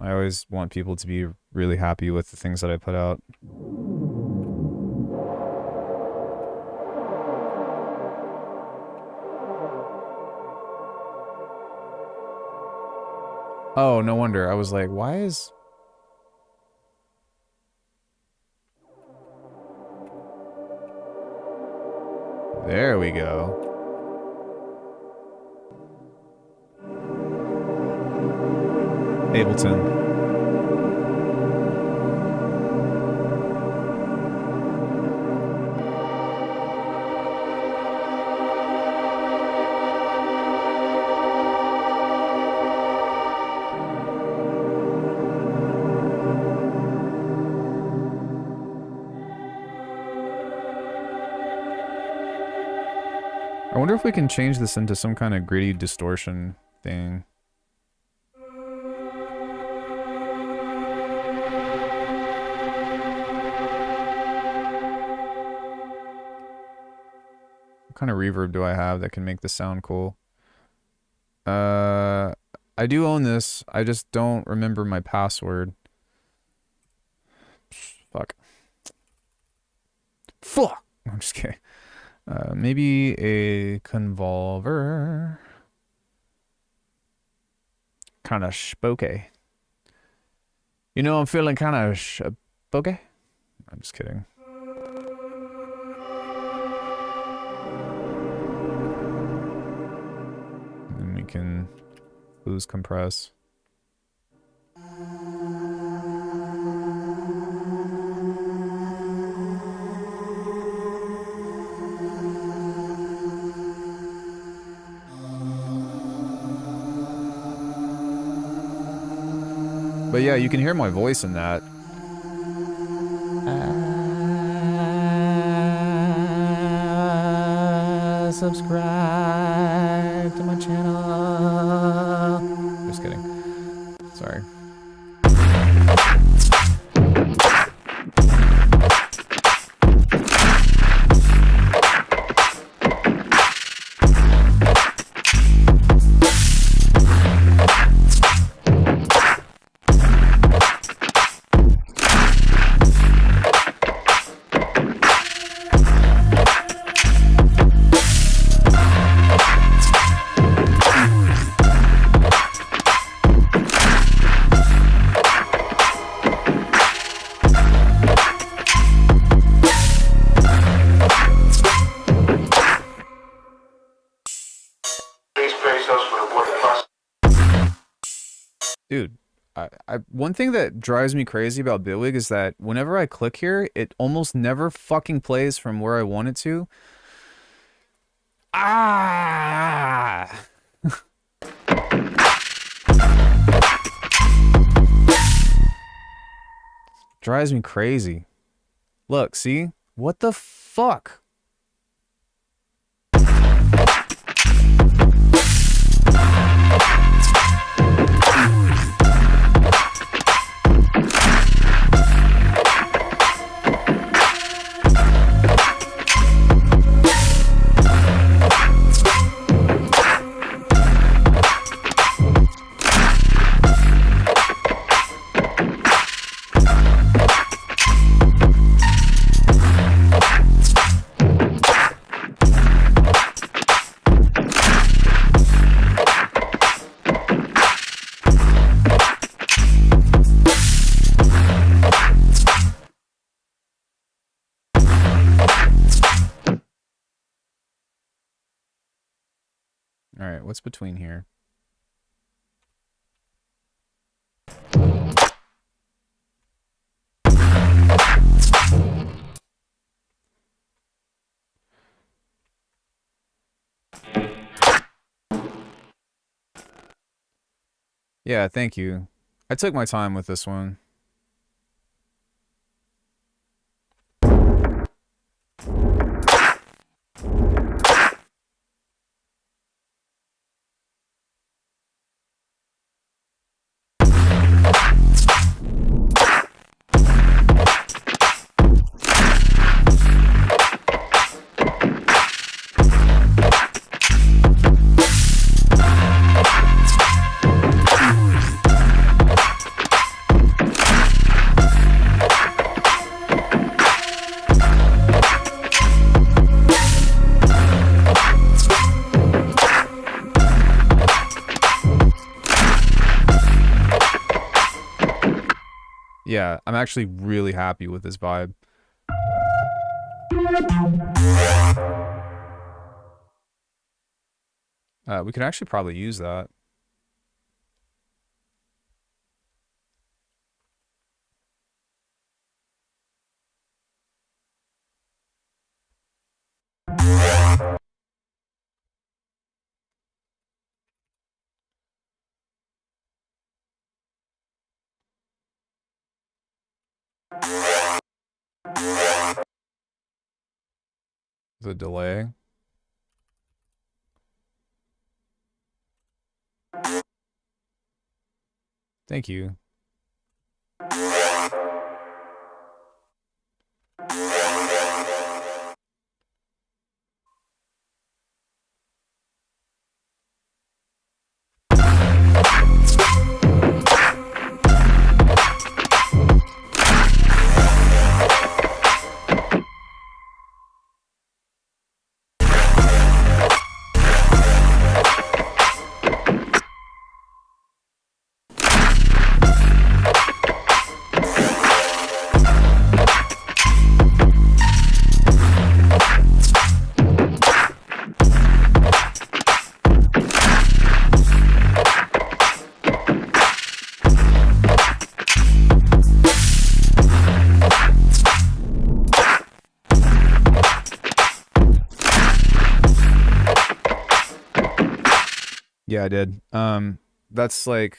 I always want people to be really happy with the things that I put out. Oh, no wonder. I was like, why is... There we go. Ableton. I wonder if we can change this into some kind of gritty distortion thing. What kind of reverb do I have that can make this sound cool? I do own this. I just don't remember my password. Fuck. Fuck! I'm just kidding. Maybe a convolver. Kind of spooky. You know, I'm feeling kind of spooky. I'm just kidding. And we can boost compress. But yeah, you can hear my voice in that. Subscribe to my channel. Just kidding. Sorry. Dude, one thing that drives me crazy about Bitwig is that whenever I click here, it almost never fucking plays from where I want it to. Ah! Drives me crazy. Look, see? What the fuck? Alright, what's between here? Yeah, thank you. I took my time with this one. Yeah, I'm actually really happy with this vibe. We could actually probably use that. The delay. Thank you. Yeah, I did. That's like,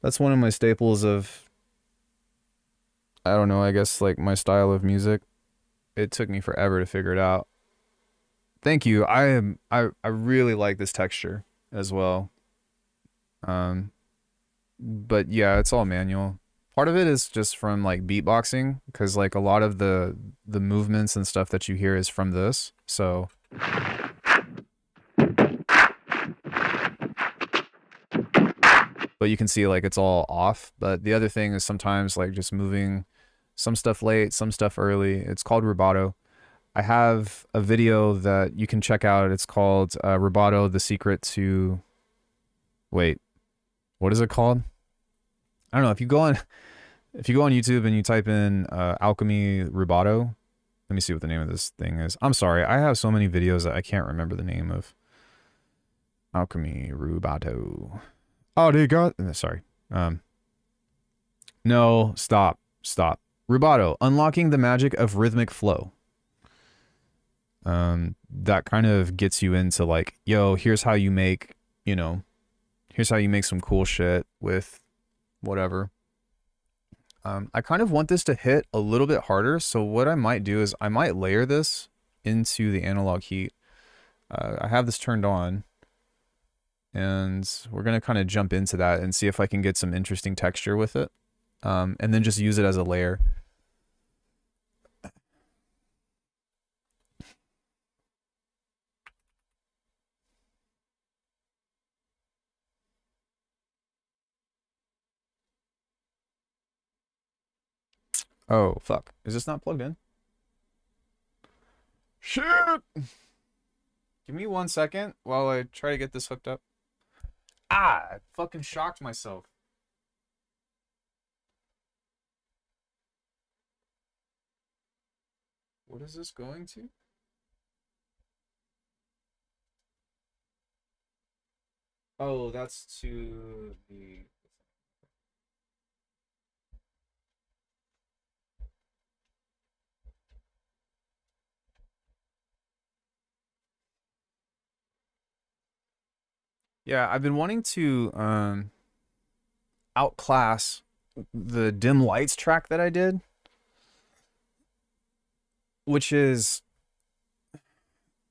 that's one of my staples of, I don't know, I guess like my style of music. It took me forever to figure it out. Thank you. I really like this texture as well. But yeah, it's all manual. Part of it is just from like beatboxing, because like a lot of the movements and stuff that you hear is from this. So but you can see like it's all off. But the other thing is sometimes like just moving some stuff late, some stuff early. It's called rubato. I have a video that you can check out. It's called Rubato, the secret to, wait, what is it called? I don't know. If you go on YouTube and you type in Alckemy Rubato, let me see what the name of this thing is. I'm sorry. I have so many videos that I can't remember the name of. Alckemy Rubato. Oh, they got, sorry. No, stop. Rubato, unlocking the magic of rhythmic flow. That kind of gets you into like, yo, here's how you make, here's how you make some cool shit with whatever. I kind of want this to hit a little bit harder. So what I might do is I might layer this into the analog heat. I have this turned on, and we're going to kind of jump into that and see if I can get some interesting texture with it. And then just use it as a layer. Oh, fuck. Is this not plugged in? Shit! Give me 1 second while I try to get this hooked up. Ah! I fucking shocked myself. What is this going to? Oh, that's to the... Yeah, I've been wanting to outclass the dim lights track that I did, which is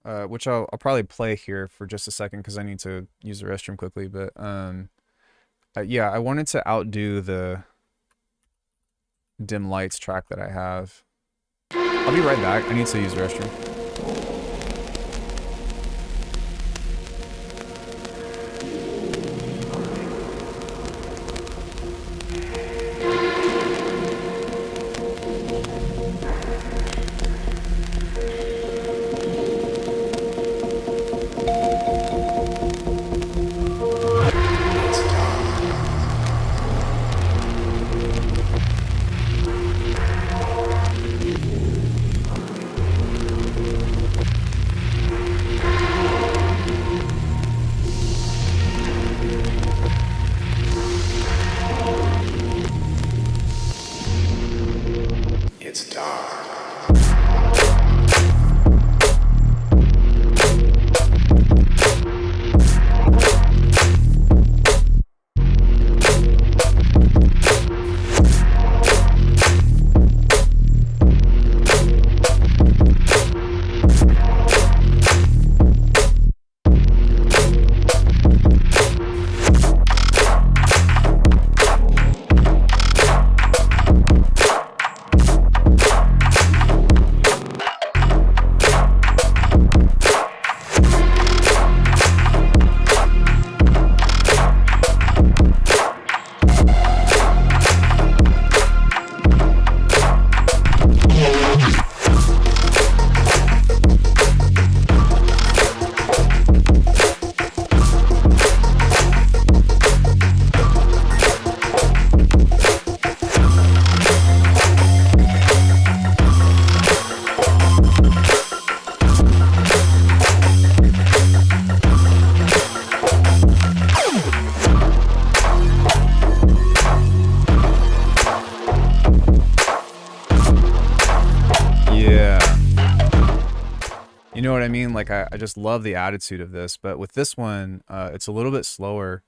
which I'll probably play here for just a second because I need to use the restroom quickly. But yeah, I wanted to outdo the dim lights track that I have. I'll be right back. I need to use the restroom. know what I mean? Like I just love the attitude of this, but with this one, it's a little bit slower.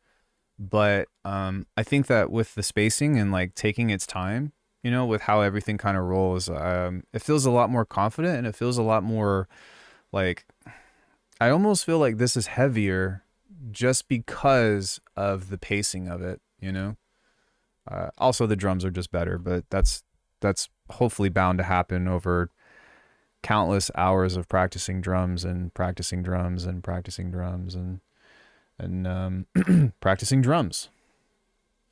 But I think that with the spacing and like taking its time, you know, with how everything kind of rolls, it feels a lot more confident and it feels a lot more like, I almost feel like this is heavier just because of the pacing of it, you know? Also the drums are just better, but that's hopefully bound to happen over countless hours of practicing drums and practicing drums and practicing drums and practicing drums.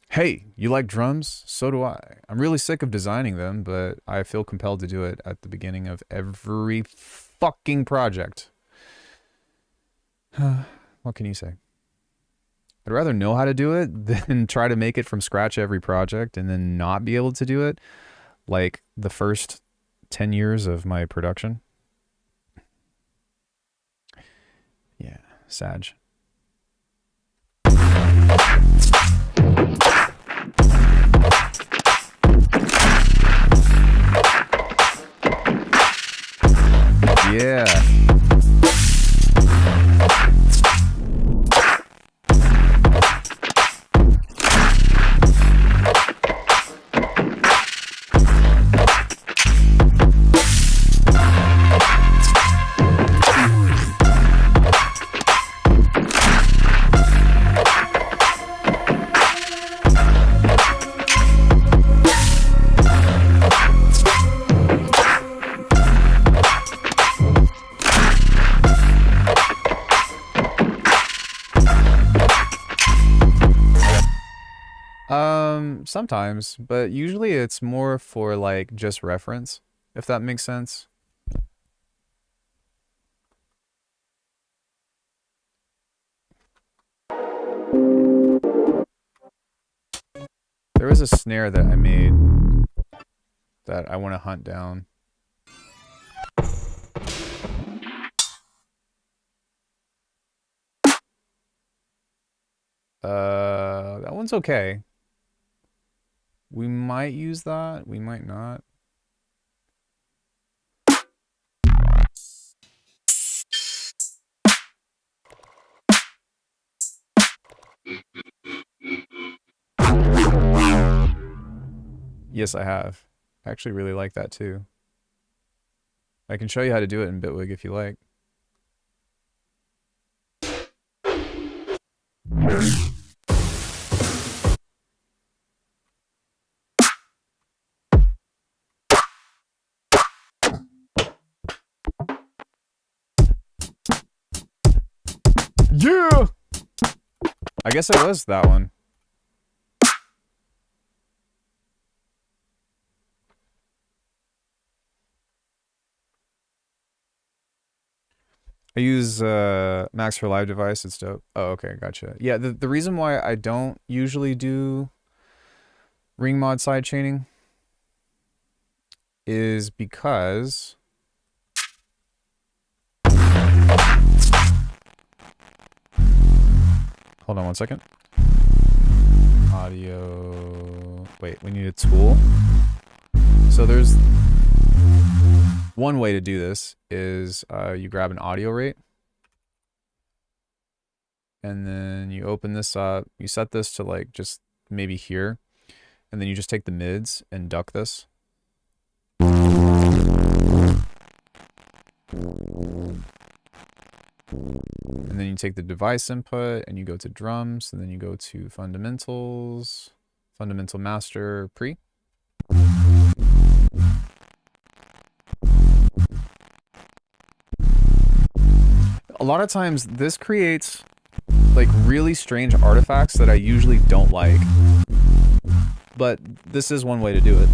Hey, you like drums? So do I. I'm really sick of designing them, but I feel compelled to do it at the beginning of every fucking project. What can you say? I'd rather know how to do it than try to make it from scratch every project and then not be able to do it like the first 10 years of my production. Yeah, Sag. Yeah. Sometimes, but usually it's more for like just reference, if that makes sense. There was a snare that I made that I want to hunt down. That one's okay. We might use that. We might not. Yes, I have. I actually really like that too. I can show you how to do it in Bitwig if you like. Yeah! I guess it was that one. I use Max for Live device. It's dope. Oh, okay, gotcha. Yeah, the reason why I don't usually do ring mod side chaining is because hold on one second. Audio. Wait, we need a tool. So there's one way to do this is you grab an audio rate and then you open this up. You set this to like just maybe here, and then you just take the mids and duck this. And then you take the device input and you go to drums, and then you go to fundamentals, fundamental master pre. A lot of times this creates like really strange artifacts that I usually don't like, but this is one way to do it.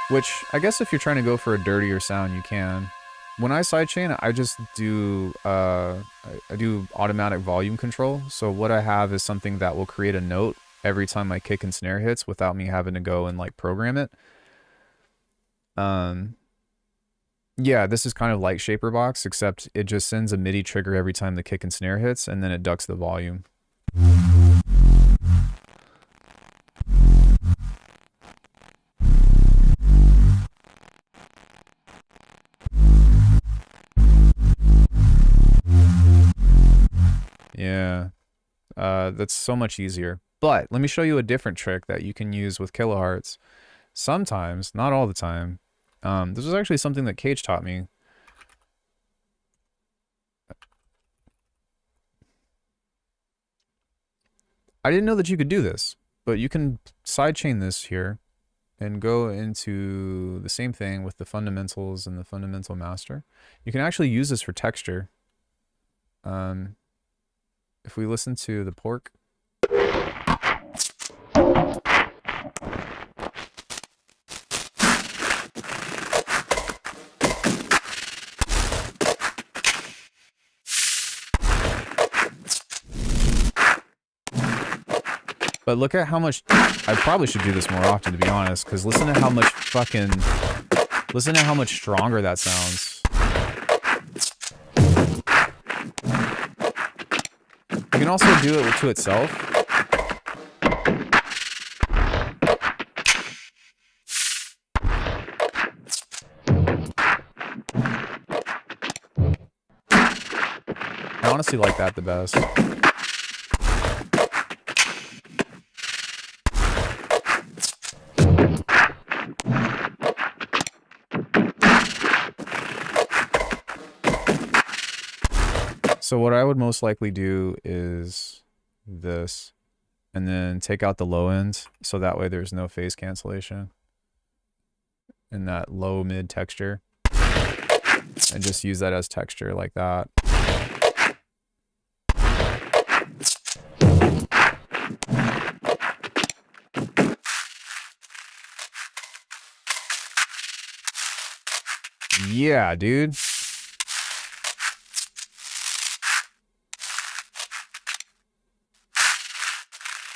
Which, I guess if you're trying to go for a dirtier sound, you can. When I sidechain, I just do, I do automatic volume control. So what I have is something that will create a note every time my kick and snare hits without me having to go and like program it. Yeah, this is kind of like Shaper Box, except it just sends a MIDI trigger every time the kick and snare hits, and then it ducks the volume. That's so much easier. But let me show you a different trick that you can use with kilohertz. Sometimes, not all the time. This was actually something that Cage taught me. I didn't know that you could do this, but you can sidechain this here and go into the same thing with the fundamentals and the fundamental master. You can actually use this for texture. If we listen to the pork. But look at how much, I probably should do this more often, to be honest, because listen to how much listen to how much stronger that sounds. You can also do it to itself. I honestly like that the best. So what I would most likely do is this, and then take out the low end, so that way there's no phase cancellation in that low mid texture, and just use that as texture like that. Yeah, dude.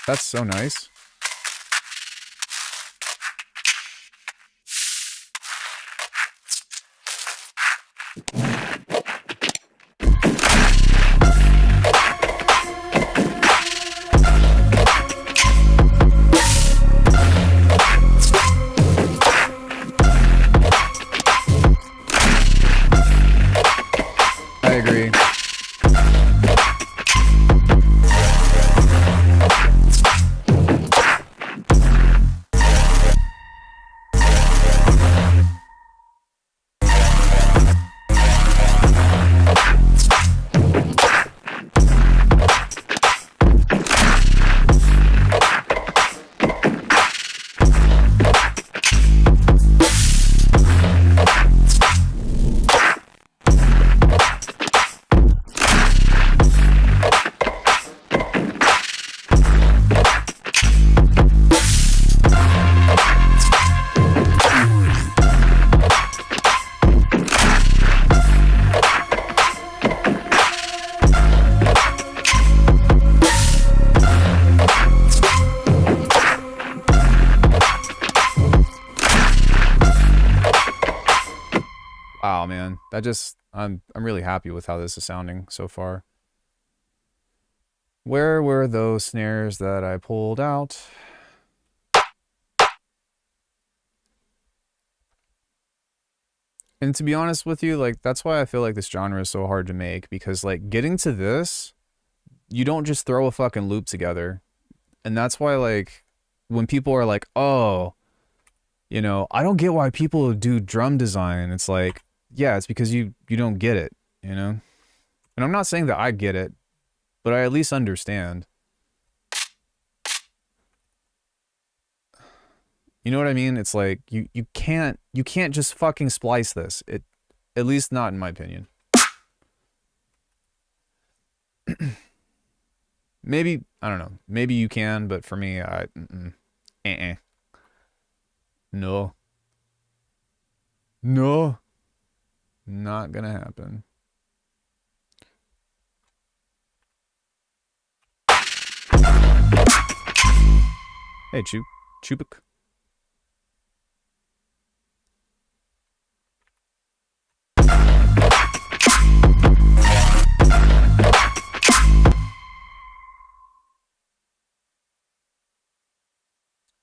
That's so nice. I agree. Wow, man, that just, I'm really happy with how this is sounding so far. Where were those snares that I pulled out? And to be honest with you, like, that's why I feel like this genre is so hard to make, because like getting to this, you don't just throw a fucking loop together. And that's why, like, when people are like, oh, you know, I don't get why people do drum design, it's like, yeah, it's because you don't get it, you know? And I'm not saying that I get it, but I at least understand. You know what I mean? It's like you can't just fucking splice this. At least not in my opinion. Maybe, I don't know. Maybe you can, but for me, no. No. Not gonna happen. Hey, Chubuk.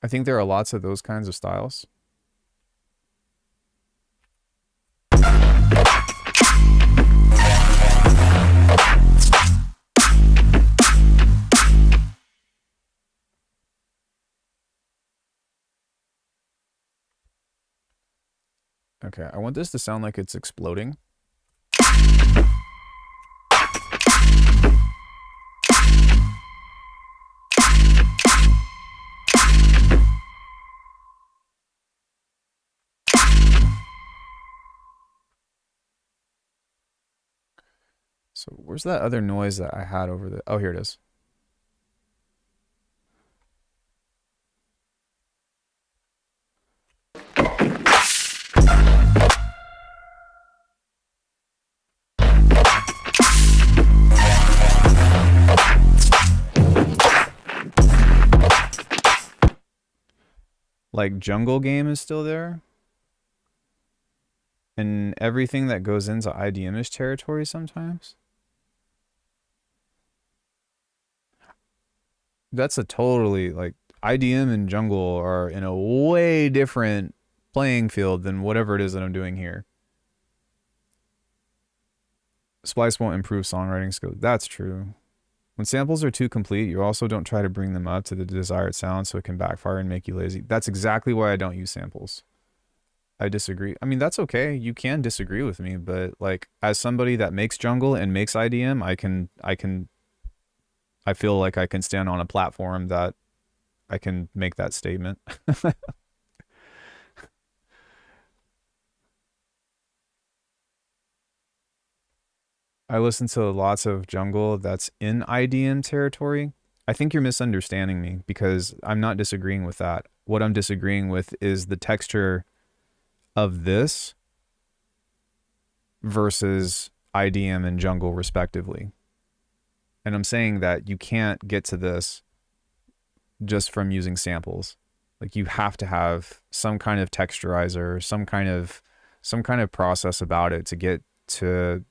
I think there are lots of those kinds of styles. Okay, I want this to sound like it's exploding. So where's that other noise that I had over the... Oh, here it is. Like Jungle Game is still there. And everything that goes into IDM-ish territory sometimes. That's a totally, like, IDM and jungle are in a way different playing field than whatever it is that I'm doing here. Splice won't improve songwriting skills. That's true. When samples are too complete, you also don't try to bring them up to the desired sound so it can backfire and make you lazy. That's exactly why I don't use samples. I disagree. I mean, that's okay. You can disagree with me, but like as somebody that makes jungle and makes IDM, I feel like I can stand on a platform that I can make that statement. I listen to lots of jungle that's in IDM territory. I think you're misunderstanding me because I'm not disagreeing with that. What I'm disagreeing with is the texture of this versus IDM and jungle respectively. And I'm saying that you can't get to this just from using samples. Like you have to have some kind of texturizer, some kind of process about it to get to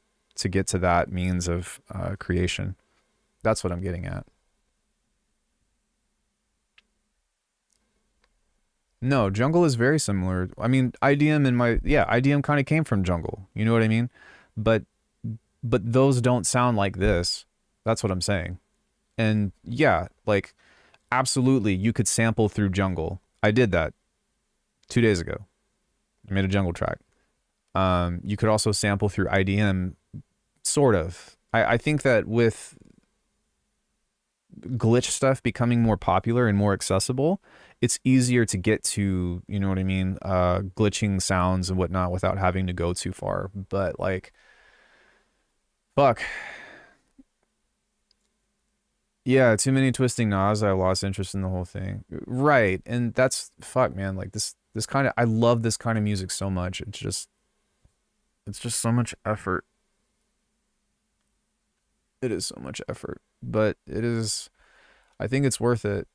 that means of creation. That's what I'm getting at. No, jungle is very similar. I mean, IDM IDM kind of came from jungle. You know what I mean? But those don't sound like this. That's what I'm saying. And yeah, like absolutely you could sample through jungle. I did that 2 days ago. I made a jungle track. You could also sample through IDM, sort of. I think that with glitch stuff becoming more popular and more accessible, it's easier to get to, you know what I mean, glitching sounds and whatnot without having to go too far. But like, fuck. Yeah, too many twisting knobs. I lost interest in the whole thing. Right, and that's fuck, man. Like this kind of, I love this kind of music so much. It's just so much effort. It is so much effort, but it is. I think it's worth it.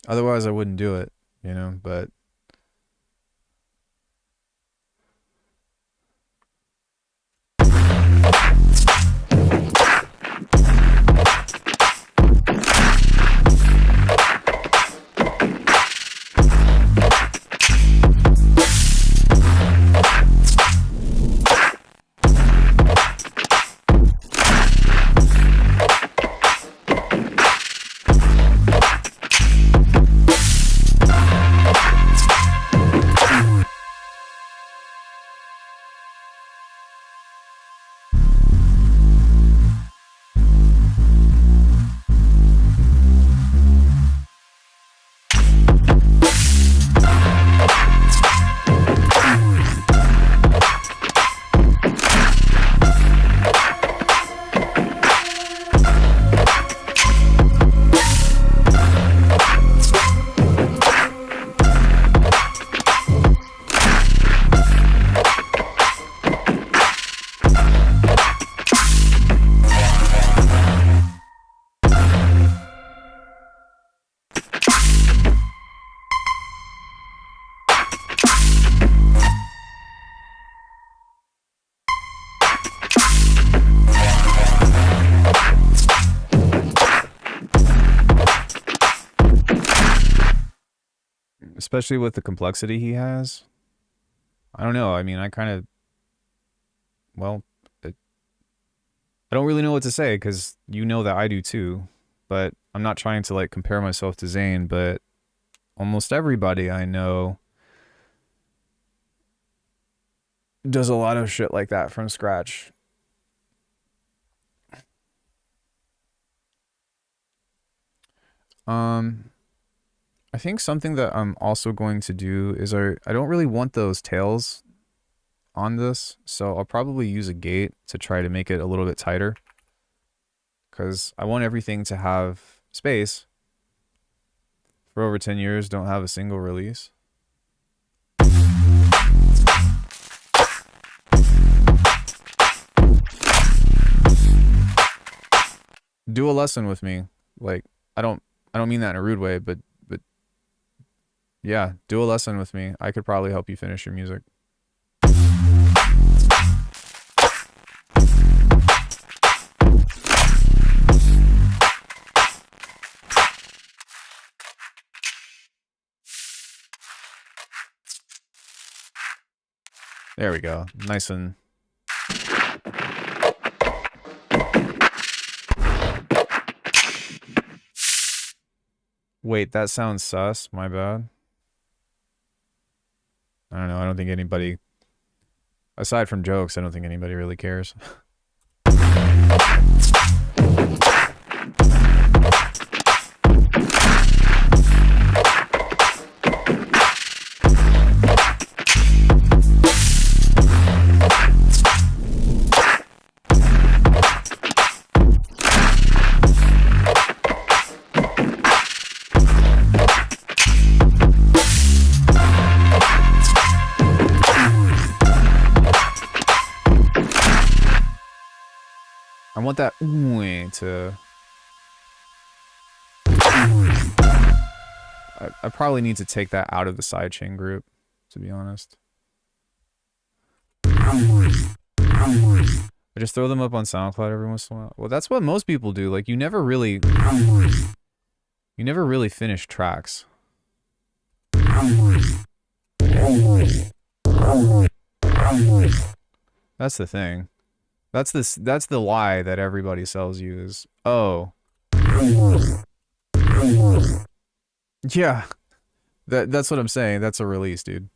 Otherwise, I wouldn't do it, you know. But especially with the complexity he has, I don't know. I mean, I kind of, well, I don't really know what to say because you know that I do too. But I'm not trying to like compare myself to Zayn, but almost everybody I know does a lot of shit like that from scratch. I think something that I'm also going to do is I don't really want those tails on this, so I'll probably use a gate to try to make it a little bit tighter, because I want everything to have space. For over 10 years, don't have a single release. Do a lesson with me. Like, I don't mean that in a rude way, but yeah, do a lesson with me. I could probably help you finish your music. There we go. Nice and... Wait, that sounds sus. My bad. I don't know. I don't think anybody... Aside from jokes, I don't think anybody really cares. I want that to... I probably need to take that out of the sidechain group, to be honest. I just throw them up on SoundCloud every once in a while. Well, that's what most people do. Like, you never really finish tracks. That's the thing. That's the lie that everybody sells you is, oh. Yeah. That's what I'm saying. That's a release, dude.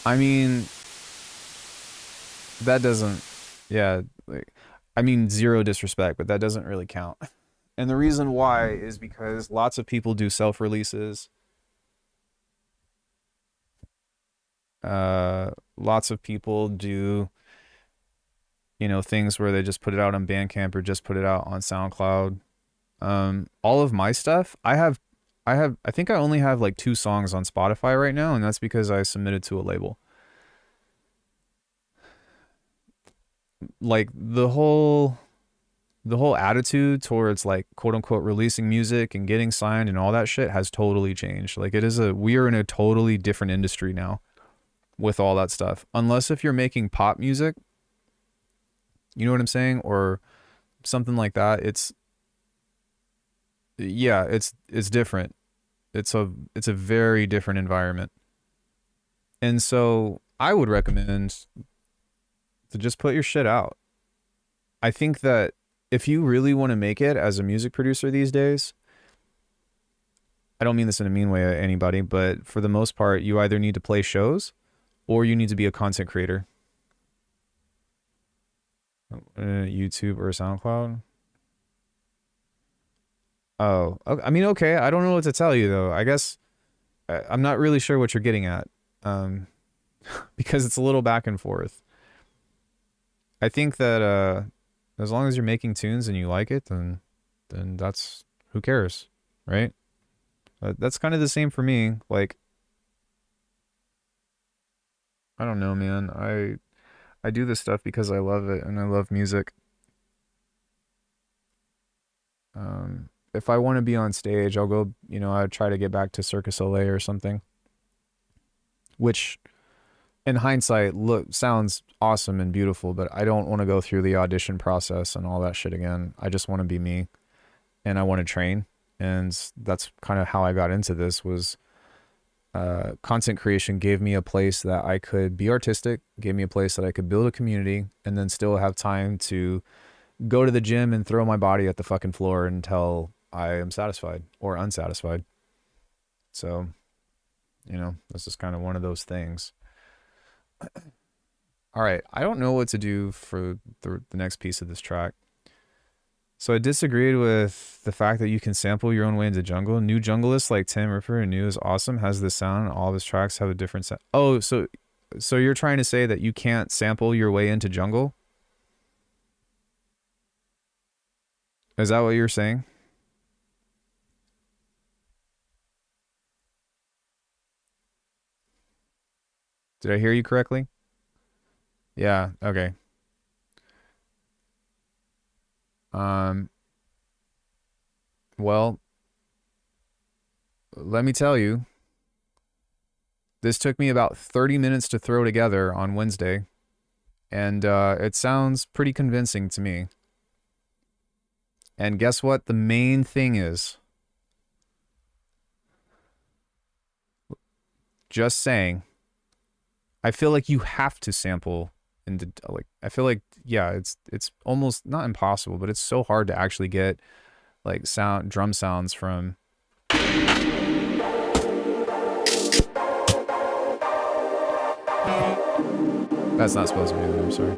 I mean, that doesn't, yeah, like, I mean, zero disrespect, but that doesn't really count. And the reason why is because lots of people do self-releases. Lots of people do, you know, things where they just put it out on Bandcamp or just put it out on SoundCloud. All of my stuff, I think I only have like 2 songs on Spotify right now, and that's because I submitted to a label. Like the whole attitude towards like quote unquote releasing music and getting signed and all that shit has totally changed. Like we are in a totally different industry now with all that stuff. Unless if you're making pop music, you know what I'm saying? Or something like that. It's different. It's a very different environment. And so I would recommend to just put your shit out. I think that if you really want to make it as a music producer these days, I don't mean this in a mean way to anybody, but for the most part, you either need to play shows or you need to be a content creator. YouTube or SoundCloud. Oh, I mean, okay. I don't know what to tell you though. I guess I'm not really sure what you're getting at, because it's a little back and forth. I think that as long as you're making tunes and you like it, then that's, who cares, right? That's kind of the same for me. Like, I don't know, man. I do this stuff because I love it and I love music. If I want to be on stage, I'll go, you know, I try to get back to Circus LA or something, which in hindsight, sounds awesome and beautiful, but I don't want to go through the audition process and all that shit again. I just want to be me, and I want to train. And that's kind of how I got into this. Was content creation gave me a place that I could be artistic, gave me a place that I could build a community, and then still have time to go to the gym and throw my body at the fucking floor until I am satisfied or unsatisfied. So, you know, this is kind of one of those things. All right, I don't know what to do for the next piece of this track. So I disagreed with the fact that you can sample your own way into jungle. New jungleists like Tim Ripper and New is awesome, has this sound. All of his tracks have a different sound. Oh, so you're trying to say that you can't sample your way into jungle? Is that what you're saying? Did I hear you correctly? Yeah, okay. Well, let me tell you, this took me about 30 minutes to throw together on Wednesday, and it sounds pretty convincing to me. And guess what? The main thing is, just saying, I feel like you have to sample and like, I feel like, yeah, it's almost not impossible, but it's so hard to actually get like drum sounds from. That's not supposed to be there, I'm sorry.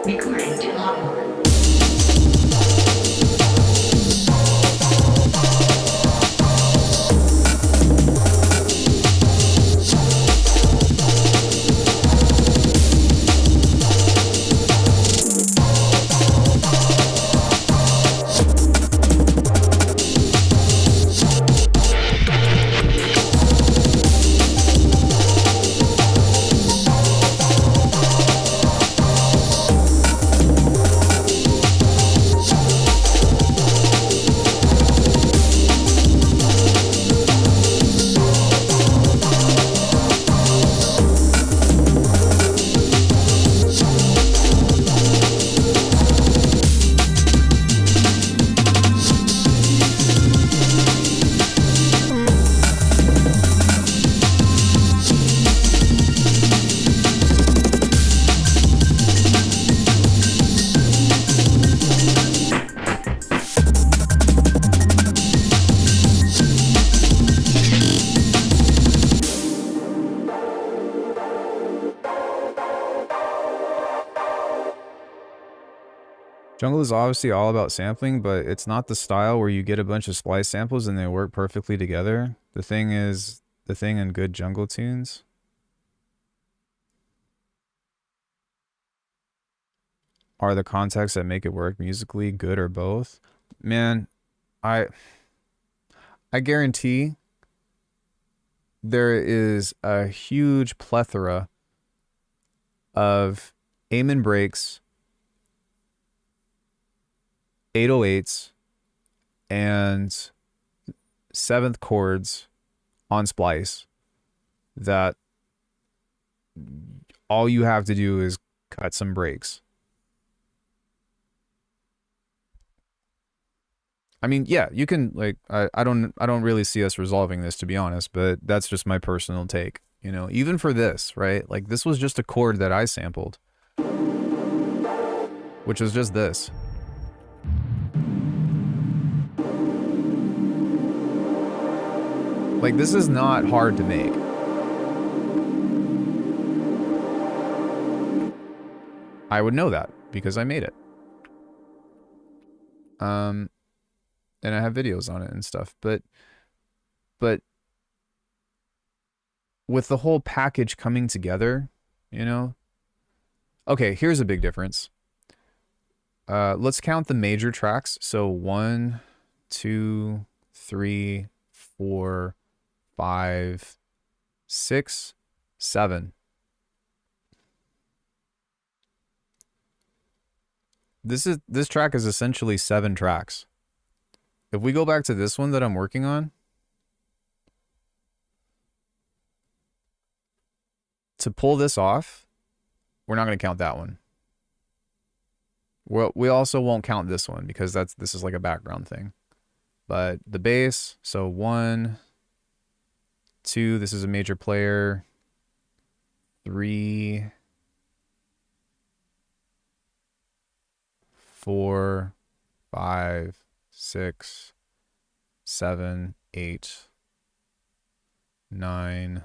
Recording to logbook. Jungle is obviously all about sampling, but it's not the style where you get a bunch of splice samples and they work perfectly together. The thing in good jungle tunes are the contexts that make it work musically, good or both. Man, I guarantee there is a huge plethora of Amen breaks, 808s, and seventh chords on splice that all you have to do is cut some breaks. I mean, yeah, you can like I don't really see us resolving this, to be honest, but that's just my personal take. You know, even for this, right? Like this was just a chord that I sampled, which was just this. Like this is not hard to make. I would know that because I made it. And I have videos on it and stuff, but with the whole package coming together, you know. Okay, here's a big difference. Let's count the major tracks. So 1, 2, 3, 4, 5, 6, 7. This track is essentially 7 tracks. If we go back to this one that I'm working on, to pull this off, we're not going to count that one. We also won't count this one because this is like a background thing. But the bass, so 1, 2, this is a major player. 3, 4, 5, 6, 7, 8, 9,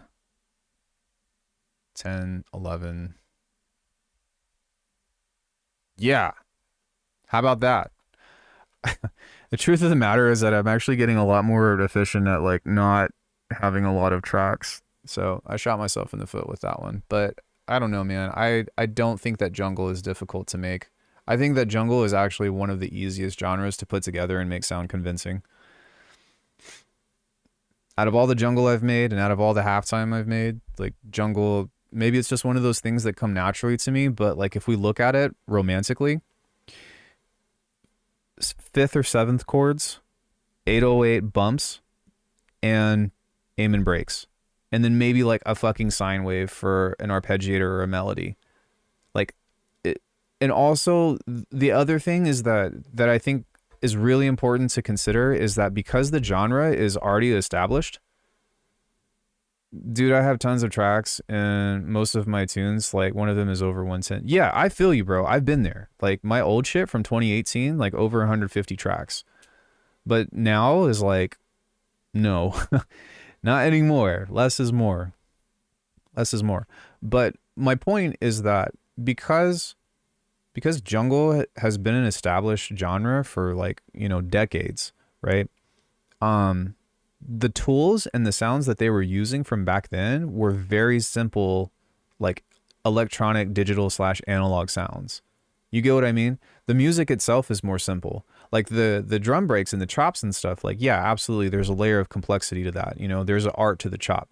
10, 11. Yeah. How about that? The truth of the matter is that I'm actually getting a lot more efficient at like not having a lot of tracks. So I shot myself in the foot with that one. But I don't know, man. I don't think that jungle is difficult to make. I think that jungle is actually one of the easiest genres to put together and make sound convincing. Out of all the jungle I've made and out of all the halftime I've made, like jungle, maybe it's just one of those things that come naturally to me. But like if we look at it romantically, 5th or 7th chords, 808 bumps, and aim and breaks. And then maybe like a fucking sine wave for an arpeggiator or a melody. Like it, and also the other thing is that I think is really important to consider is that because the genre is already established, dude, I have tons of tracks and most of my tunes, like one of them is over 110. Yeah, I feel you, bro. I've been there. Like my old shit from 2018, like over 150 tracks. But now is like, no, not anymore. Less is more. Less is more. But my point is that because jungle has been an established genre for like, you know, decades, right? The tools and the sounds that they were using from back then were very simple, like electronic digital / analog sounds. You get what I mean? The music itself is more simple. Like the drum breaks and the chops and stuff, like, yeah, absolutely. There's a layer of complexity to that. You know, there's an art to the chop.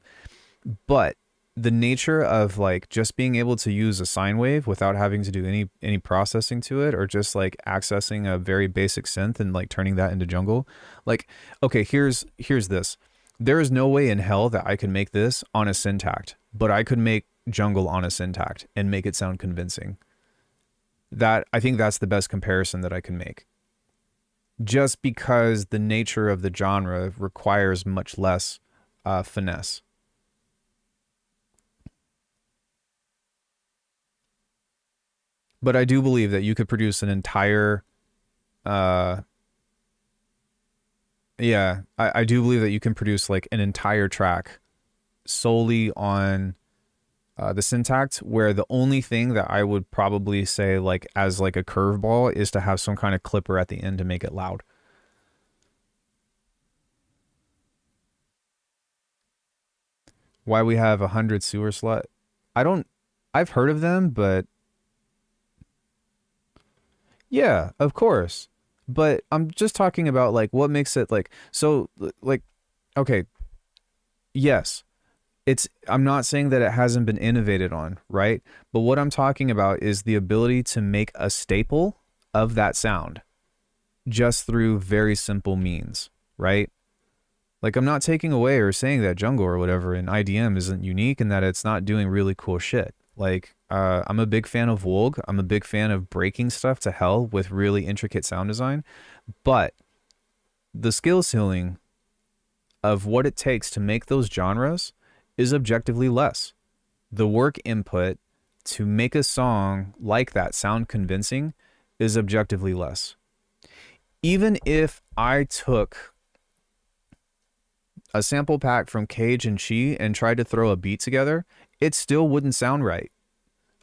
But the nature of like just being able to use a sine wave without having to do any processing to it, or just like accessing a very basic synth and like turning that into jungle. Like, okay, here's this. There is no way in hell that I can make this on a syntact, but I could make jungle on a syntact and make it sound convincing. That I think that's the best comparison that I can make. Just because the nature of the genre requires much less finesse. But I do believe that you could produce an entire, I do believe that you can produce like an entire track solely on the syntax, where the only thing that I would probably say like as like a curveball is to have some kind of clipper at the end to make it loud. Why we have 100 sewer slut? I've heard of them, but yeah, of course. But I'm just talking about like what makes it like, so like, okay, yes, I'm not saying that it hasn't been innovated on, right? But what I'm talking about is the ability to make a staple of that sound just through very simple means, right? Like I'm not taking away or saying that jungle or whatever in IDM isn't unique and that it's not doing really cool shit. Like I'm a big fan of Wolg. I'm a big fan of breaking stuff to hell with really intricate sound design. But the skill ceiling of what it takes to make those genres is objectively less. The work input to make a song like that sound convincing is objectively less. Even if I took a sample pack from Cage and Chi and tried to throw a beat together, it still wouldn't sound right.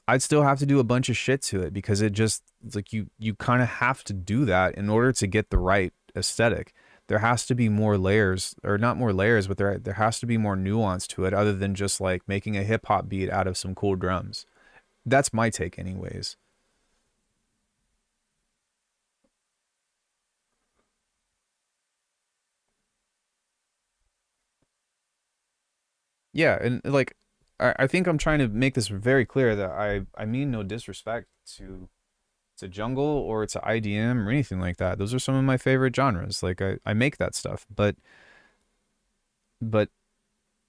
I'd still have to do a bunch of shit to it because it's like you kind of have to do that in order to get the right aesthetic. There has to be more layers, or not more layers, but there has to be more nuance to it other than just like making a hip hop beat out of some cool drums. That's my take anyways. Yeah, and like I think I'm trying to make this very clear that I mean no disrespect to jungle or to IDM or anything like that. Those are some of my favorite genres. Like I make that stuff, but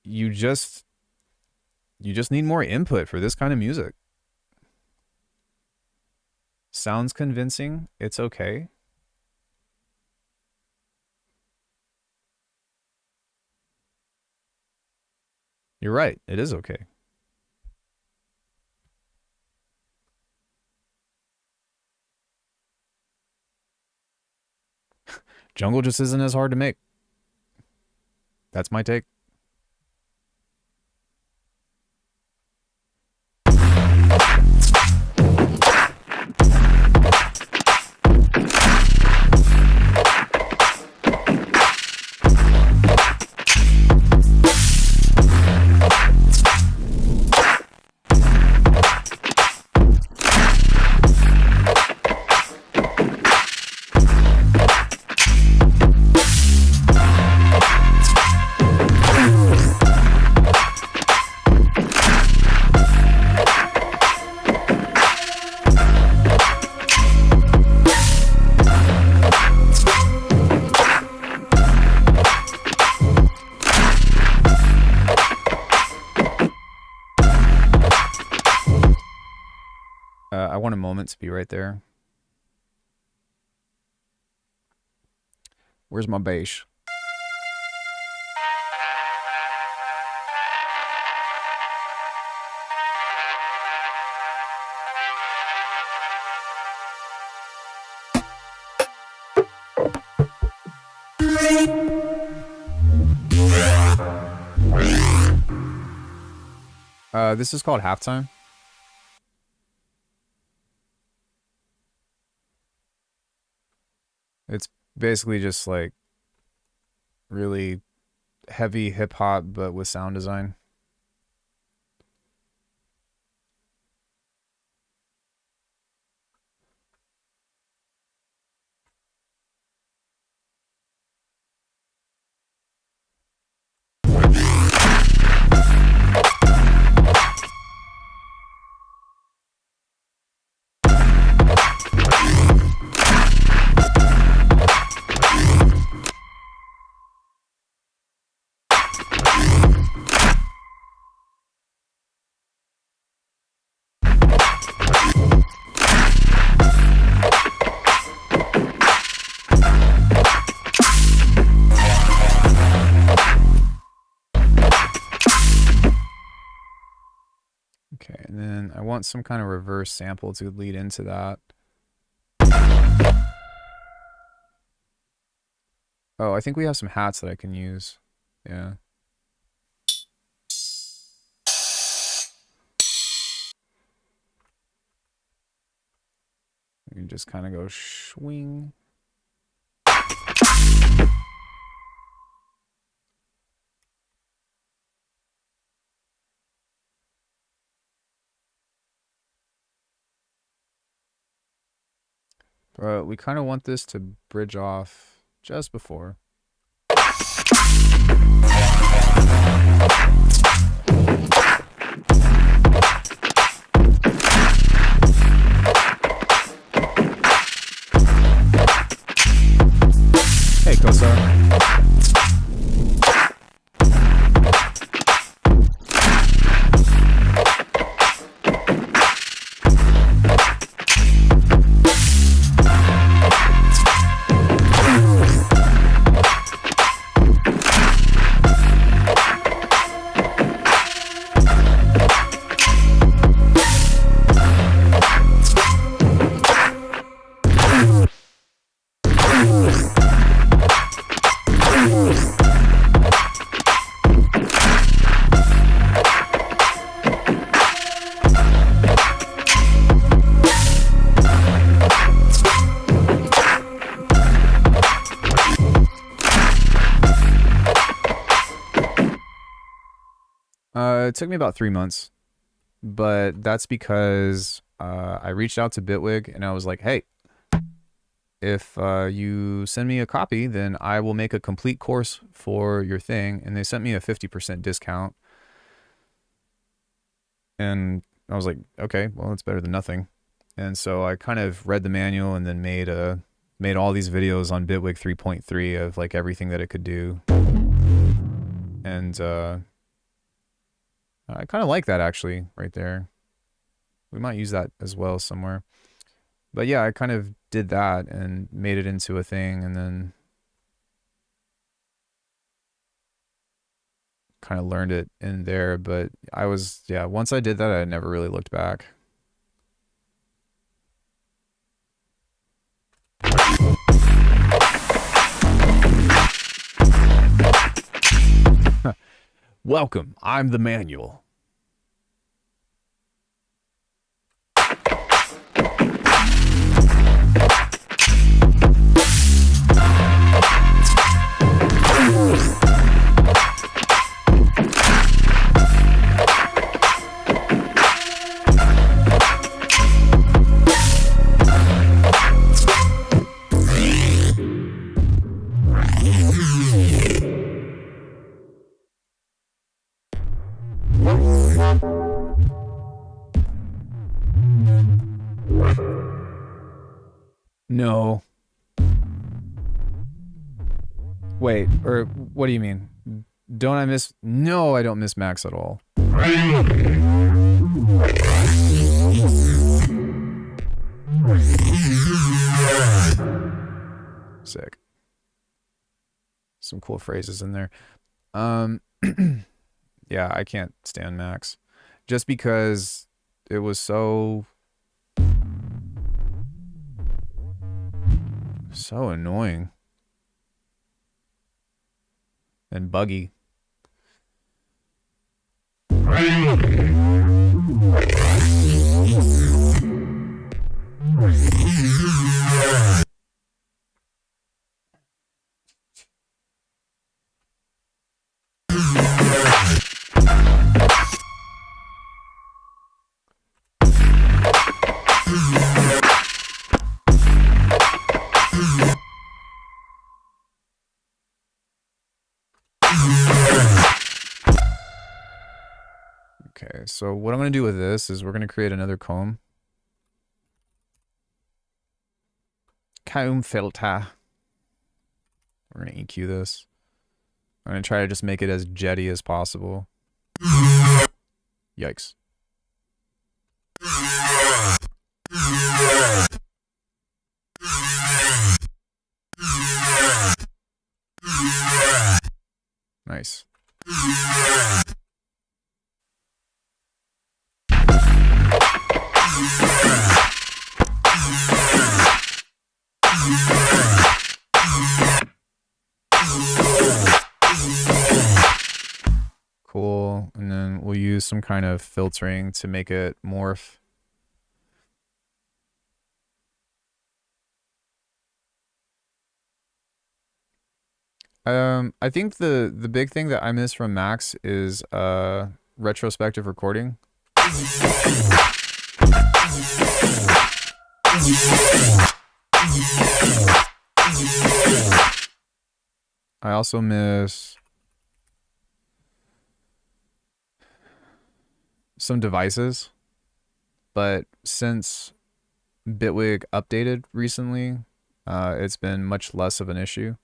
you just need more input for this kind of music. Sounds convincing, it's okay. You're right, it is okay. Jungle just isn't as hard to make. That's my take. I want a moment to be right there. Where's my bass? This is called Halftime. It's basically just like really heavy hip hop, but with sound design. Okay, and then I want some kind of reverse sample to lead into that. Oh, I think we have some hats that I can use. Yeah. We can just kind of go swing. But we kind of want this to bridge off just before. Hey, Kosa. It took me about 3 months, but that's because I reached out to Bitwig and I was like, hey, if you send me a copy, then I will make a complete course for your thing. And they sent me a 50% discount. And I was like, okay, well, it's better than nothing. And so I kind of read the manual and then made all these videos on Bitwig 3.3 of like everything that it could do. And I kind of like that actually right there. We might use that as well somewhere. But yeah, I kind of did that and made it into a thing, and then kind of learned it in there. But once I did that, I never really looked back. Welcome, I'm the manual. No. Wait, or what do you mean? Don't I miss? No, I don't miss Max at all. Sick. Some cool phrases in there. Yeah, I can't stand Max. Just because it was so annoying and buggy. Okay, so what I'm going to do with this is we're going to create another comb. Comb filter. We're going to EQ this. I'm going to try to just make it as jetty as possible. Yikes. Nice. Cool. And then we'll use some kind of filtering to make it morph. I think the big thing that I miss from Max is retrospective recording. I also miss some devices, but since Bitwig updated recently, it's been much less of an issue.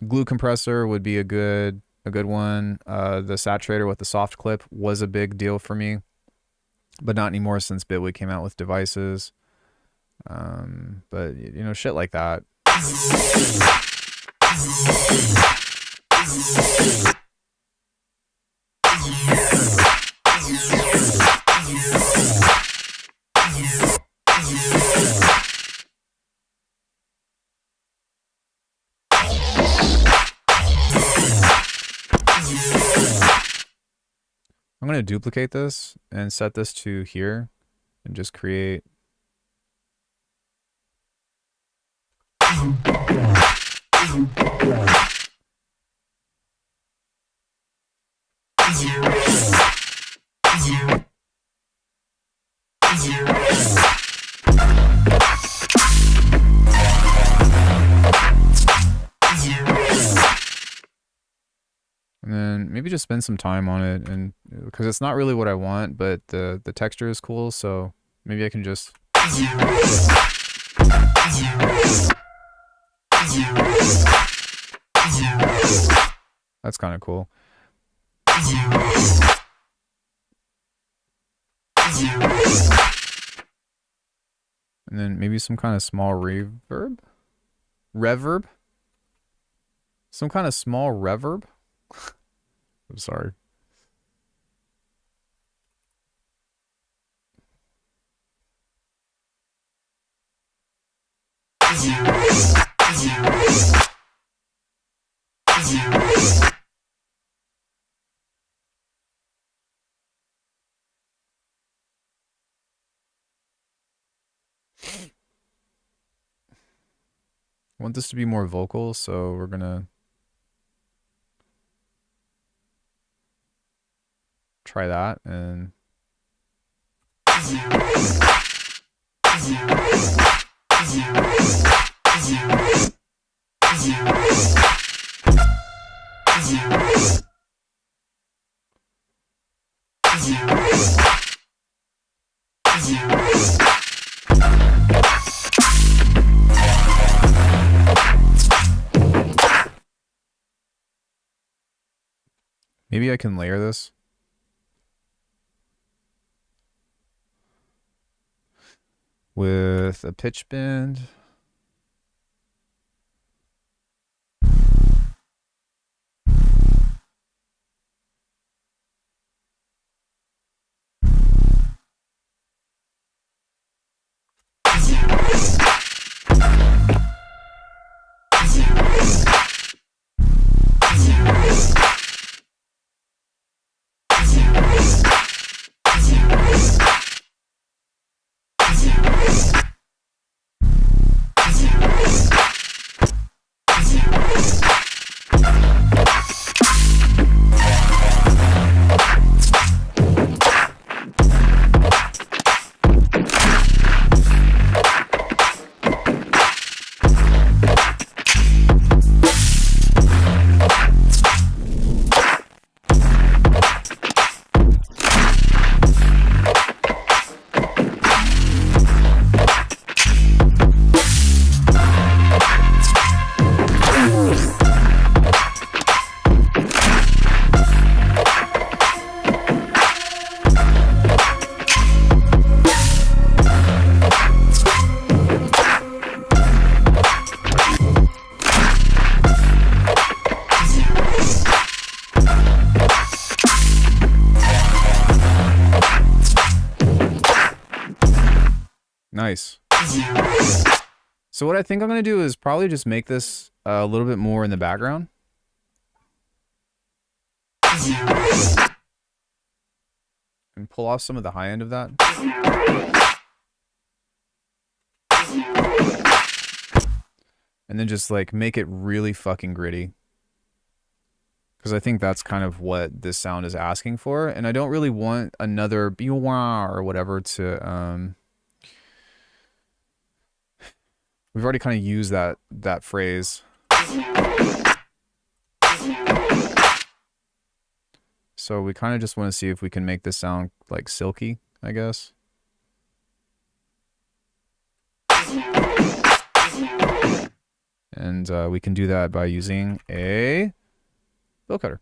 Glue compressor would be a good one. The saturator with the soft clip was a big deal for me, but not anymore since Bitwig came out with devices. But you know, shit like that. I'm going to duplicate this and set this to here and just create. And then maybe just spend some time on it, and because it's not really what I want, but the texture is cool, so maybe I can just. That's kind of cool. And then maybe some kind of small reverb? Reverb? Some kind of small reverb? I'm sorry. I want this to be more vocal, so we're gonna try that and maybe I can layer this. With a pitch bend. Nice. So what I think I'm going to do is probably just make this a little bit more in the background. And pull off some of the high end of that. And then just like make it really fucking gritty. Because I think that's kind of what this sound is asking for. And I don't really want another biwa or whatever to... We've already kind of used that phrase. So we kind of just want to see if we can make this sound like silky, I guess. And we can do that by using a bill cutter.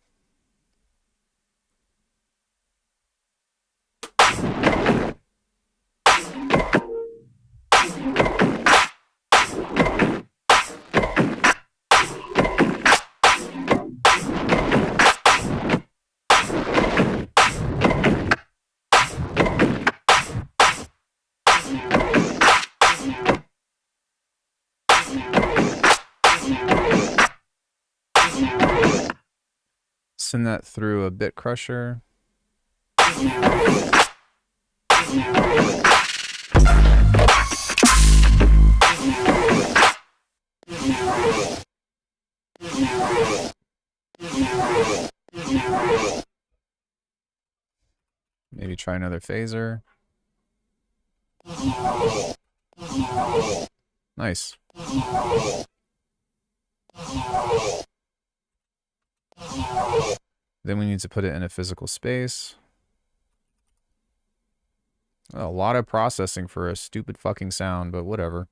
Send that through a bit crusher. Maybe try another phaser. Nice. Then we need to put it in a physical space. A lot of processing for a stupid fucking sound, but whatever.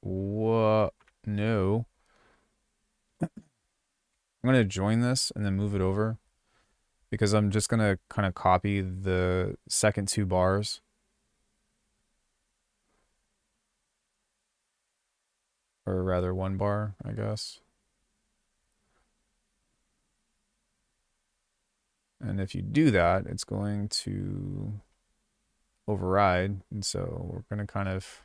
What? No. I'm gonna join this and then move it over because I'm just gonna kind of copy the second 2 bars. Or rather 1 bar, I guess. And if you do that, it's going to override. And so we're going to kind of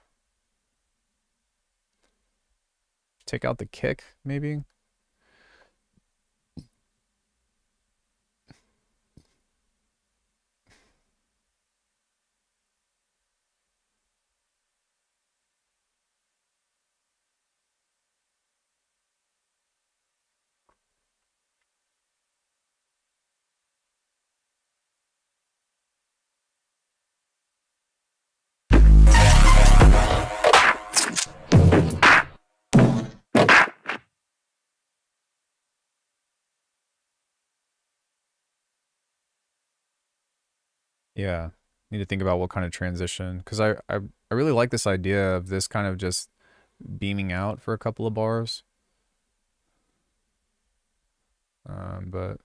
take out the kick, maybe. Yeah, need to think about what kind of transition, because I really like this idea of this kind of just beaming out for a couple of bars. But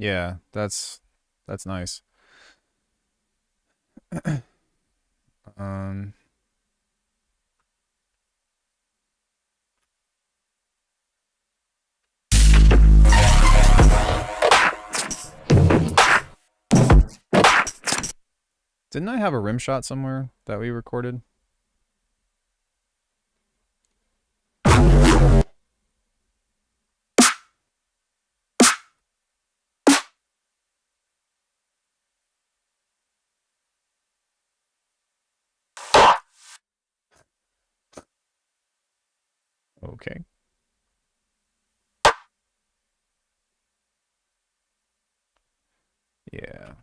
Yeah, that's nice. um Didn't I have a rim shot somewhere that we recorded? Okay. Yeah.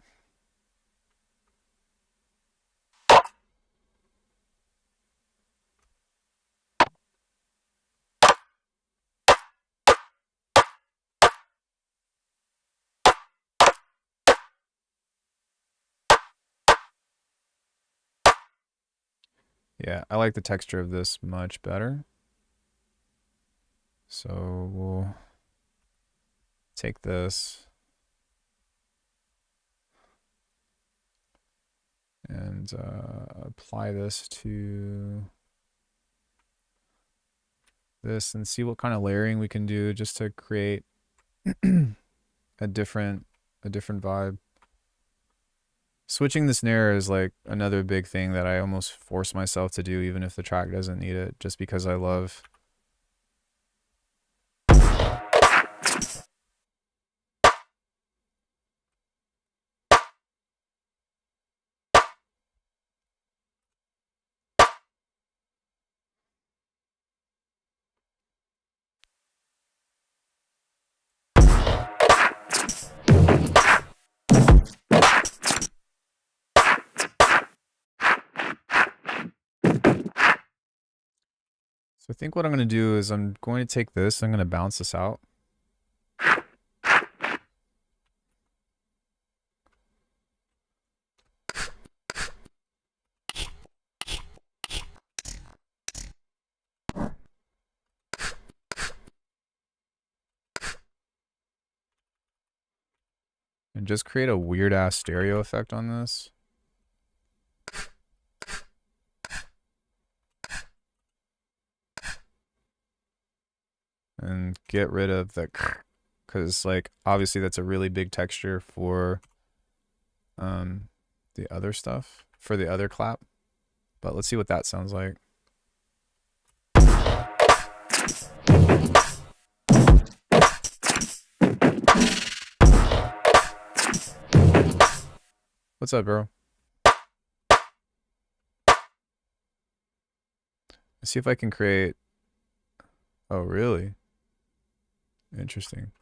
Yeah, I like the texture of this much better. So we'll take this and apply this to this and see what kind of layering we can do just to create a different vibe. Switching the snare is like another big thing that I almost force myself to do even if the track doesn't need it, just because I love. So I think what I'm going to do is I'm going to take this, I'm going to bounce this out. And just create a weird ass stereo effect on this. And get rid of the, because like obviously that's a really big texture for the other stuff, for the other clap. But let's see what that sounds like. What's up, bro? Let's see if I can create. Oh, really? Interesting.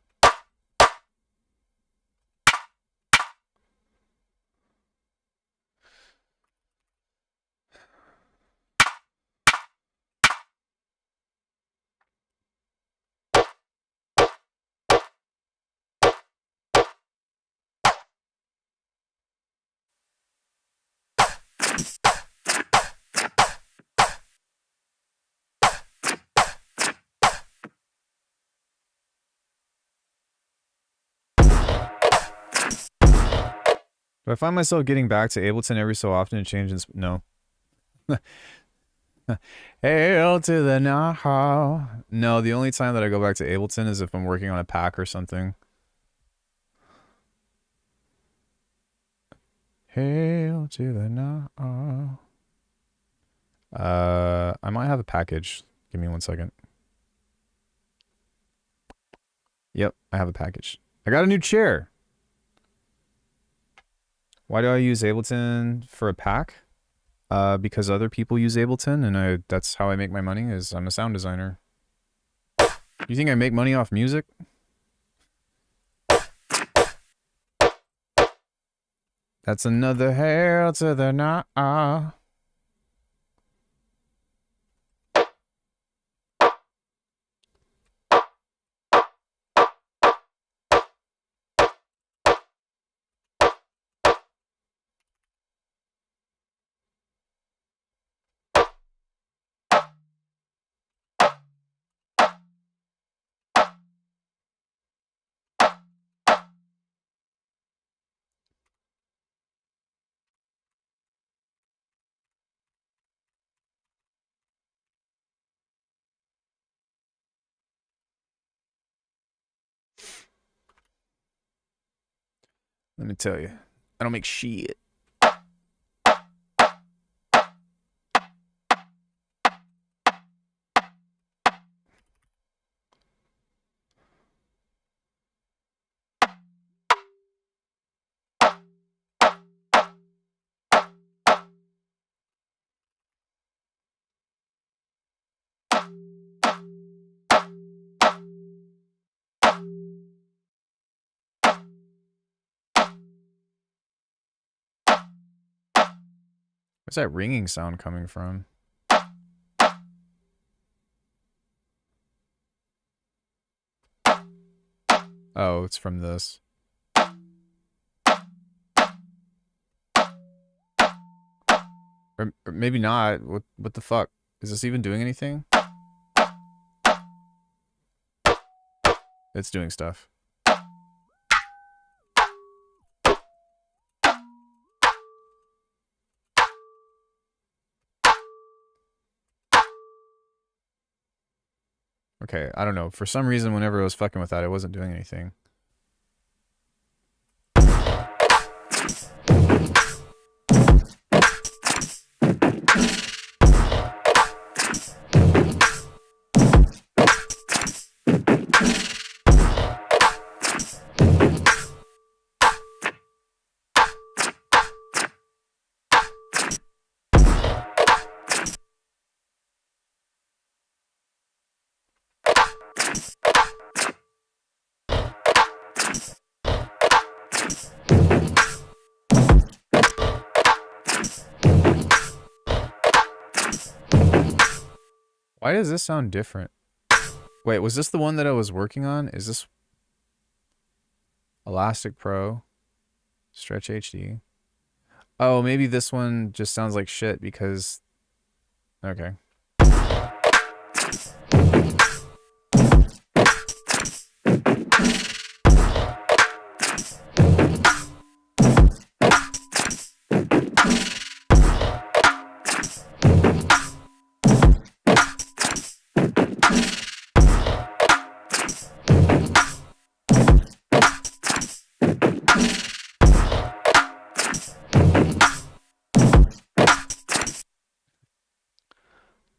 Do I find myself getting back to Ableton every so often and changing? No. Hail to the now. No, the only time that I go back to Ableton is if I'm working on a pack or something. Hail to the now. I might have a package. Give me 1 second. Yep, I have a package. I got a new chair. Why do I use Ableton for a pack? Because other people use Ableton, and that's how I make my money, is I'm a sound designer. You think I make money off music? That's another hail to the nah. Let me tell you, I don't make shit. Where's that ringing sound coming from? Oh, it's from this. Or maybe not. What the fuck? Is this even doing anything? It's doing stuff. Okay, I don't know. For some reason, whenever I was fucking with that, it wasn't doing anything. Why does this sound different? Wait, was this the one that I was working on? Is this Elastic Pro? Stretch HD? Oh, maybe this one just sounds like shit because... Okay.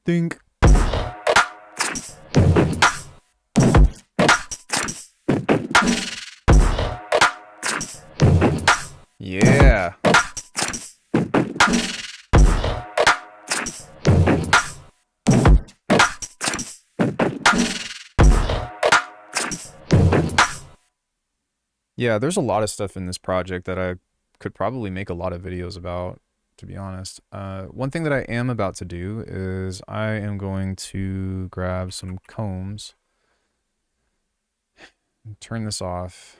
Think. Yeah. Yeah, there's a lot of stuff in this project that I could probably make a lot of videos about, to be honest. One thing that I am about to do is I am going to grab some combs and turn this off.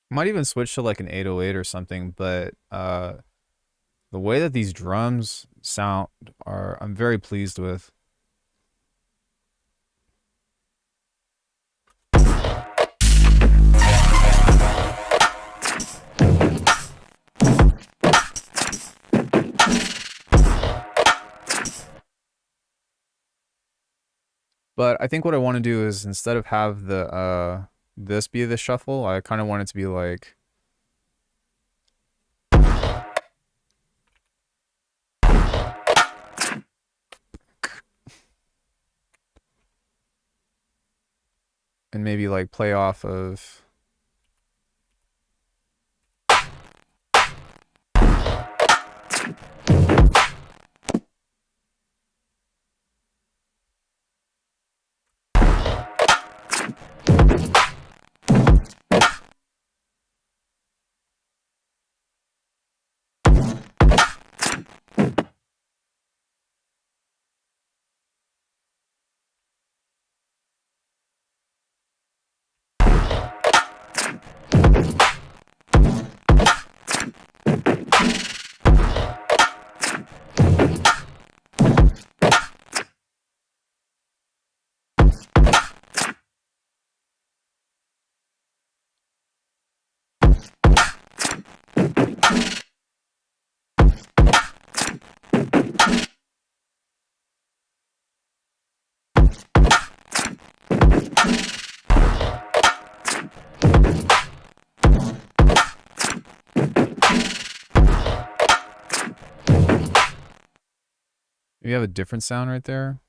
Might even switch to like an 808 or something, but the way that these drums sound I'm very pleased with. But I think what I want to do is instead of have the this be the shuffle, I kind of want it to be like and maybe like play off of you have a different sound right there.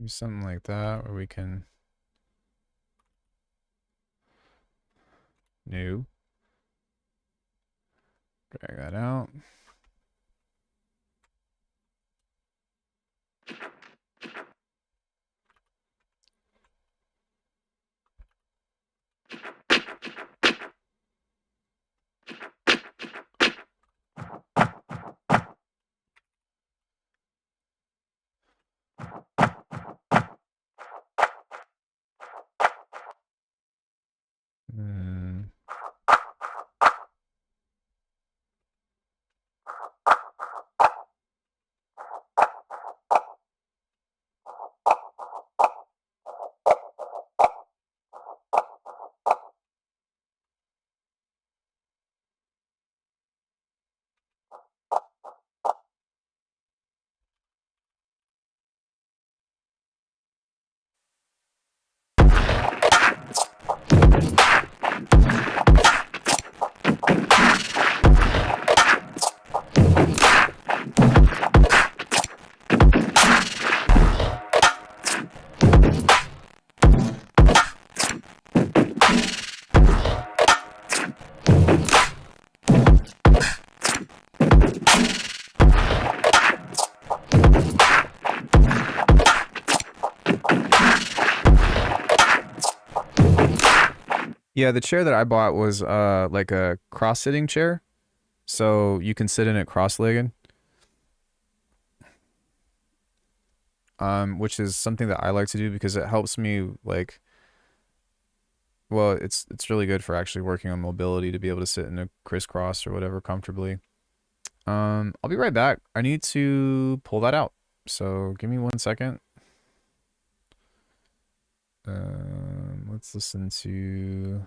Maybe something like that where we can new drag that out. Hmm. Yeah, the chair that I bought was like a cross-sitting chair, so you can sit in it cross-legged. Which is something that I like to do because it helps me like, well, it's really good for actually working on mobility to be able to sit in a crisscross or whatever comfortably. I'll be right back. I need to pull that out. So give me 1 second. Let's listen to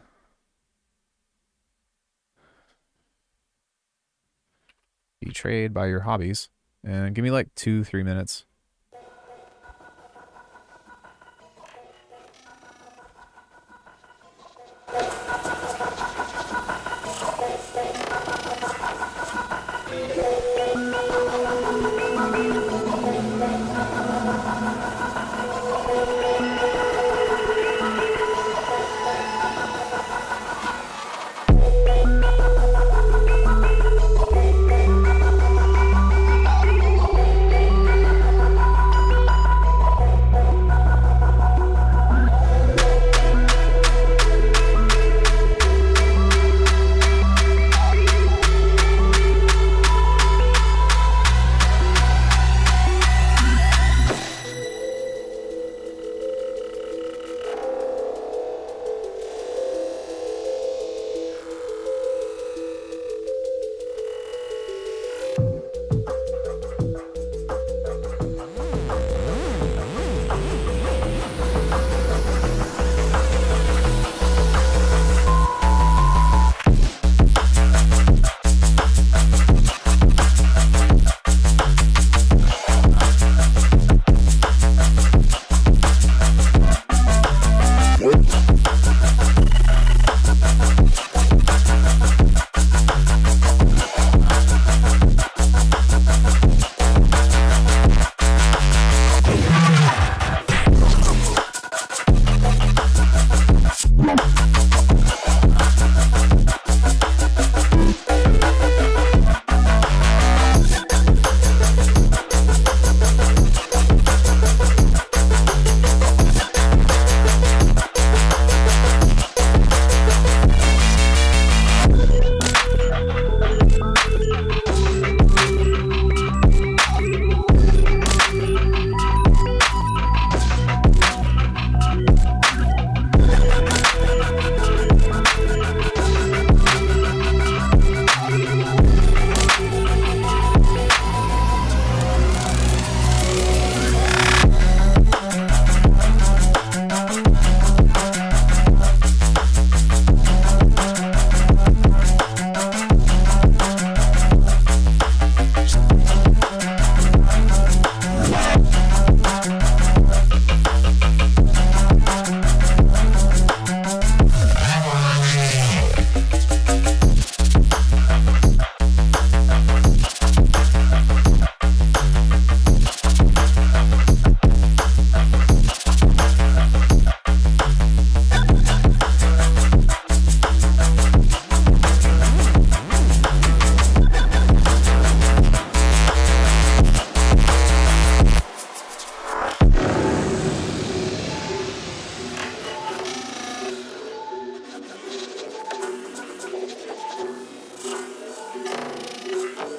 Betrayed by Your Hobbies. And give me like 2-3 minutes.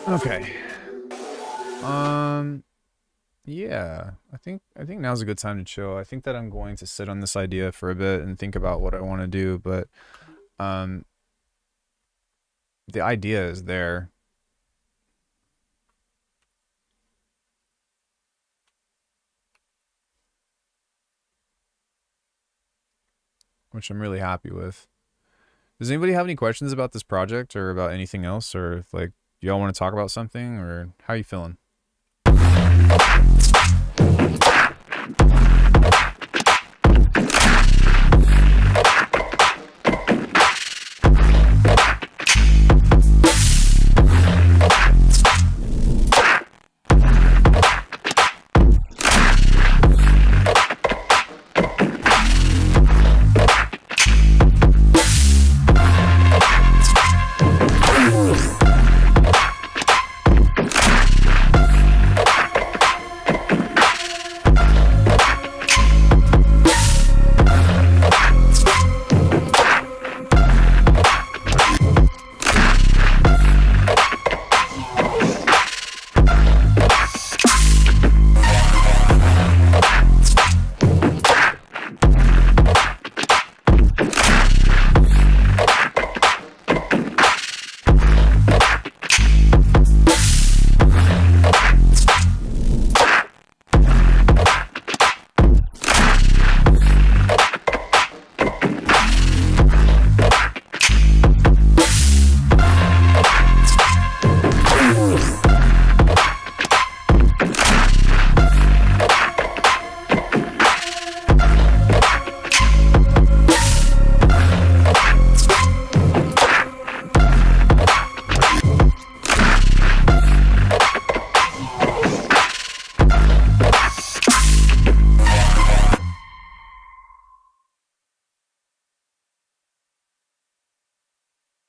Okay. Yeah, I think now's a good time to chill. I think that I'm going to sit on this idea for a bit and think about what I want to do, but um the idea is there. Which I'm really happy with. Does anybody have any questions about this project or about anything else, or if, like, y'all want to talk about something, or how you feeling?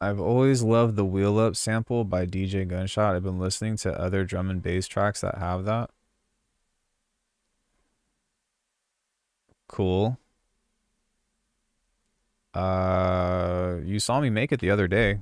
I've always loved the Wheel Up sample by DJ Gunshot. I've been listening to other drum and bass tracks that have that. Cool. You saw me make it the other day.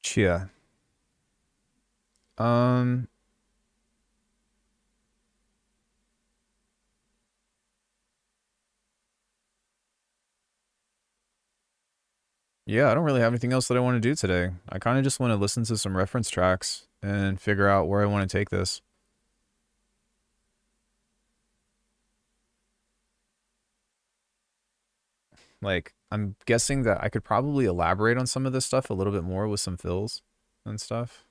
Chia. Um, yeah, I don't really have anything else that I want to do today. I kind of just want to listen to some reference tracks and figure out where I want to take this. Like, I'm guessing that I could probably elaborate on some of this stuff a little bit more with some fills and stuff.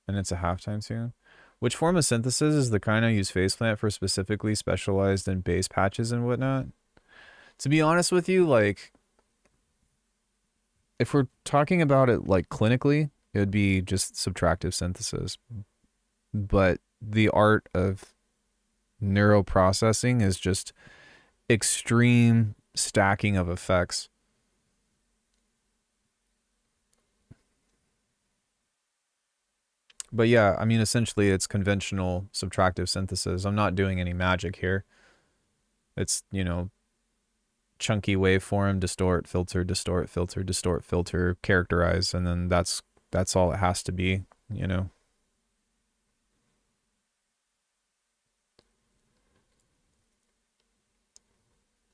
And it's a halftime tune. Which form of synthesis is the kind I use faceplant for, specifically specialized in bass patches and whatnot? To be honest with you, like, if we're talking about it like clinically, it would be just subtractive synthesis. But the art of neuroprocessing is just extreme stacking of effects. But yeah, I mean, essentially it's conventional subtractive synthesis. I'm not doing any magic here. It's, you know, chunky waveform, distort, filter, distort, filter, distort, filter, characterize, and then that's all it has to be, you know.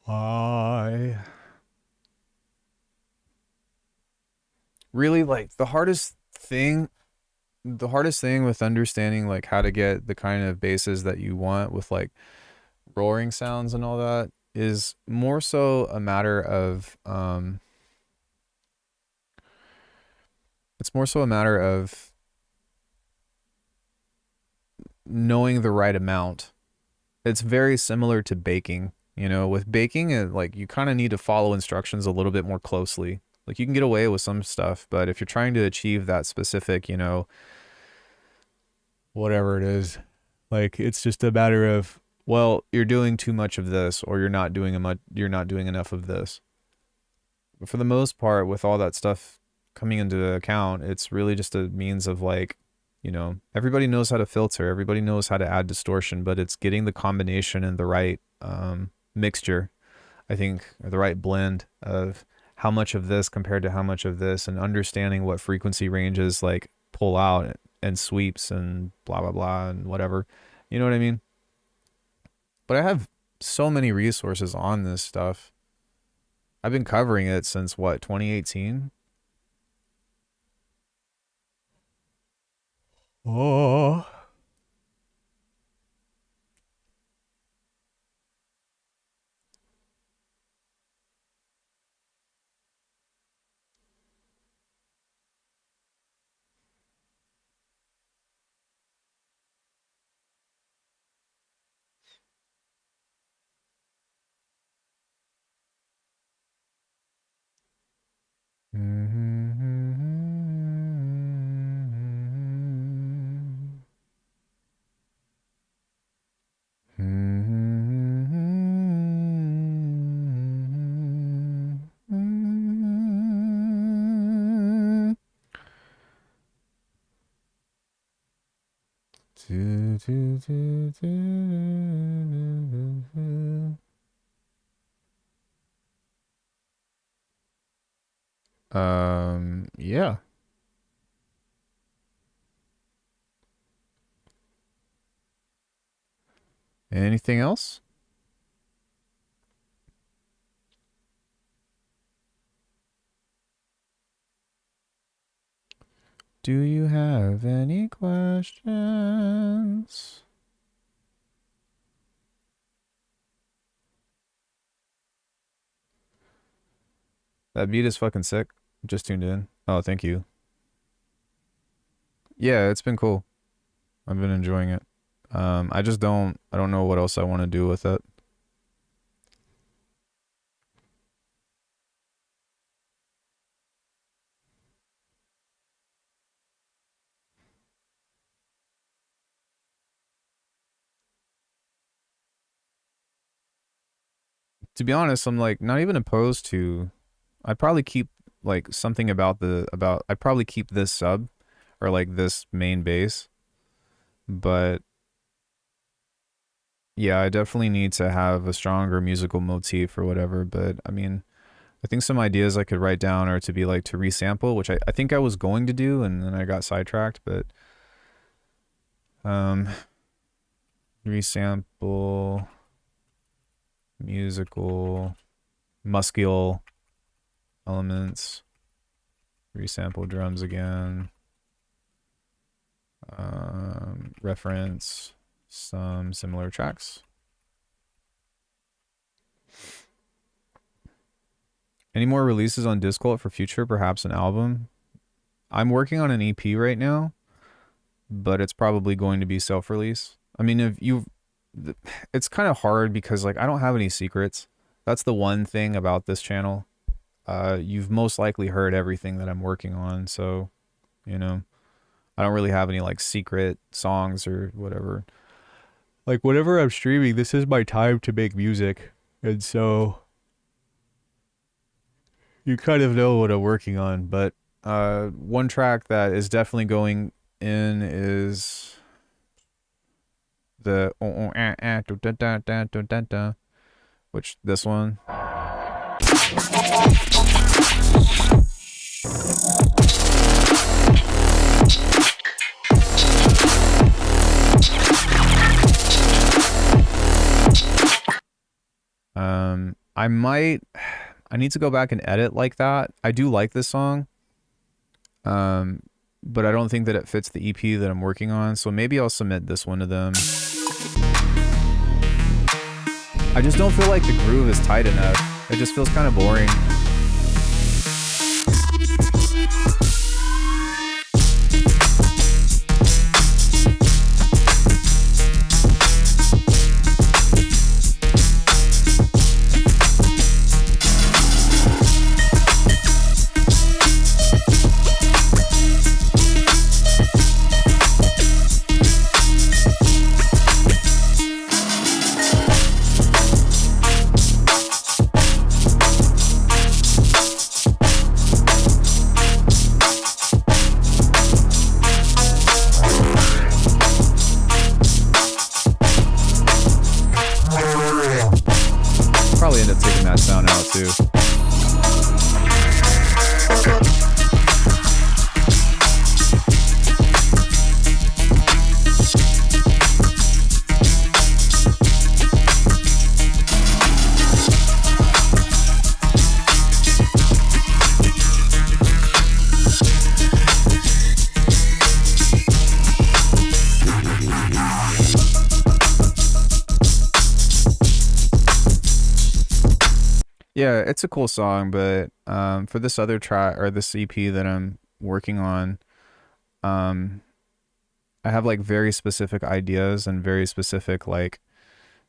I really, like, the hardest thing with understanding like how to get the kind of basses that you want with like roaring sounds and all that is more so a matter of it's more so a matter of knowing the right amount. It's very similar to baking. You know, with baking, like you kind of need to follow instructions a little bit more closely. Like you can get away with some stuff, but if you're trying to achieve that specific, you know, whatever it is, like it's just a matter of, well, you're doing too much of this, or you're not doing enough of this. But for the most part, with all that stuff coming into account, it's really just a means of like, you know, everybody knows how to filter, everybody knows how to add distortion, but it's getting the combination and the right mixture, I think, or the right blend of how much of this compared to how much of this, and understanding what frequency ranges like pull out and sweeps and blah blah blah and whatever, you know what I mean? But I have so many resources on this stuff. I've been covering it since what, 2018? Oh. Yeah. Anything else? Do you have any questions? That beat is fucking sick. Just tuned in. Oh, thank you. Yeah, it's been cool. I've been enjoying it. I don't know what else I want to do with it. To be honest, I'm like not even opposed to. I'd probably keep like something about I'd probably keep this sub or like this main bass, but yeah, I definitely need to have a stronger musical motif or whatever. But I mean, I think some ideas I could write down are to be like to resample, which I think I was going to do and then I got sidetracked, but um resample musical muscular elements, resample drums again, reference some similar tracks. Any more releases on Discord for future, perhaps an album? I'm working on an EP right now, but it's probably going to be self-release. I mean, if you, it's kind of hard because like I don't have any secrets. That's the one thing about this channel. You've most likely heard everything that I'm working on, so you know, I don't really have any like secret songs or whatever. Like whenever I'm streaming, this is my time to make music, and so you kind of know what I'm working on. But one track that is definitely going in is the which this one. I need to go back and edit like that. I do like this song. But I don't think that it fits the EP that I'm working on, so maybe I'll submit this one to them. I just don't feel like the groove is tight enough. It just feels kind of boring. Probably end up taking that sound out too. Yeah, it's a cool song, but for this other track or this EP that I'm working on, I have like very specific ideas and very specific like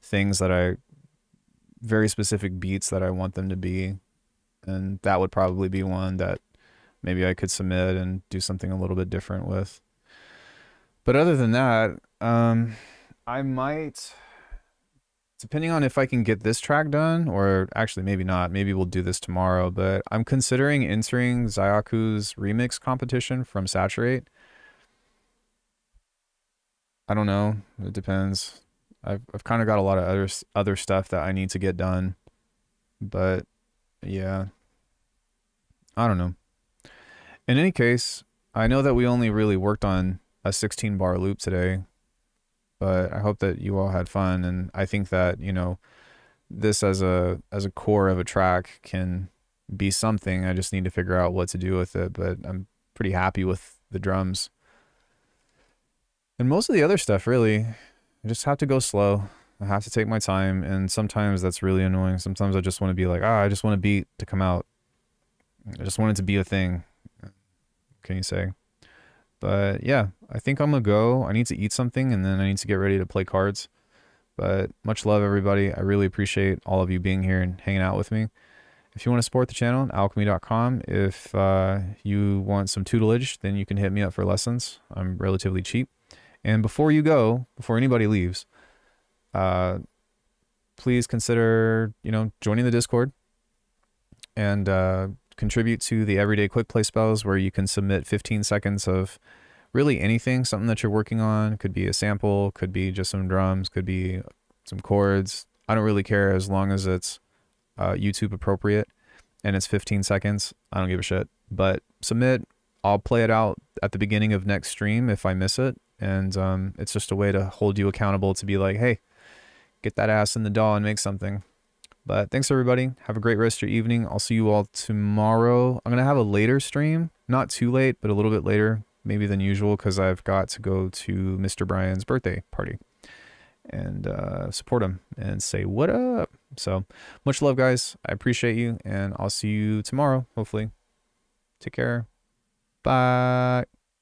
things that very specific beats that I want them to be, and that would probably be one that maybe I could submit and do something a little bit different with. But other than that, I might, depending on if I can get this track done, or actually maybe not, maybe we'll do this tomorrow, but I'm considering entering Zayaku's remix competition from Saturate. I don't know, it depends. I've kind of got a lot of other stuff that I need to get done, but yeah, I don't know. In any case, I know that we only really worked on a 16 bar loop today, but I hope that you all had fun, and I think that, you know, this as a core of a track can be something. I just need to figure out what to do with it, but I'm pretty happy with the drums. And most of the other stuff, really, I just have to go slow. I have to take my time, and sometimes that's really annoying. Sometimes I just want to be like, I just want a beat to come out. I just want it to be a thing. What can you say? But yeah, I think I'm gonna go. I need to eat something and then I need to get ready to play cards. But much love, everybody. I really appreciate all of you being here and hanging out with me. If you want to support the channel, alchemy.com. If you want some tutelage, then you can hit me up for lessons. I'm relatively cheap. And before you go, before anybody leaves, please consider, joining the Discord and contribute to the everyday quick play spells, where you can submit 15 seconds of really anything, something that you're working on. Could be a sample, could be just some drums, could be some chords. I don't really care, as long as it's YouTube appropriate and it's 15 seconds. I don't give a shit. But submit. I'll play it out at the beginning of next stream if I miss it. And it's just a way to hold you accountable, to be like, hey, get that ass in the DAW and make something. But thanks, everybody. Have a great rest of your evening. I'll see you all tomorrow. I'm going to have a later stream. Not too late, but a little bit later, maybe than usual, because I've got to go to Mr. Brian's birthday party and support him and say what up. So much love, guys. I appreciate you, and I'll see you tomorrow, hopefully. Take care. Bye.